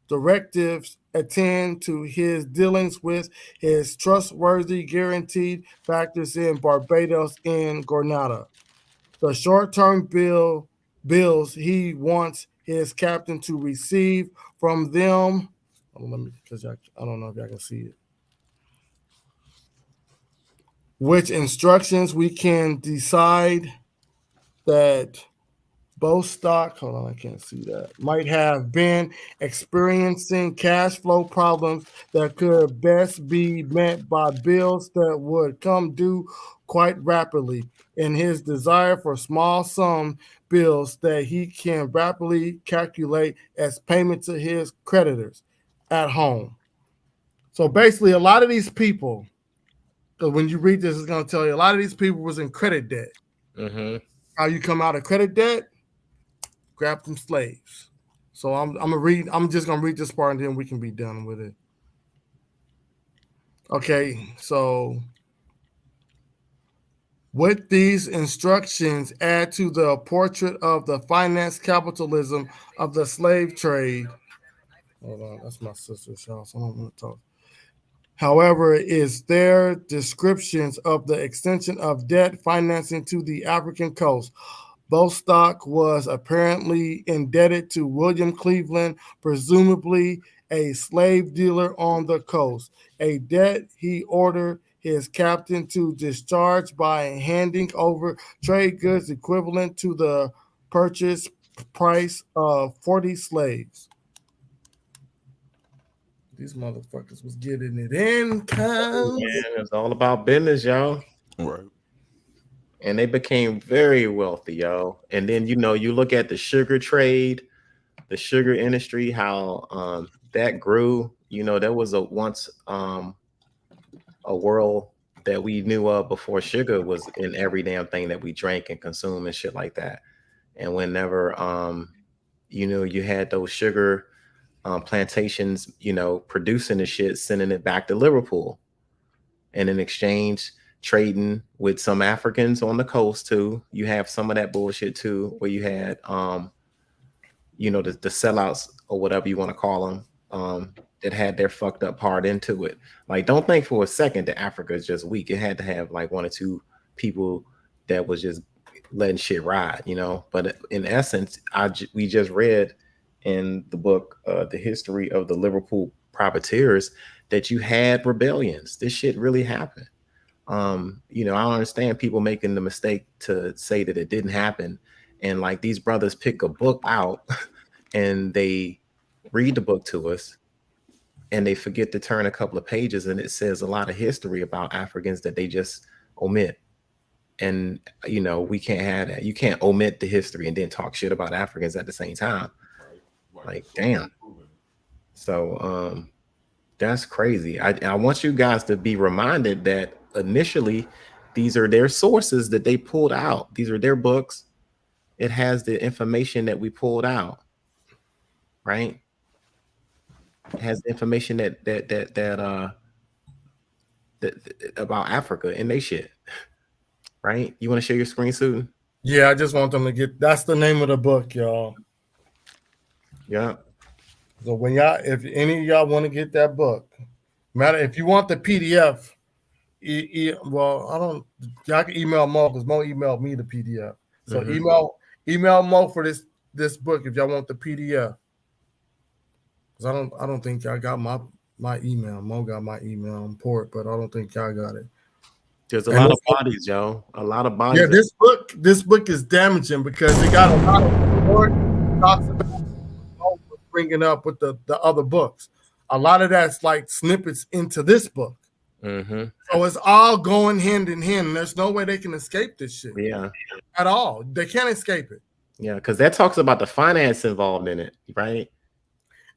S4: directives attend to his dealings with his trustworthy guaranteed factors in Barbados and Grenada. The short-term bills he wants his captain to receive from them. Let me, because I don't know if y'all can see it. Which instructions we can decide that Bostock, hold on, I can't see that, might have been experiencing cash flow problems that could best be met by bills that would come due quite rapidly, in his desire for small sum bills that he can rapidly calculate as payment to his creditors at home. So basically, a lot of these people, because when you read this, it's going to tell you a lot of these people was in credit debt.
S3: Mm-hmm.
S4: How you come out of credit debt? Grab some slaves. So I'm gonna read. I'm just gonna read this part and then we can be done with it. Okay, so with these instructions, add to the portrait of the finance capitalism of the slave trade. Hold on, that's my sister's house. I don't want to talk. However, is their descriptions of the extension of debt financing to the African coast. Bostock was apparently indebted to William Cleveland, presumably a slave dealer on the coast, a debt he ordered his captain to discharge by handing over trade goods equivalent to the purchase price of 40 slaves. These motherfuckers was getting it in, cuz.
S3: Man, it's all about business, y'all.
S5: Right.
S3: And they became very wealthy, y'all. And then you look at the sugar trade, the sugar industry, how that grew. There was once a world that we knew of before sugar was in every damn thing that we drank and consumed and shit like that. And whenever you had those sugar plantations, producing the shit, sending it back to Liverpool, and in exchange trading with some Africans on the coast too. You have some of that bullshit too, where you had the sellouts or whatever you want to call them, that had their fucked up part into it. Like, don't think for a second that Africa is just weak. It had to have like one or two people that was just letting shit ride, But in essence, we just read in the book, The History of the Liverpool Privateers, that you had rebellions. This shit really happened. I don't understand people making the mistake to say that it didn't happen. And like, these brothers pick a book out and they read the book to us and they forget to turn a couple of pages, and it says a lot of history about Africans that they just omit. And we can't have that. You can't omit the history and then talk shit about Africans at the same time. Like, damn. So that's crazy. I want you guys to be reminded that initially these are their sources that they pulled out. These are their books. It has the information that we pulled out, right? It has the information that about Africa and they shit, right? You want to share your screen, Susan?
S4: Yeah, I just want them to get. That's the name of the book, y'all.
S3: Yeah.
S4: So when y'all, if any of y'all want to get that book, matter if you want the PDF, well, I don't. Y'all can email Mo because Mo emailed me the PDF. So email Mo for this book if y'all want the PDF. Because I don't think y'all got my email. Mo got my email in port, but I don't think y'all got it.
S3: There's a lot of bodies, Joe. A lot of bodies.
S4: Yeah, this book is damaging because it got a lot of report talks about bringing up with the other books. A lot of that's like snippets into this book.
S3: Mm-hmm.
S4: So it's all going hand in hand. And there's no way they can escape this shit.
S3: Yeah.
S4: At all. They can't escape it.
S3: Yeah, because that talks about the finance involved in it, right?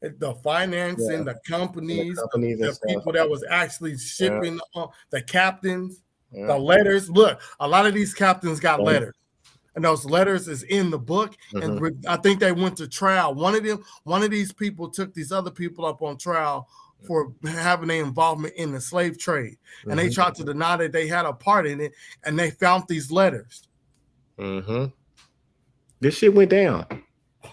S4: The financing, the companies, the people that was actually shipping, the captains, the letters. Look, a lot of these captains got letters, and those letters is in the book. And I think they went to trial. One of these people took these other people up on trial for having their involvement in the slave trade, and they tried to deny that they had a part in it, and they found these letters.
S3: This shit went down.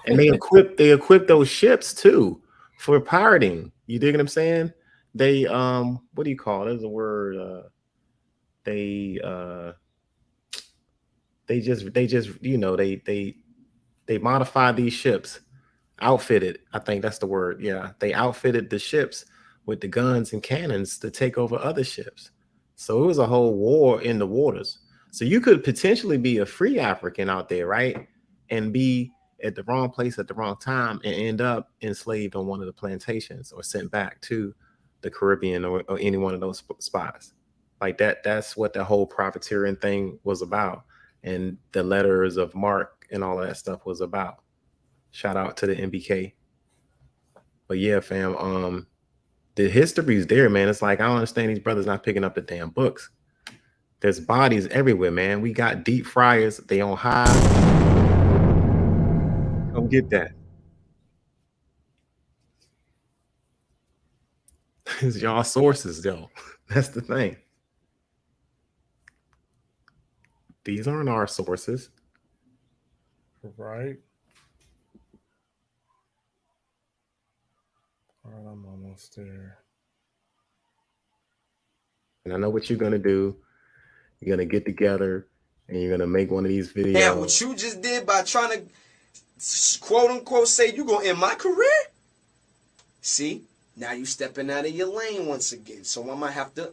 S3: And they equipped those ships too for pirating. You dig what I'm saying? They what do you call it? There's a word. They just you know they modified these ships, outfitted. I think that's the word. Yeah, they outfitted the ships with the guns and cannons to take over other ships. So it was a whole war in the waters. So you could potentially be a free African out there, right? And be at the wrong place at the wrong time and end up enslaved on one of the plantations or sent back to the Caribbean or any one of those spots. Like that's what the whole profiteering thing was about. And the letters of marque and all of that stuff was about. Shout out to the MBK. But yeah, fam, the history's there, man. It's like, I don't understand these brothers not picking up the damn books. There's bodies everywhere, man. We got deep fryers. They on high. Come get that. It's y'all sources, though. That's the thing. These aren't our sources.
S4: Right. All right, I'm almost there.
S3: And I know what you're going to do. You're going to get together and you're going to make one of these videos.
S6: And what you just did by trying to quote unquote say you going to end my career? See, now you stepping out of your lane once again. So I might have to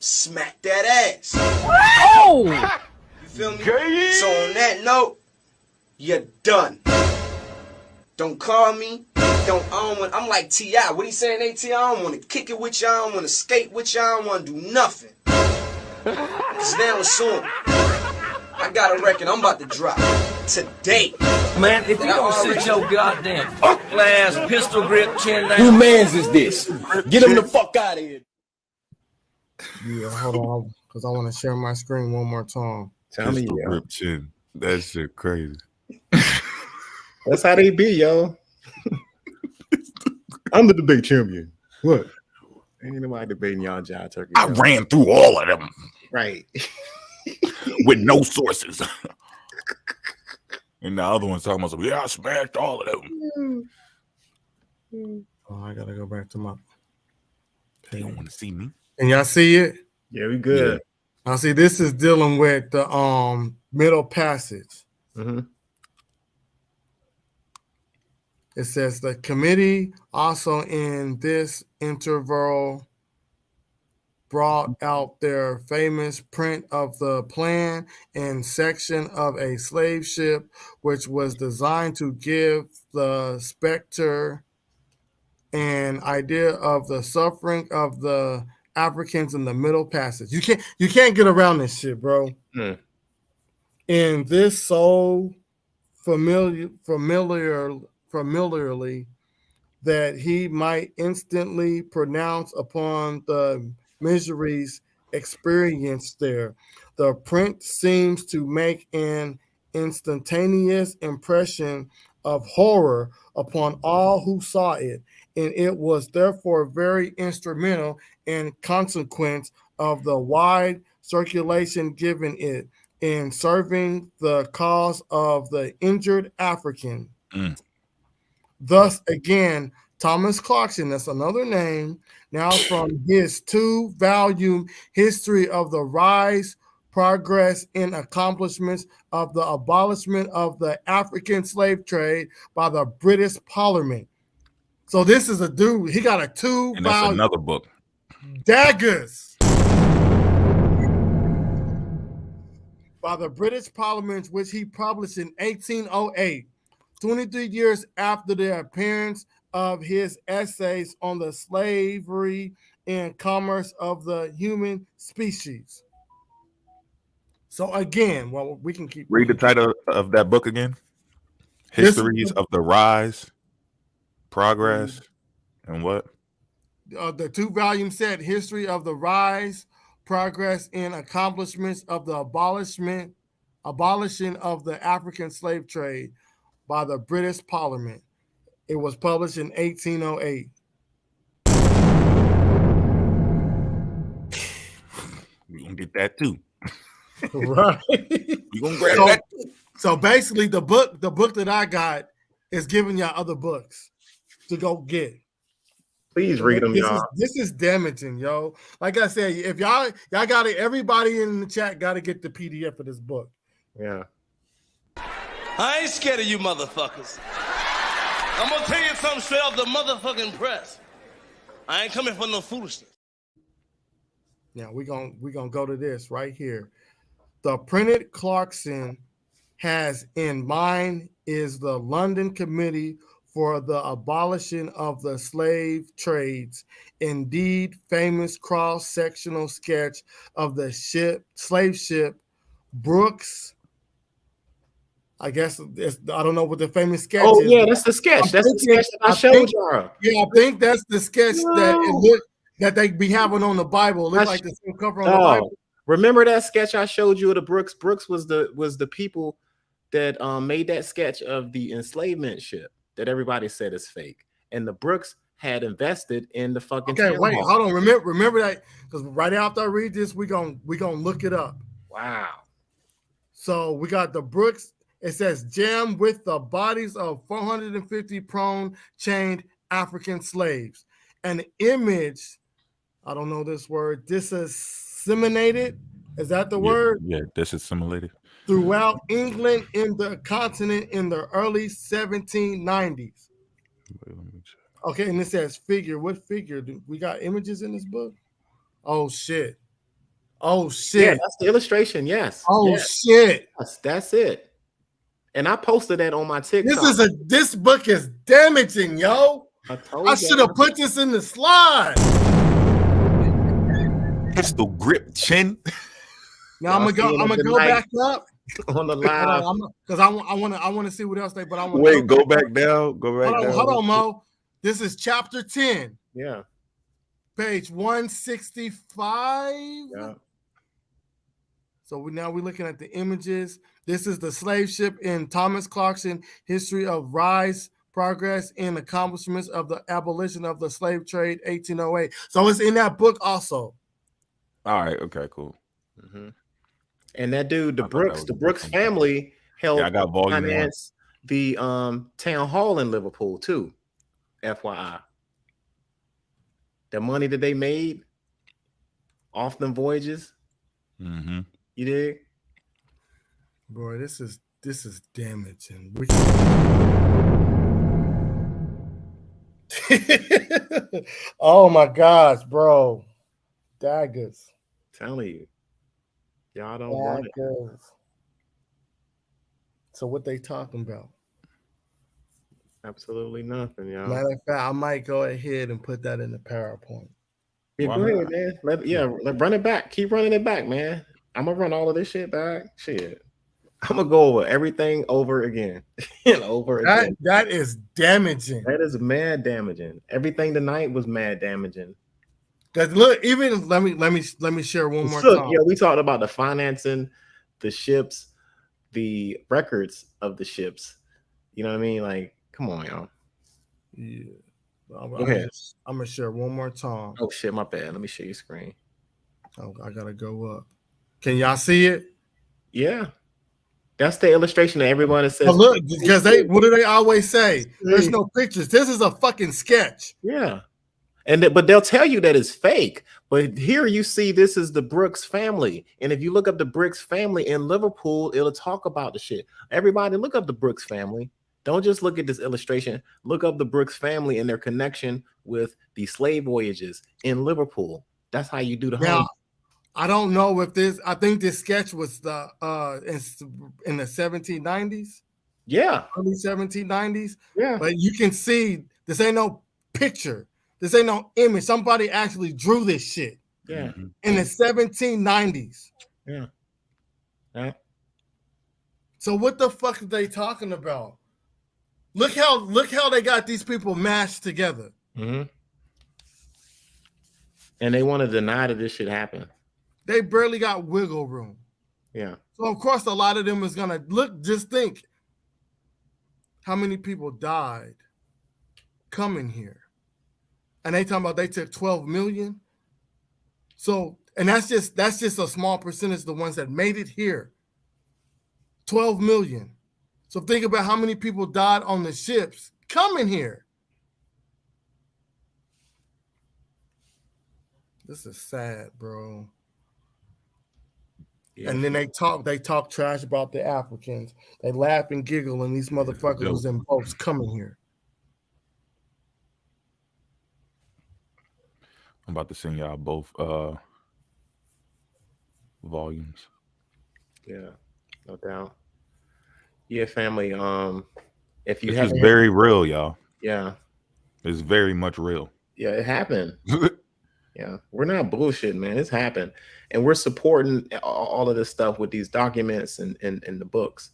S6: smack that ass.
S7: Oh!
S6: You feel me? So on that note, you're done. Don't call me. I'm like T.I. What he saying, AT? I don't want to kick it with you. I don't want to skate with you. I don't want to do nothing. Cause now it's soon. I got a record I'm about to drop today.
S7: Man, if you don't sit your goddamn glass pistol grip chin down.
S8: Who mans is this? Get him the fuck out of here.
S4: Yeah, hold on, because I want to share my screen one more time.
S3: Tell me,
S5: grip chin. That shit crazy.
S3: That's how they be, yo. I'm the debate champion. What? Ain't nobody debating y'all, John Turkey.
S5: I ran through all of them.
S3: Right.
S5: With no sources. And the other one's talking about, yeah, I smashed all of them.
S4: Oh, I gotta go back to my.
S5: They don't want to see me.
S4: And y'all see it?
S3: Yeah, we good.
S4: Now see, this is dealing with the middle passage. It says the committee also in this interval brought out their famous print of the plan and section of a slave ship, which was designed to give the specter an idea of the suffering of the Africans in the Middle Passage. You can't get around this shit, bro. And this so familiarly that he might instantly pronounce upon the miseries experienced there. The print seems to make an instantaneous impression of horror upon all who saw it, and it was therefore very instrumental in consequence of the wide circulation given it in serving the cause of the injured African. Thus, again, Thomas Clarkson, that's another name, now from his 2-volume History of the Rise, Progress, and Accomplishments of the Abolishment of the African Slave Trade by the British Parliament. So this is a dude, he got a 2-volume.
S5: And that's another book.
S4: Daggers. by the British Parliament, which he published in 1808, 23 years after the appearance of his essays on the slavery and commerce of the human species. So again, well, we can keep
S5: Read the title of that book again. Histories of the Rise, Progress, and what?
S4: The 2-volume set, History of the Rise, Progress, and Accomplishments of the Abolishing of the African Slave Trade by the British Parliament. It was published in 1808.
S5: We're gonna get that too.
S4: Right.
S5: We're gonna grab that too.
S4: So basically, the book that I got is giving y'all other books to go get.
S3: Please read them, y'all.
S4: This is damaging, yo. Like I said, if y'all got it, everybody in the chat got to get the PDF of this book.
S3: Yeah.
S1: I ain't scared of you motherfuckers. I'm gonna tell you something straight off the motherfucking press. I ain't coming for no foolishness.
S4: Now we're gonna go to this right here. The printed Clarkson has in mind is the London Committee for the Abolition of the Slave Trades. Indeed, famous cross-sectional sketch of the slave ship Brooks. I guess I don't know what the famous sketch is.
S3: Oh, yeah, that's the sketch. That's the sketch that I showed y'all.
S4: Yeah, I think that's the sketch that they be having on the Bible. It looks like the same cover on the Bible.
S3: Remember that sketch I showed you of the Brooks? Brooks was the people that made that sketch of the enslavement ship that everybody said is fake. And the Brooks had invested in the fucking
S4: wait, hold on. Remember that, because right after I read this, we gonna look it up.
S3: Wow.
S4: So we got the Brooks. It says jam with the bodies of 450 prone chained African slaves. An image, I don't know this word, disseminated. Is that the word?
S5: Yeah, disassimilated.
S4: Throughout England in the continent in the early 1790s. Okay, and it says figure. What figure? We got images in this book? Oh shit. Oh shit.
S3: Yeah, that's the illustration. Yes.
S4: Oh shit.
S3: That's it. And I posted that on my TikTok.
S4: This book is damaging, yo. I should have put this in the slide.
S5: Pistol grip chin.
S4: Now I'm gonna go back up
S3: on the live
S4: because I want to see what else but I want.
S5: Wait, go back down. Go back down.
S4: Hold on, Mo. This is chapter 10.
S3: Yeah.
S4: Page 165.
S3: Yeah.
S4: So we're looking at the images. This is the slave ship in Thomas Clarkson, History of Rise, Progress, and Accomplishments of the Abolition of the Slave Trade, 1808. So it's in that book also.
S5: All right. Okay, cool.
S3: Mm-hmm. And that dude, the Brooks family helped finance the town hall in Liverpool too. FYI. The money that they made off them voyages.
S5: Mm-hmm.
S3: You dig?
S4: Boy, this is damaging. Oh my gosh, bro. Daggers.
S3: Telling you. Y'all don't want it.
S4: So what they talking about?
S3: Absolutely nothing, y'all.
S4: Matter of fact, I might go ahead and put that in the PowerPoint.
S3: Yeah, go ahead, man. Run it back. Keep running it back, man. I'm gonna run all of this shit back. Shit. I'm gonna go over everything over again. Again.
S4: That is damaging.
S3: That is mad damaging. Everything tonight was mad damaging.
S4: Because look, even let me share one more time.
S3: Yeah, we talked about the financing, the ships, the records of the ships. You know what I mean? Like, come on, y'all.
S4: Yeah.
S3: Go ahead.
S4: I'm gonna share one more time.
S3: Oh shit, my bad. Let me share your screen.
S4: Oh, I gotta go up. Can y'all see it?
S3: Yeah. That's the illustration that everyone says.
S4: Oh, look, because what do they always say? There's no pictures. This is a fucking sketch.
S3: Yeah. But they'll tell you that it's fake. But here you see this is the Brooks family. And if you look up the Brooks family in Liverpool, it'll talk about the shit. Everybody look up the Brooks family. Don't just look at this illustration. Look up the Brooks family and their connection with the slave voyages in Liverpool. That's how you do the
S4: now, I don't know if this. I think this sketch was the in the 1790s.
S3: Yeah,
S4: early 1790s.
S3: yeah.
S4: But you can see this ain't no picture. This ain't no image. Somebody actually drew this shit.
S3: Yeah.
S4: In the 1790s.
S3: Yeah. Yeah.
S4: So what the fuck are they talking about? Look how they got these people mashed together.
S3: Mm-hmm. And they want to deny that this shit happened.
S4: They barely got wiggle room.
S3: Yeah.
S4: So of course a lot of them is gonna look. Just think how many people died coming here, and they talking about they took 12 million. So, and that's just a small percentage of the ones that made it here. 12 million. So think about how many people died on the ships coming here. This is sad, bro. Yeah. And then they talk trash about the Africans. They laugh and giggle, and these motherfuckers was in boats coming here.
S5: I'm about to send y'all both volumes.
S3: Yeah, no doubt. Yeah, family. If you
S5: have, it's very real, y'all.
S3: Yeah,
S5: it's very much real.
S3: Yeah, it happened. Yeah, we're not bullshitting, man. It's happened, and we're supporting all of this stuff with these documents and the books.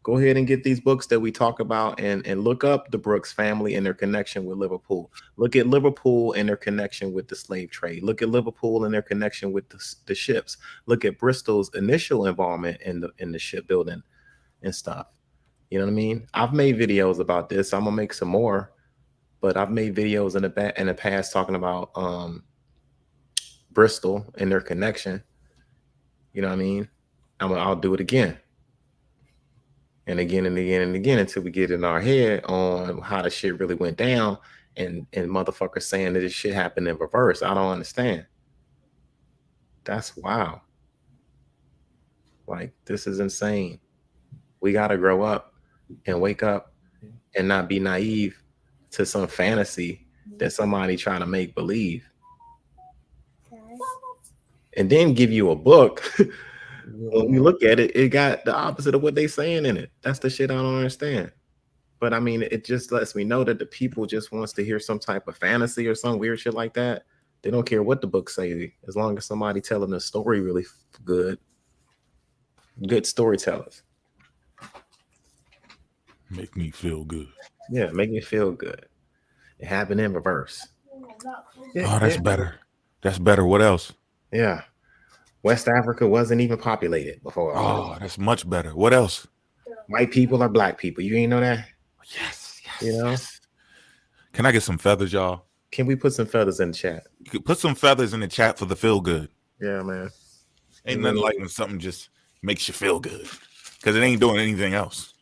S3: Go ahead and get these books that we talk about and look up the Brooks family and their connection with Liverpool. Look at Liverpool and their connection with the slave trade. Look at Liverpool and their connection with the ships. Look at Bristol's initial involvement in the shipbuilding and stuff. You know what I mean? I've made videos about this. I'm gonna make some more, but I've made videos in the past talking about Bristol and their connection. You know what I mean? I'll do it again. And again and again and again until we get in our head on how the shit really went down and motherfuckers saying that this shit happened in reverse. I don't understand. That's wow. Like, this is insane. We got to grow up and wake up and not be naive to some fantasy that somebody trying to make believe. And then give you a book. When you look at it, it got the opposite of what they saying in it. That's the shit I don't understand. But I mean, it just lets me know that the people just wants to hear some type of fantasy or some weird shit like that. They don't care what the book say, as long as somebody telling the story really good. Good storytellers.
S5: Make me feel good.
S3: Yeah, make me feel good. It happened in reverse.
S5: Oh, that's better. That's better. What else?
S3: Yeah. West Africa wasn't even populated before.
S5: Oh, that's much better. What else?
S3: White people are black people. You ain't know that?
S5: Yes.
S3: You know?
S5: Yes. Can I get some feathers, y'all?
S3: Can we put some feathers in the chat?
S5: You could put some feathers in the chat for the feel good.
S3: Yeah, man.
S5: Ain't nothing like when something just makes you feel good, because it ain't doing anything else.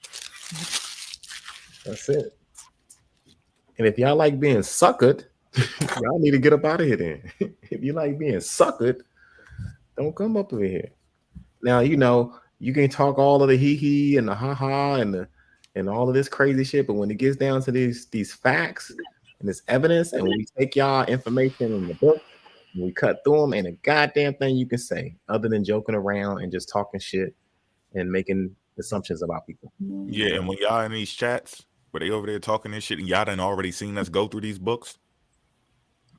S3: That's it. And if y'all like being suckered, y'all need to get up out of here then. If you like being suckered, don't come up over here. Now, you know, you can talk all of the hee-hee and the ha-ha and all of this crazy shit, but when it gets down to these facts and this evidence, and when we take y'all information in the book, and we cut through them, ain't a goddamn thing you can say other than joking around and just talking shit and making assumptions about people.
S5: Yeah, and when y'all in these chats where they over there talking this shit and y'all done already seen us go through these books,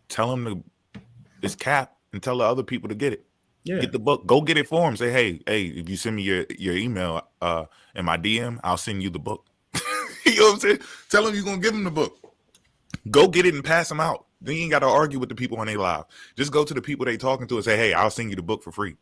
S5: tell them to it's cap and tell the other people to get it.
S3: Yeah.
S5: Get the book. Go get it for them. Say, hey, if you send me your email in my DM, I'll send you the book. You know what I'm saying? Tell them you're going to give them the book. Go get it and pass them out. Then you ain't got to argue with the people on their live. Just go to the people they talking to and say, hey, I'll send you the book for free.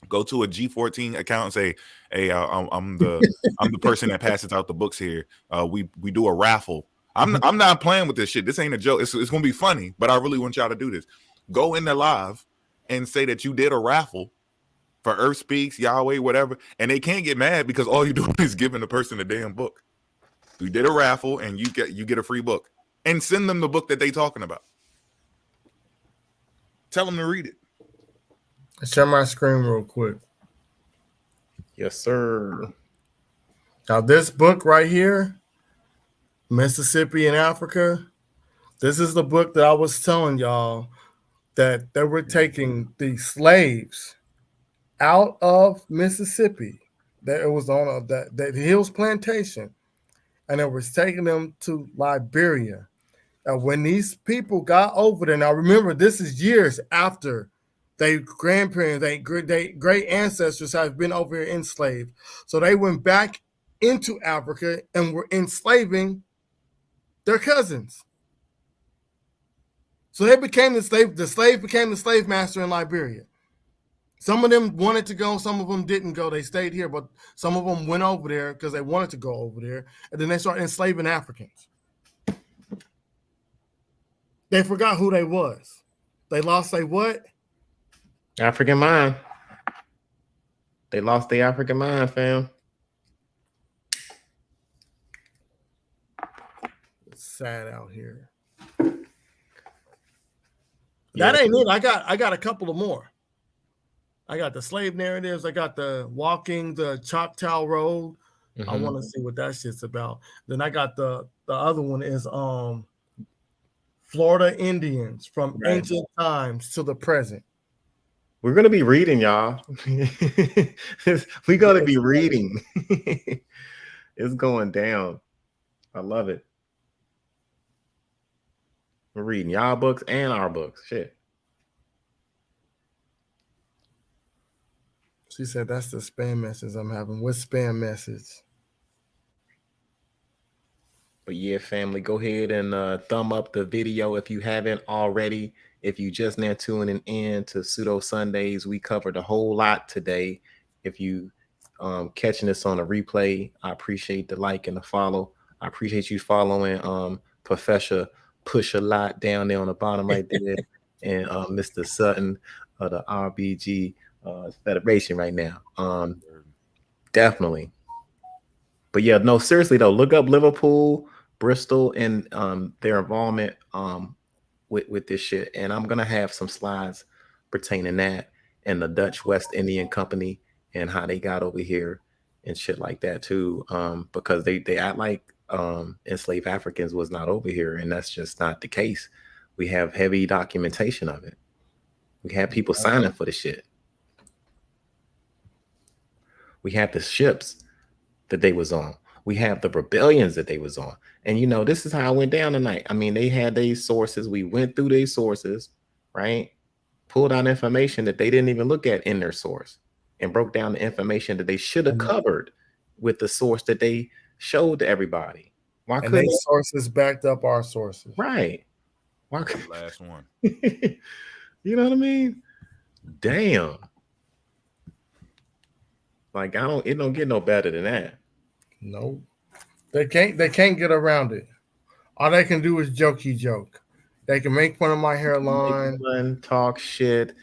S5: Go to a G14 account and say, hey, I'm the person that passes out the books here. We do a raffle. I'm not playing with this shit. This ain't a joke. It's going to be funny, but I really want y'all to do this. Go in the live and say that you did a raffle for Earth Speaks, Yahweh, whatever, and they can't get mad because all you're doing is giving the person a damn book. We did a raffle and you get a free book, and send them the book that they talking about. Tell them to read it.
S4: Share my screen real quick.
S3: Yes, sir.
S4: Now this book right here, Mississippi in Africa, this is the book that I was telling y'all that they were taking the slaves out of Mississippi. That it was on that Hills Plantation, and it was taking them to Liberia. And when these people got over there, now remember, this is years after their grandparents, their great ancestors have been over here enslaved. So they went back into Africa and were enslaving their cousins. So they became the slave became the slave master in Liberia. Some of them wanted to go, some of them didn't go. They stayed here, but some of them went over there because they wanted to go over there. And then they started enslaving Africans. They forgot who they was. They lost their what?
S3: African mind. They lost the African mind, fam.
S4: It's sad out here.
S3: Yeah.
S4: That ain't it. I got a couple of more. I got the slave narratives. I got the walking the Choctaw Road.
S3: Mm-hmm.
S4: I want to see what that shit's about. Then I got the other one is Florida Indians from ancient times to the present.
S3: We're gonna be reading, y'all. We're gonna be reading. It's going down. I love it. We're reading y'all books and our books. Shit.
S4: She said that's the spam message I'm having. What spam message?
S3: But yeah, family, go ahead and thumb up the video if you haven't already. If you just now tuning in to Pseudo Sundays, we covered a whole lot today. If you catching this on a replay, I appreciate the like and the follow. I appreciate you following Professor Push a Lot down there on the bottom right there, and Mr. Sutton of the RBG Federation right now. Definitely. But yeah, no, seriously though, look up Liverpool, Bristol, and their involvement with this shit. And I'm gonna have some slides pertaining that and the Dutch West Indian Company and how they got over here and shit like that too. Because they act like enslaved Africans was not over here, and that's just not the case. We have heavy documentation of it. We have people signing for the shit. We have the ships that they was on. We have the rebellions that they was on. And you know, this is how it went down tonight. I mean, they had these sources. We went through these sources, right? Pulled out information that they didn't even look at in their source and broke down the information that they should have covered with the source that they showed to everybody. Why couldn't
S4: they sources backed up our sources?
S3: Right. Why
S5: the last one?
S3: You know what I mean? Damn. Like it don't get no better than that.
S4: No. They can't get around it. All they can do is jokey joke. They can make fun of my hairline,
S3: talk shit,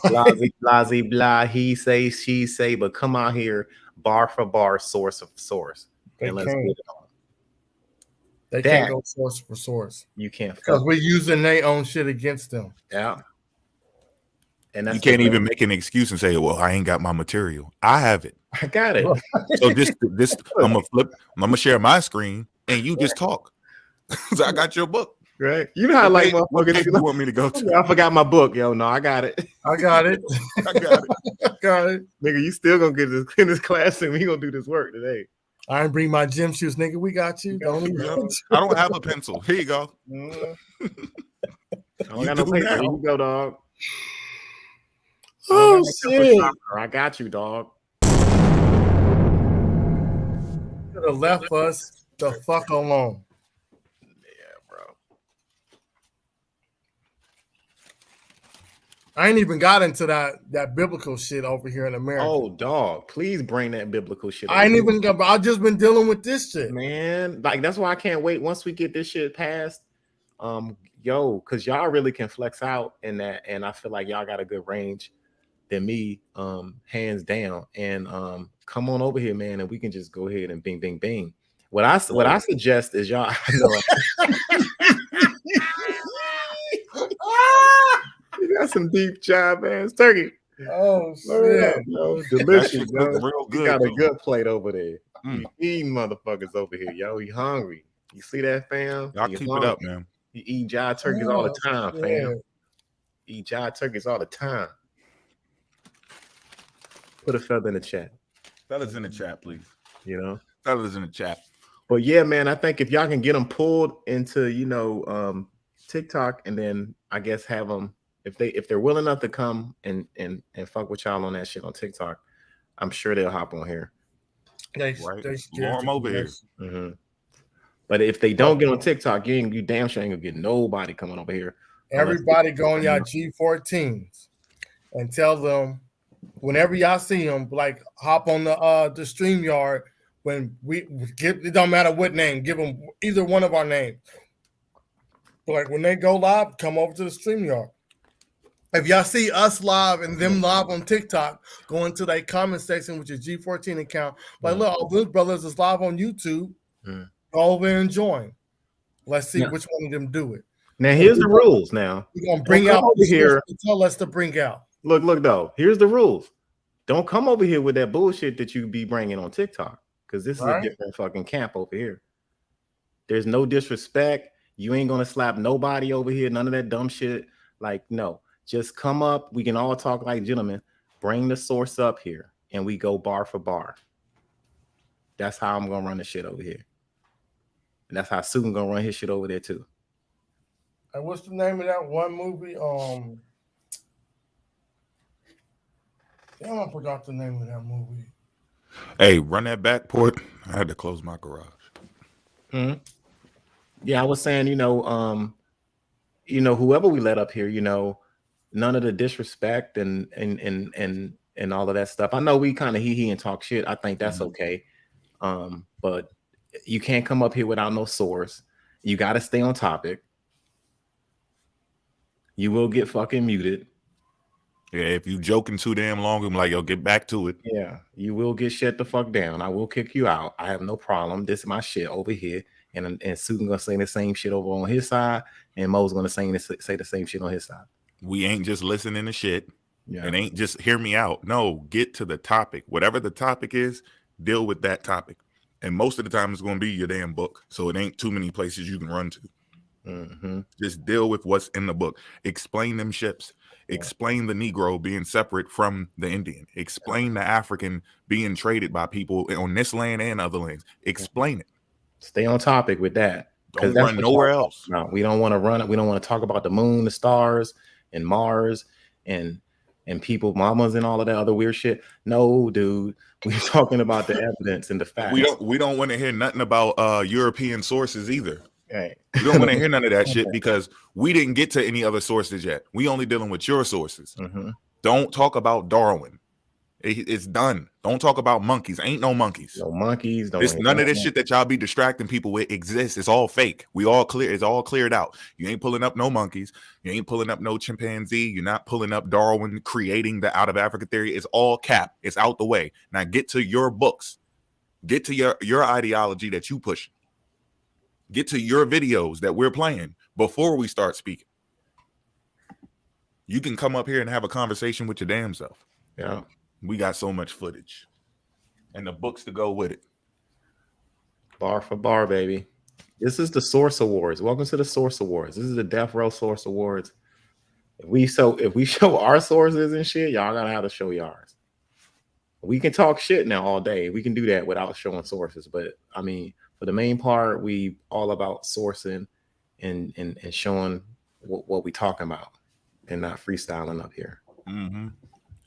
S3: blah, blah, he say, she say, but come out here, bar for bar, source of source. And let's get it on.
S4: They can't go source for source.
S3: You can't,
S4: because we're using their own shit against them.
S3: Yeah. And that's
S5: you can't even make an excuse and say, well, I ain't got my material. I have it.
S3: I got it.
S5: So this I'm gonna share my screen and you just talk. So I got your book.
S3: Right. You know how like
S5: what page you want me to go to?
S3: I forgot my book, yo. No, I got it.
S4: I got it.
S5: I got it.
S4: Got it.
S3: Nigga, you still gonna get this in this class and we gonna do this work today.
S4: I didn't bring my gym shoes, nigga. We got you.
S5: I don't have a pencil. Here you go.
S3: I don't got no paper. Here you go, dog.
S4: Oh shit!
S3: I got you, dog.
S4: Could have left us the fuck alone.
S3: Yeah, bro.
S4: I ain't even got into that biblical shit over here in America.
S3: Oh, dog! Please bring that biblical shit.
S4: I ain't even got. I've just been dealing with this shit,
S3: man. Like that's why I can't wait once we get this shit passed. Because y'all really can flex out in that, and I feel like y'all got a good range than me, hands down. And come on over here, man, and we can just go ahead and bing, bing, bing. What I suggest is y'all. You got some deep jive ass turkey.
S4: Oh shit,
S3: delicious, yo.
S5: Real good.
S3: You got a good plate over there. You eating motherfuckers over here, yo. You hungry? You see that, fam?
S5: Y'all keep it up, man.
S3: You eat jive turkeys all the time, fam. eat jive turkeys all the time. Put a feather in the chat.
S5: Fellas in the chat, please.
S3: You know,
S5: fellas in the chat.
S3: But yeah, man, I think if y'all can get them pulled into, TikTok, and then I guess have them if they're willing enough to come and fuck with y'all on that shit on TikTok, I'm sure they'll hop on here.
S5: Right, lure them over here.
S3: Mm-hmm. But if they don't get on TikTok, you damn sure ain't gonna get nobody coming over here.
S4: Everybody go on y'all G14s and tell them whenever y'all see them, like hop on the StreamYard. When we give, it don't matter what name, give them either one of our names. But like when they go live, come over to the StreamYard. If y'all see us live and them live on TikTok, go into that comment section with your G14 account. Like, look, all those brothers is live on YouTube. Go over and join. Let's see which one of them do it.
S3: Now, here's the rules. Now,
S4: we're gonna bring out
S3: over here.
S4: Tell us to bring out.
S3: Look, though. Here's the rules. Don't come over here with that bullshit that you be bringing on TikTok, because this is a different fucking camp over here. There's no disrespect. You ain't gonna slap nobody over here. None of that dumb shit. Like, no. Just come up. We can all talk like gentlemen. Bring the source up here, and we go bar for bar. That's how I'm gonna run the shit over here, and that's how Susan gonna run his shit over there too.
S4: And what's the name of that one movie? Damn, I forgot the name of that movie.
S5: Hey, run that back port. I had to close my garage.
S3: Yeah, I was saying, whoever we let up here, none of the disrespect and all of that stuff. I know we kind of hee and talk shit. I think that's okay. But you can't come up here without no source. You got to stay on topic. You will get fucking muted.
S5: Yeah, if you joking too damn long, I'm like, yo, get back to it.
S3: Yeah, you will get shut the fuck down. I will kick you out. I have no problem. This is my shit over here. And Susan gonna say the same shit over on his side, and Mo's gonna say the same shit on his side.
S5: We ain't just listening to shit.
S3: Yeah.
S5: It ain't just hear me out. No, get to the topic. Whatever the topic is, deal with that topic. And most of the time it's gonna be your damn book. So it ain't too many places you can run to. Just deal with what's in the book. Explain them ships. Explain the Negro being separate from the Indian. Explain the African being traded by people on this land and other lands. Explain it.
S3: Stay on topic with that.
S5: Don't run nowhere else.
S3: No, we don't want to run it. We don't want to talk about the moon, the stars, and Mars, and people, mamas, and all of that other weird shit. No, dude. We're talking about the evidence and the facts.
S5: We don't want to hear nothing about European sources either.
S3: Right.
S5: We don't want to hear none of that shit because we didn't get to any other sources yet. We only dealing with your sources. Don't talk about Darwin. It's done. Don't talk about monkeys. Ain't no monkeys.
S3: No monkeys.
S5: None of this shit that y'all be distracting people with exists. It's all fake. We all clear. It's all cleared out. You ain't pulling up no monkeys. You ain't pulling up no chimpanzee. You're not pulling up Darwin creating the out of Africa theory. It's all cap. It's out the way. Now get to your books. Get to your ideology that you push. Get to your videos that we're playing before we start speaking. You can come up here and have a conversation with your damn self.
S3: Yeah.
S5: We got so much footage and the books to go with it.
S3: Bar for bar, baby. This is the Source Awards. Welcome to the Source Awards. This is the Death Row Source Awards. If we show our sources and shit, y'all gotta have to show yours. We can talk shit now all day. We can do that without showing sources. But I mean, for the main part, we all about sourcing and showing what we talking about and not freestyling up here.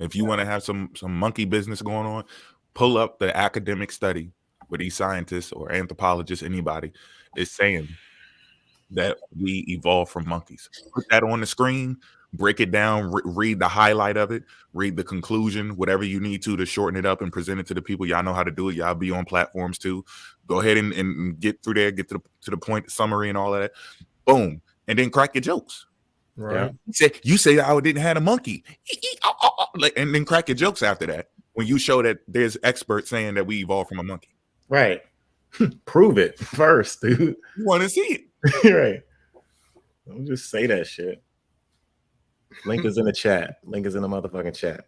S5: If you want to have some monkey business going on, pull up the academic study where these scientists or anthropologists, anybody, is saying that we evolved from monkeys. Put that on the screen, break it down, read the highlight of it, read the conclusion, whatever you need to shorten it up and present it to the people. Y'all know how to do it. Y'all be on platforms too. Go ahead and get through there, get to the point, summary and all of that. Boom. And then crack your jokes.
S4: Right.
S5: You say I didn't have a monkey. And then crack your jokes after that. When you show that there's experts saying that we evolved from a monkey.
S3: Right. Prove it first, dude.
S5: You want to see
S3: it. Right. Don't just say that shit. Link is in the chat. Link is in the motherfucking chat.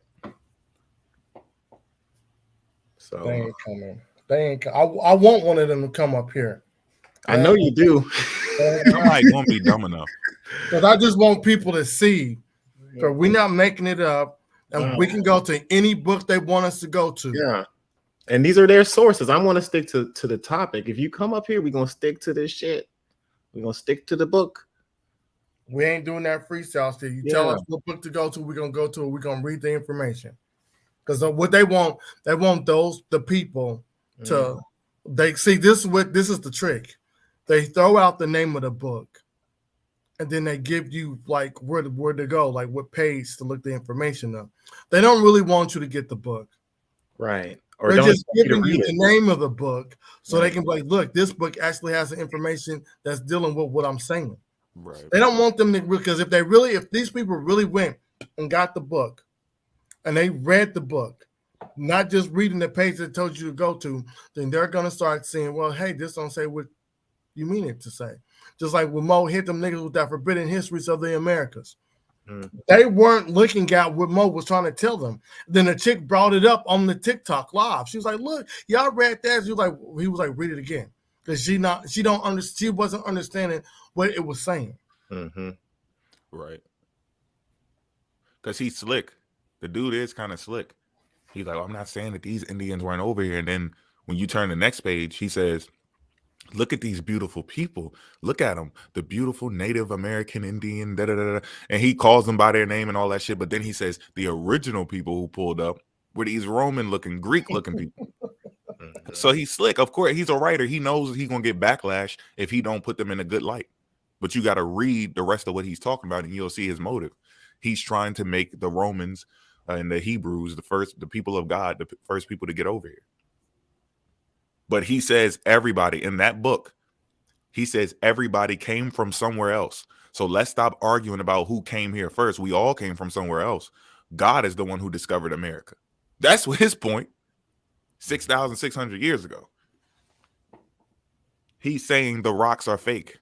S3: So
S4: they ain't coming. They ain't. I want one of them to come up here.
S3: I know you do.
S5: Somebody gonna be dumb enough.
S4: Because I just want people to see So we're not making it up, and we can go to any book they want us to go to.
S3: Yeah. And these are their sources. I want to stick to the topic. If you come up here, we're going to stick to this shit. We're going to stick to the book.
S4: We ain't doing that freestyle shit. You tell us what book to go to, we're going to go to it. We're going to read the information. Because what they want the people to, they see this is the trick. They throw out the name of the book, and then they give you like where to go, like what page to look the information up. They don't really want you to get the book.
S3: Right. Or
S4: they're
S3: don't
S4: just giving
S3: you
S4: you the name of the book so they can be like, look, this book actually has the information that's dealing with what I'm saying.
S5: Right.
S4: They don't want them to, because if these people really went and got the book and they read the book, not just reading the page that told you to go to, then they're gonna start saying, well, hey, this don't say what you mean it to say. Just like when Mo hit them niggas with that forbidden histories of the Americas. They weren't looking at what Mo was trying to tell them. Then the chick brought it up on the TikTok live. She was like, "Look, y'all read that." He was like, "Read it again," because she wasn't understanding what it was saying.
S5: Right. Because he's slick. The dude is kind of slick. He's like, I'm not saying that these Indians weren't over here. And then when you turn the next page, he says, look at these beautiful people. Look at them. The beautiful Native American Indian, da, da, da, da. And he calls them by their name and all that shit. But then he says the original people who pulled up were these Roman-looking, Greek-looking people. So he's slick. Of course, he's a writer. He knows he's going to get backlash if he don't put them in a good light. But you got to read the rest of what he's talking about, and you'll see his motive. He's trying to make the Romans and the Hebrews the people of God, the first people to get over here. But he says everybody in that book, he says everybody came from somewhere else. So let's stop arguing about who came here first. We all came from somewhere else. God is the one who discovered America. That's his point. 6,600 years ago. He's saying the rocks are fake.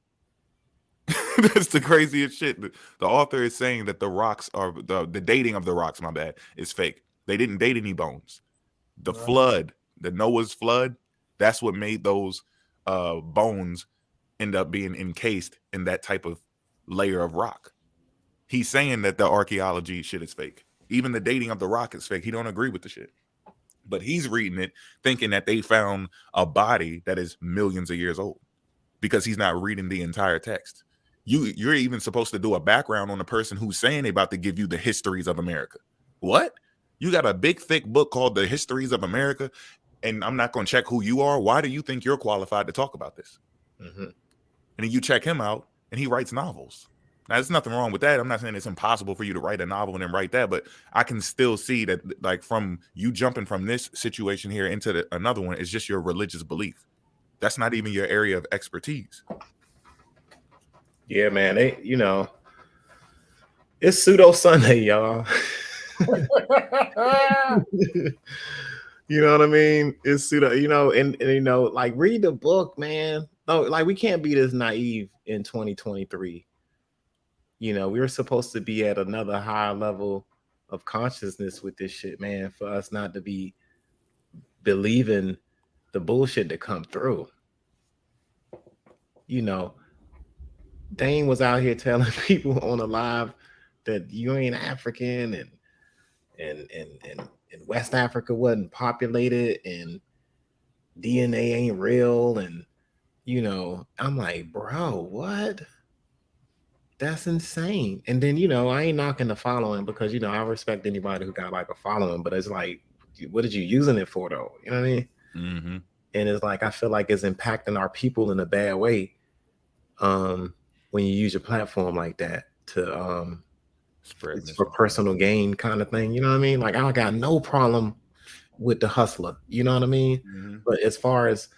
S5: That's the craziest shit. The author is saying that the rocks are the dating of the rocks, my bad, is fake. They didn't date any bones. The flood, the Noah's flood, that's what made those bones end up being encased in that type of layer of rock. He's saying that the archaeology shit is fake. Even the dating of the rock is fake. He don't agree with the shit. But he's reading it thinking that they found a body that is millions of years old because he's not reading the entire text. You're even supposed to do a background on the person who's saying they're about to give you the histories of America. What? You got a big, thick book called The Histories of America, and I'm not going to check who you are. Why do you think you're qualified to talk about this? And then you check him out, and he writes novels. Now, there's nothing wrong with that. I'm not saying it's impossible for you to write a novel and then write that, but I can still see that, like, from you jumping from this situation here into another one, it's just your religious belief. That's not even your area of expertise.
S3: Yeah, man. It's Pseudo Sunday, y'all. You know what I mean? It's Pseudo, and like, read the book, man. No, like, we can't be this naive in 2023. We were supposed to be at another higher level of consciousness with this shit, man, for us not to be believing the bullshit that come through. Dane was out here telling people on the live that you ain't African and West Africa wasn't populated and DNA ain't real. And, I'm like, bro, what? That's insane. And then, I ain't knocking the following because, I respect anybody who got like a following, but it's like, what are you using it for though? You know what I mean?
S5: Mm-hmm.
S3: And it's like, I feel like it's impacting our people in a bad way. When you use your platform like that to spread for personal gain kind of thing, you know what I mean? Like, I got no problem with the hustler, you know what I mean? Mm-hmm. But as far as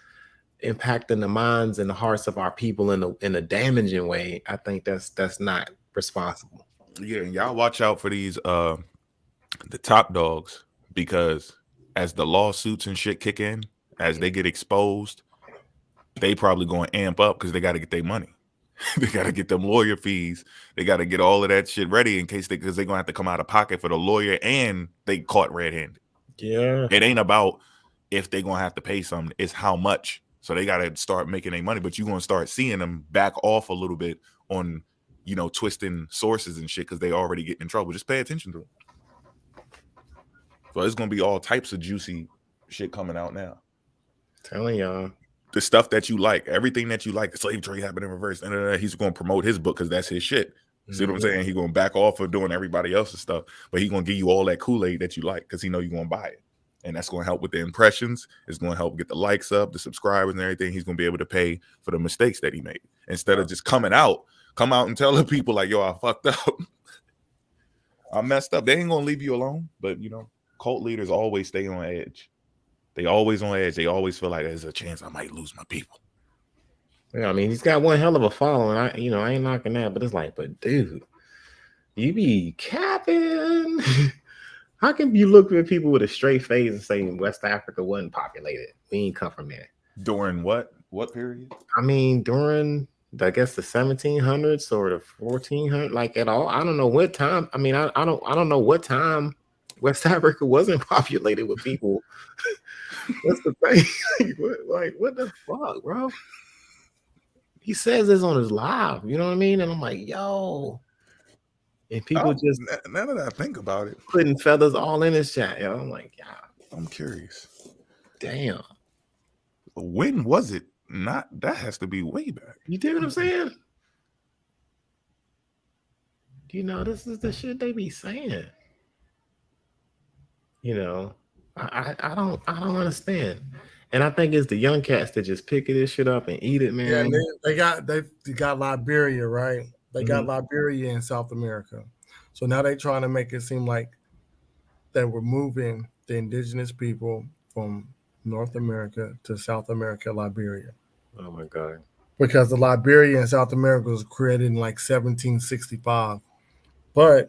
S3: impacting the minds and the hearts of our people in a damaging way, I think that's not responsible.
S5: Yeah, and y'all watch out for these the top dogs, because as the lawsuits and shit kick in, as they get exposed, they probably going to amp up because they got to get their money. They got to get them lawyer fees. They got to get all of that shit ready in case because they're going to have to come out of pocket for the lawyer and they caught red-handed.
S3: Yeah.
S5: It ain't about if they're going to have to pay something. It's how much. So they got to start making their money, but you're going to start seeing them back off a little bit on twisting sources and shit because they already getting in trouble. Just pay attention to them. So it's gonna be all types of juicy shit coming out now.
S3: Telling y'all.
S5: The stuff that you like, everything that you like, the slave trade happened in reverse. And he's going to promote his book because that's his shit. See what I'm saying? He's going to back off of doing everybody else's stuff, but he's going to give you all that Kool-Aid that you like because he know you're going to buy it. And that's going to help with the impressions. It's going to help get the likes up, the subscribers and everything. He's going to be able to pay for the mistakes that he made. Instead of just come out and tell the people like, yo, I fucked up. I messed up. They ain't going to leave you alone. But, cult leaders always stay on edge. They always on edge. They always feel like there's a chance I might lose my people.
S3: Yeah, I mean, he's got one hell of a following. I ain't knocking that, but it's like, but dude, you be capping. How can you look at people with a straight face and say West Africa wasn't populated? We ain't come from there.
S5: During what period?
S3: I mean, during I guess the 1700s or the 1400s, like at all. I don't know what time. I mean, I don't know what time West Africa wasn't populated with people. What's the thing? What the fuck, bro? He says this on his live, you know what I mean? And I'm like, yo. And people just
S5: now that I think about it,
S3: putting feathers all in his chat. Yo, I'm like, yeah.
S5: I'm curious.
S3: Damn.
S5: When was it? Not that has to be way back.
S3: You dig what I'm saying? This is the shit they be saying. I don't understand. And I think it's the young cats that just pick this shit up and eat it, man.
S4: Yeah, they got Liberia, right? They got Liberia in South America. So now they trying to make it seem like they were moving the indigenous people from North America to South America, Liberia.
S3: Oh my God.
S4: Because the Liberia in South America was created in like 1765. But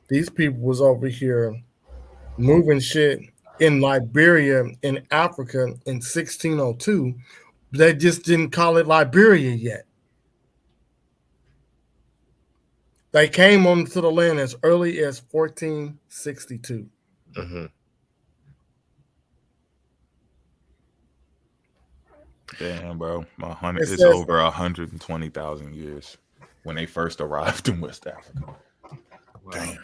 S4: these people was over here moving shit in Liberia in Africa in 1602. They just didn't call it Liberia yet. They came onto the land as early as 1462.
S3: Mm-hmm.
S5: Damn, bro. It's over 120,000 years when they first arrived in West Africa. Wow. Damn.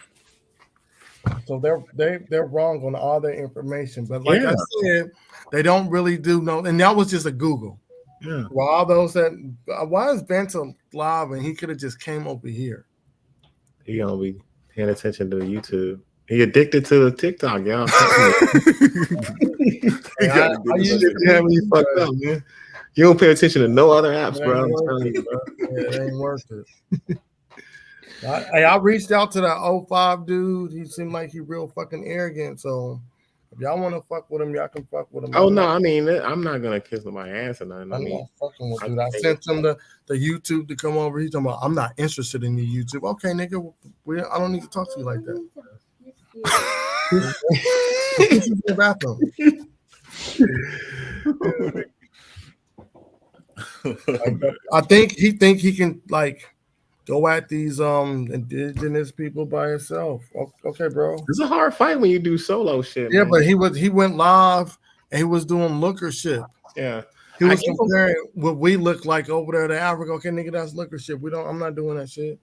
S4: So they're wrong on all their information, but like I said, they don't really do know. And that was just a Google.
S3: Yeah.
S4: Why is Banta live and he could have just came over here?
S3: He gonna be paying attention to the YouTube. He addicted to the TikTok, y'all. You fucked up, man. You don't pay attention to no other apps, bro. I'm telling you, bro.
S4: Yeah, it ain't worth it. I reached out to that 05 dude. He seemed like he real fucking arrogant. So if y'all want to fuck with him, y'all can fuck with him.
S3: Oh no, I mean I'm not gonna kiss my ass or nothing.
S4: I'm not fucking with dude. I sent him the YouTube to come over. He's talking about I'm not interested in your YouTube. Okay, nigga, I don't need to talk to you like that. I think he can like go at these indigenous people by himself. Okay, bro.
S3: It's a hard fight when you do solo shit.
S4: Yeah,
S3: man.
S4: but he went live and he was doing looker shit.
S3: Yeah.
S4: He was comparing what we look like over there to Africa. Okay, nigga, that's looker shit. I'm not doing that shit.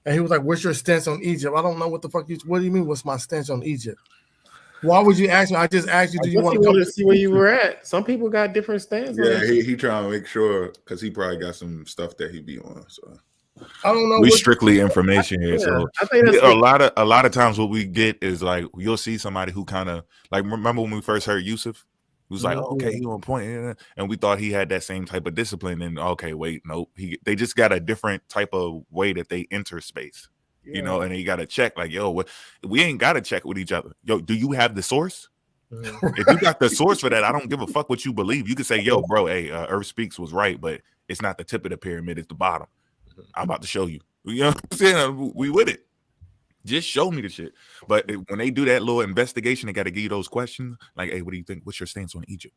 S4: And he was like, what's your stance on Egypt? I don't know what the fuck what do you mean what's my stance on Egypt? Why would you ask me? I just asked you, do you want
S3: to see where you were at? Some people got different stances.
S5: Yeah, he trying to make sure because he probably got some stuff that he be on. So
S4: I don't know.
S5: We strictly information here. So
S3: I think that's
S5: a lot of times what we get is like you'll see somebody who kind of like remember when we first heard Yusuf? He was like, okay, he on point, and we thought he had that same type of discipline. And okay, wait, nope. They just got a different type of way that they enter space. Yeah. And you got to check like, yo, we ain't got to check with each other. Yo, do you have the source? If you got the source for that, I don't give a fuck what you believe. You can say, yo, bro, hey, Earth Speaks was right, but it's not the tip of the pyramid, it's the bottom. I'm about to show you. You know what I'm saying? We with it. Just show me the shit. But when they do that little investigation, they got to give you those questions. Like, hey, what do you think? What's your stance on Egypt?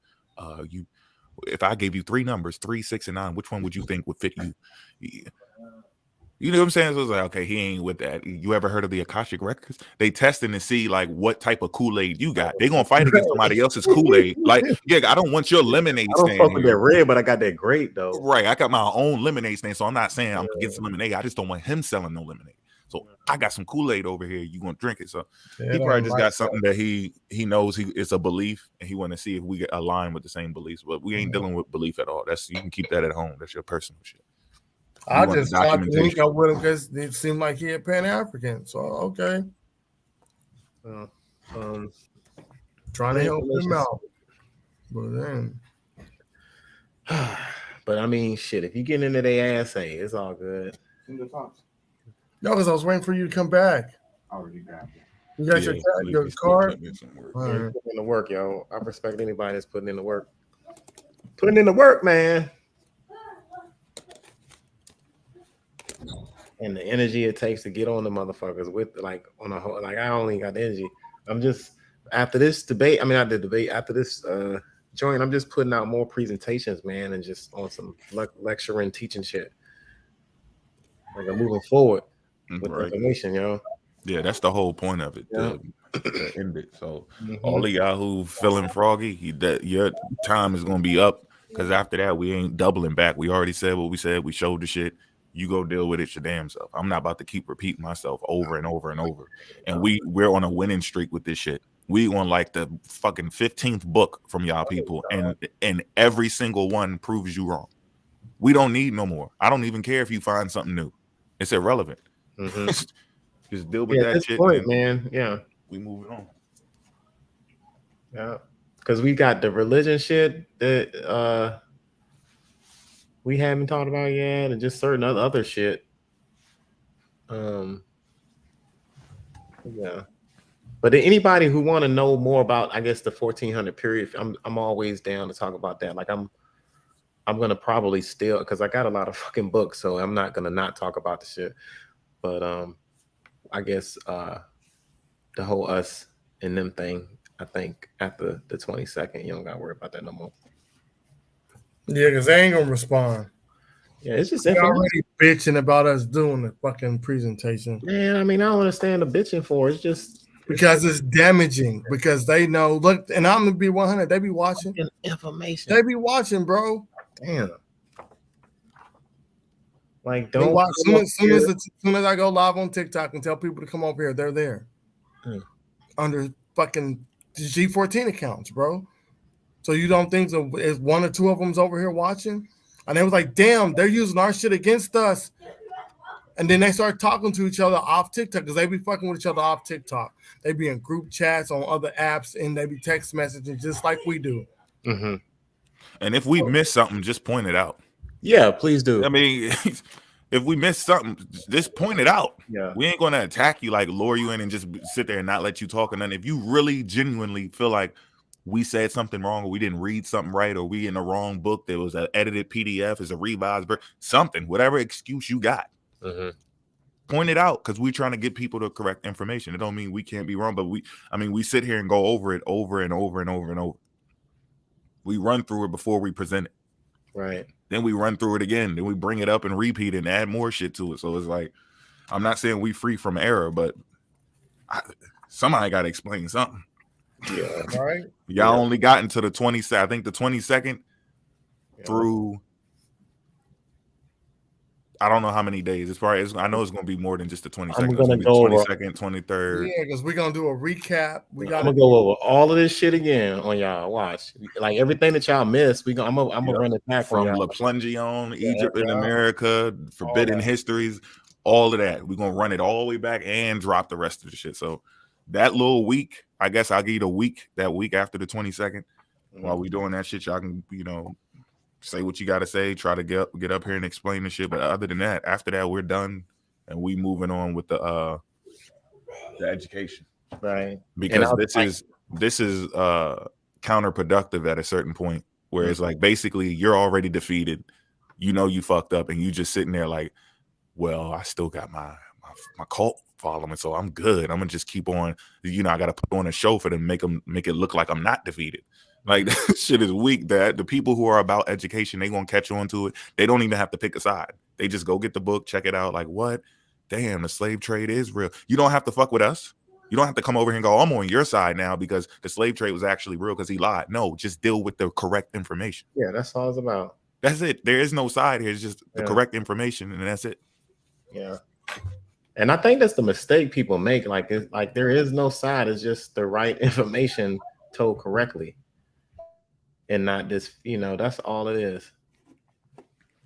S5: If I gave you 3 numbers, 3, 6, and 9, which one would you think would fit you? Yeah. You know what I'm saying? So it's like, okay, he ain't with that. You ever heard of the Akashic Records? They testing to see like what type of Kool-Aid you got. They gonna fight against somebody else's Kool-Aid. Like, yeah, I don't want your lemonade
S3: I don't
S5: stand
S3: fuck with that
S5: here.
S3: red, but I got that grape though.
S5: Right, I got my own lemonade stand, so I'm not saying I'm against lemonade. I just don't want him selling no lemonade. So I got some Kool-Aid over here. You gonna drink it? So he probably just got something that he knows it's a belief, and he want to see if we align with the same beliefs. But we ain't dealing with belief at all. You can keep that at home. That's your personal shit.
S4: I just tried to link up with him because it seemed like he had Pan-African. So okay. Trying to help him out. But then
S3: but I mean shit, if you get into their ass, hey, it's all good.
S4: No, because I was waiting for you to come back.
S8: I already got it.
S4: You got your card?
S3: Putting in the work, yo. I respect anybody that's putting in the work. Putting in the work, man. And the energy it takes to get on the motherfuckers with like on a whole, like I only got the energy. I'm just after this debate. I mean, not the debate. After this joint, I'm just putting out more presentations, man, and just on some lecturing, teaching shit. Like I'm moving forward with information, yo.
S5: Yeah, that's the whole point of it. To end it. So all of y'all who feeling froggy, that your time is gonna be up because after that we ain't doubling back. We already said what we said. We showed the shit. You go deal with it your damn self. I'm not about to keep repeating myself over and over and over. And we're on a winning streak with this shit. We on like the fucking 15th book from y'all people, and every single one proves you wrong. We don't need no more. I don't even care if you find something new. It's irrelevant. Just deal with that shit,
S3: point, man. Yeah,
S5: we moving on.
S3: Yeah, because we got the religion shit that we haven't talked about yet, and just certain other shit. Yeah. But anybody who want to know more about, I guess, the 1400 period, I'm always down to talk about that. Like I'm gonna probably still, because I got a lot of fucking books, so I'm not gonna not talk about the shit. But I guess the whole us and them thing, I think after the 22nd, you don't gotta worry about that no more.
S4: Yeah, because they ain't gonna respond.
S3: Yeah, it's just
S4: they're already bitching about us doing the fucking presentation.
S3: Man, I mean, I don't understand the bitching for. It's just
S4: because it's damaging. Because they know. Look, and I'm gonna be 100. They be watching
S3: information.
S4: They be watching, bro.
S3: Damn. Like, don't
S4: watch. As soon as I go live on TikTok and tell people to come over here, they're there under fucking G14 accounts, bro. So you don't think so? Is one or two of them's over here watching? And they was like, damn, they're using our shit against us. And then they start talking to each other off TikTok because they be fucking with each other off TikTok. They be in group chats on other apps and they be text messaging just like we do.
S5: And if we miss something, just point it out.
S3: Yeah, please do.
S5: I mean, if we miss something, just point it out.
S3: Yeah,
S5: we ain't gonna attack you, like lure you in and just sit there and not let you talk. And then if you really genuinely feel like we said something wrong, or we didn't read something right, or we in the wrong book, there was an edited PDF, is a revised something, whatever excuse you got, point it out, because we're trying to get people the correct information. It don't mean we can't be wrong, but we sit here and go over it over and over and over and over. We run through it before we present it.
S3: Right.
S5: Then we run through it again. Then we bring it up and repeat it and add more shit to it. So it's like, I'm not saying we free from error, but somebody got to explain something.
S3: Yeah.
S4: Right.
S5: Y'all only got into the 22nd. I think the 22nd through, I don't know how many days. I know it's going to be more than just the 22nd.
S3: I'm going to go
S5: 22nd, 23rd.
S4: Yeah, because we're going to do a recap.
S3: I'm going to go over all of this shit again on y'all. Watch. Like everything that y'all missed, I'm going to run it back
S5: from La Plungion, Egypt in America, Forbidden Histories, all of that. We're going to run it all the way back and drop the rest of the shit. So that little week, I guess I'll give you the week, that week after the 22nd. While we doing that shit, y'all can, say what you got to say, try to get up here and explain the shit. But other than that, after that, we're done. And we moving on with the education.
S3: Right.
S5: Because this is counterproductive at a certain point where it's like, basically you're already defeated. You fucked up and you just sitting there like, well, I still got my cult following, so I'm good. I'm gonna just keep on. I got to put on a show for them, make it look like I'm not defeated. Like, that shit is weak. That the people who are about education, they gonna catch on to it. They don't even have to pick a side. They just go get the book, check it out. Like, what? Damn, the slave trade is real. You don't have to fuck with us. You don't have to come over here and go, I'm on your side now because the slave trade was actually real because he lied. No, just deal with the correct information.
S3: Yeah, that's all it's about.
S5: That's it. There is no side here. It's just the correct information, and that's it.
S3: Yeah. And I think that's the mistake people make. Like, there is no side. It's just the right information told correctly. And not just, that's all it is.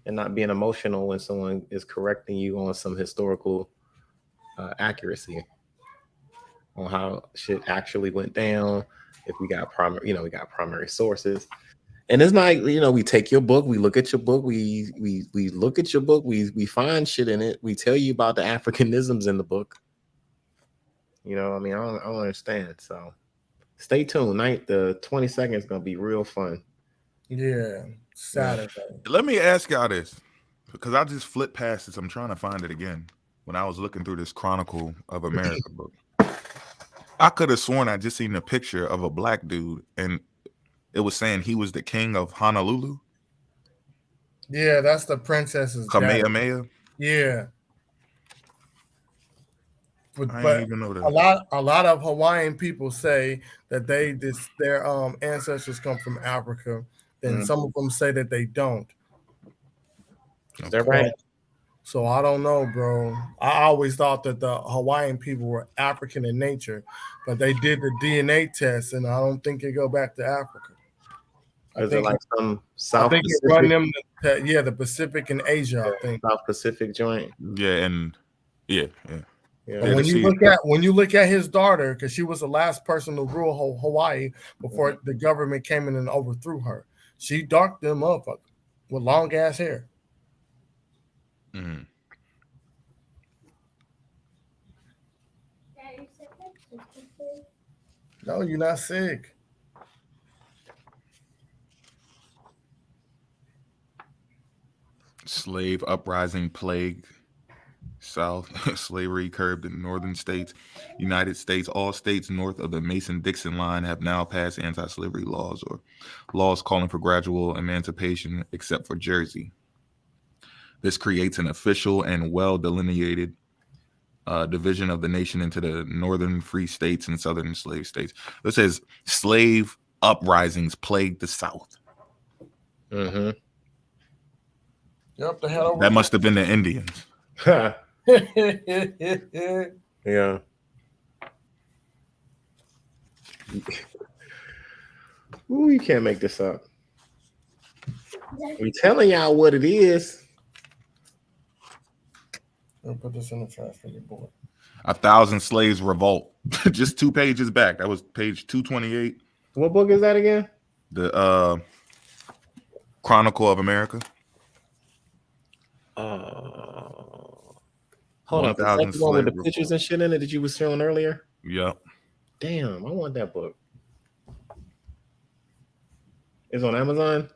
S3: And not being emotional when someone is correcting you on some historical accuracy on how shit actually went down. If we got primary sources. And it's not, we take your book, we look at your book, we look at your book, we find shit in it, we tell you about the Africanisms in the book. I don't understand. So stay tuned. The 22nd is gonna be real fun.
S4: Yeah, Saturday.
S5: Let me ask y'all this, because I just flipped past this. I'm trying to find it again. When I was looking through this Chronicle of America book, I could have sworn I just seen a picture of a black dude, and it was saying he was the king of Honolulu.
S4: Yeah, that's the princess's
S5: Kamehameha.
S4: Yeah. But
S5: I didn't even know that.
S4: A lot of Hawaiian people say that their ancestors come from Africa. Then some of them say that they don't.
S3: Is that right?
S4: So I don't know, bro. I always thought that the Hawaiian people were African in nature, but they did the DNA test, and I don't think it go back to Africa.
S3: Is it like some South
S4: Pacific?
S3: Pacific?
S4: It run them the Pacific and Asia, I think.
S3: South Pacific joint.
S5: Yeah, and yeah.
S4: And when you look at his daughter, because she was the last person to rule Hawaii before the government came in and overthrew her, she darked them up with long ass hair.
S5: Mm-hmm.
S4: No, you're not sick.
S5: Slave uprising plagued South. Slavery curbed in northern states. United States, all states north of the Mason-Dixon line have now passed anti-slavery laws or laws calling for gradual emancipation, except for Jersey. This creates an official and well-delineated division of the nation into the northern free states and southern slave states. It says slave uprisings plagued the South.
S3: Mm-hmm.
S4: Yep, the hell.
S5: That must have been the Indians.
S3: Yeah. Ooh, you can't make this up. We telling y'all what it is.
S4: I'll put this in the trash for your boy.
S5: 1,000 slaves revolt. Just 2 pages back. That was page 228.
S3: What book is that again?
S5: The Chronicle of America.
S3: Hold on. The one with the pictures and shit in it that you was showing earlier?
S5: Yep.
S3: Damn, I want that book. It's on Amazon?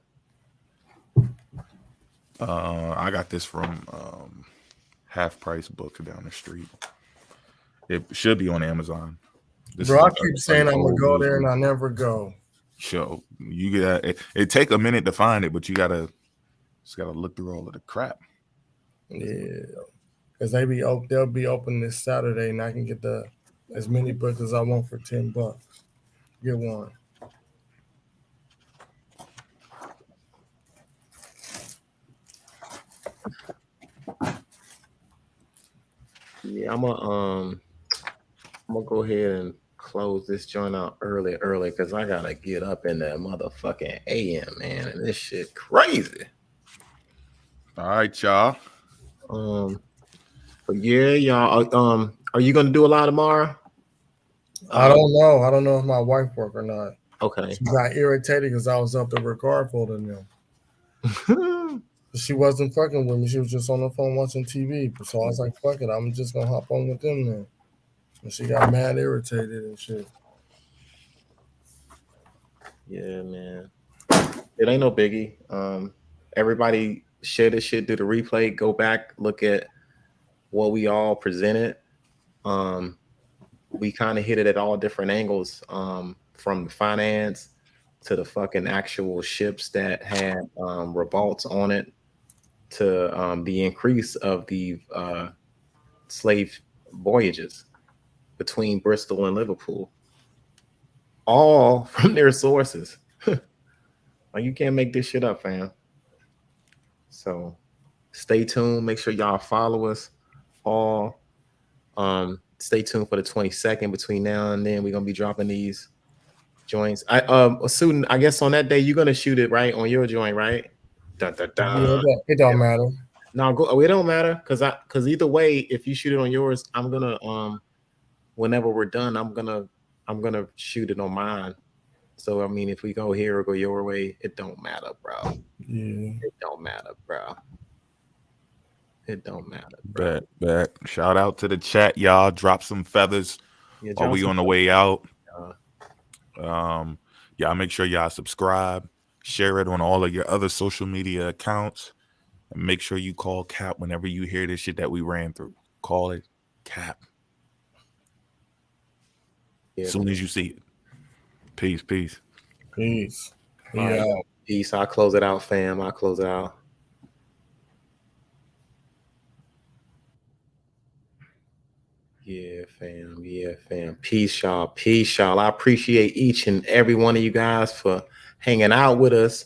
S5: I got this from Half Price Books down the street. It should be on Amazon.
S4: Bro, I keep saying I'm gonna go there and I never go.
S5: Sure, you got it. Take a minute to find it, but you gotta look through all of the crap.
S4: Yeah, because they'll be open this Saturday, and I can get as many books as I want for $10. Get one.
S3: Yeah, I'm gonna go ahead and close this joint out early because I gotta get up in that motherfucking AM, man, and this shit crazy.
S5: All right, y'all.
S3: But yeah, y'all. Are you gonna do a lot tomorrow?
S4: I don't know. I don't know if my wife work or not.
S3: Okay.
S4: She got irritated because I was up there regardful to them. She wasn't fucking with me. She was just on the phone watching TV. So I was like, fuck it. I'm just going to hop on with them then. And she got mad irritated and shit.
S3: Yeah, man. It ain't no biggie. Everybody share this shit, do the replay, go back, look at what we all presented. We kind of hit it at all different angles, from finance to the fucking actual ships that had revolts on it, to the increase of the slave voyages between Bristol and Liverpool, all from their sources. Like, you can't make this shit up, fam. So stay tuned. Make sure y'all follow us all. Stay tuned for the 22nd. Between now and then, we're gonna be dropping these joints. Student, I guess on that day you're gonna shoot it right on your joint, right? Dun, dun, dun.
S4: Yeah, it don't matter.
S3: No, it don't matter because either way, if you shoot it on yours, I'm gonna whenever we're done, I'm gonna shoot it on mine. So I mean, if we go here or go your way, it don't matter, bro.
S4: Yeah,
S3: it don't matter, bro. It don't matter, bro.
S5: Bet. Shout out to the chat, y'all. Drop some feathers.
S3: Yeah,
S5: Are we on the way out? Y'all make sure y'all subscribe, share it on all of your other social media accounts, and make sure you call Cap whenever you hear this shit that we ran through. Call it Cap.
S3: Yeah,
S5: as soon as you see it. Peace.
S3: Yeah. Peace. I'll close it out, fam. I'll close it out. Yeah, fam. Peace, y'all. I appreciate each and every one of you guys for hanging out with us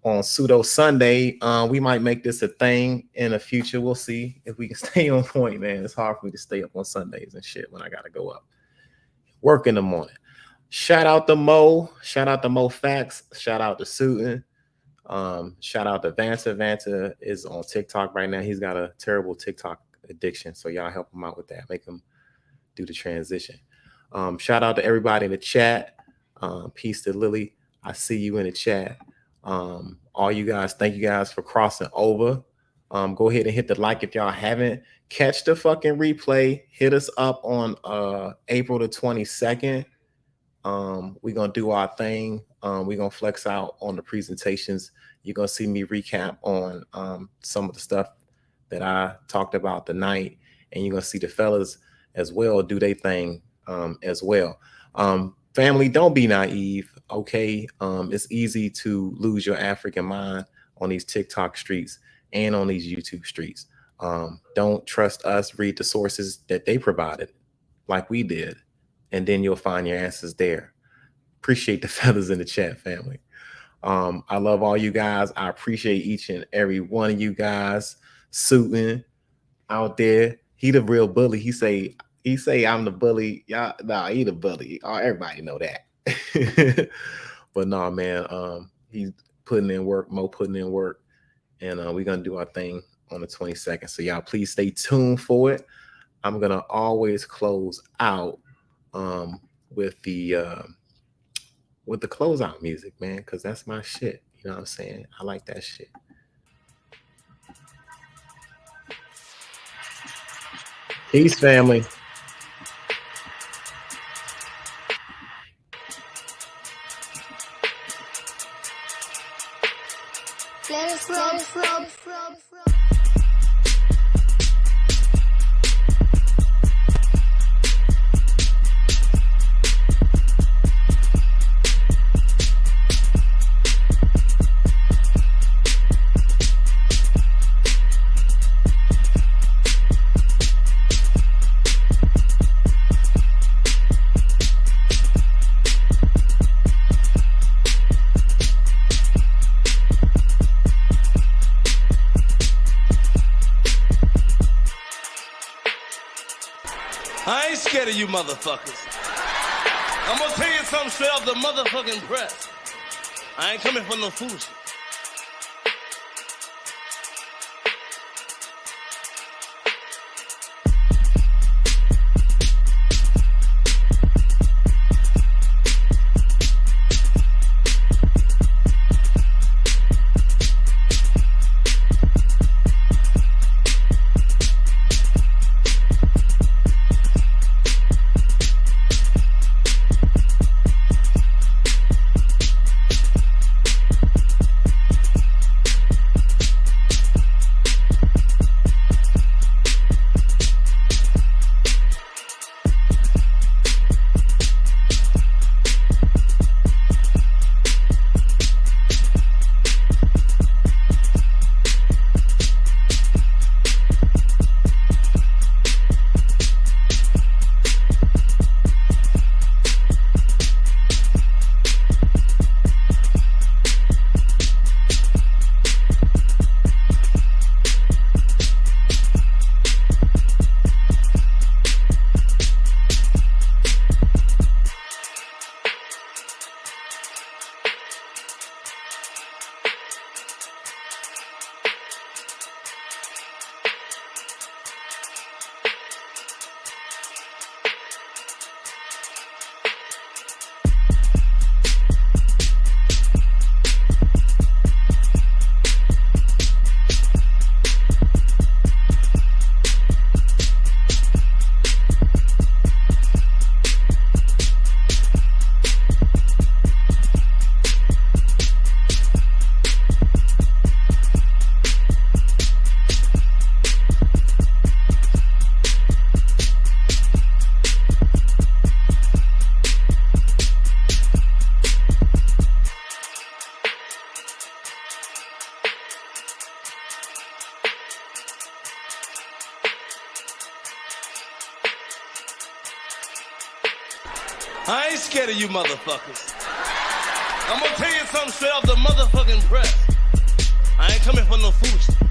S3: on Pseudo Sunday. We might make this a thing in the future. We'll see if we can stay on point, man. It's hard for me to stay up on Sundays and shit when I gotta go up. Work in the morning. Shout out to Mo. Shout out to Mo Facts. Shout out to Suitin. Shout out to Vanta. Vanta is on TikTok right now. He's got a terrible TikTok addiction. So y'all help him out with that. Make him do the transition. Shout out to everybody in the chat. Peace to Lily. I see you in the chat. All you guys, thank you guys for crossing over. Go ahead and hit the like if y'all haven't. Catch the fucking replay. Hit us up on April the 22nd. We're gonna do our thing. We're gonna flex out on the presentations. You're gonna see me recap on some of the stuff that I talked about tonight, and you're gonna see the fellas as well do their thing as well. Family, don't be naive, okay? It's easy to lose your African mind on these TikTok streets and on these YouTube streets. Don't trust us. Read the sources that they provided, like we did, and then you'll find your answers there. Appreciate the feathers in the chat, family. I love all you guys. I appreciate each and every one of you guys. Suitin out there, he the real bully. He say I'm the bully. Y'all, nah, he the bully. Oh, everybody know that. But no, man, he's putting in work. Mo putting in work, and we're gonna do our thing on the 22nd. So y'all, please stay tuned for it. I'm gonna always close out with the closeout music, man, because that's my shit. You know what I'm saying? I like that shit. Peace, family.
S2: Let us roll.
S1: I ain't scared of you motherfuckers. I'm gonna tell you something straight off the motherfucking press. I ain't coming for no foolishness. I ain't scared of you motherfuckers. I'm gonna tell you something straight off the motherfucking press. I ain't coming for no foolishness.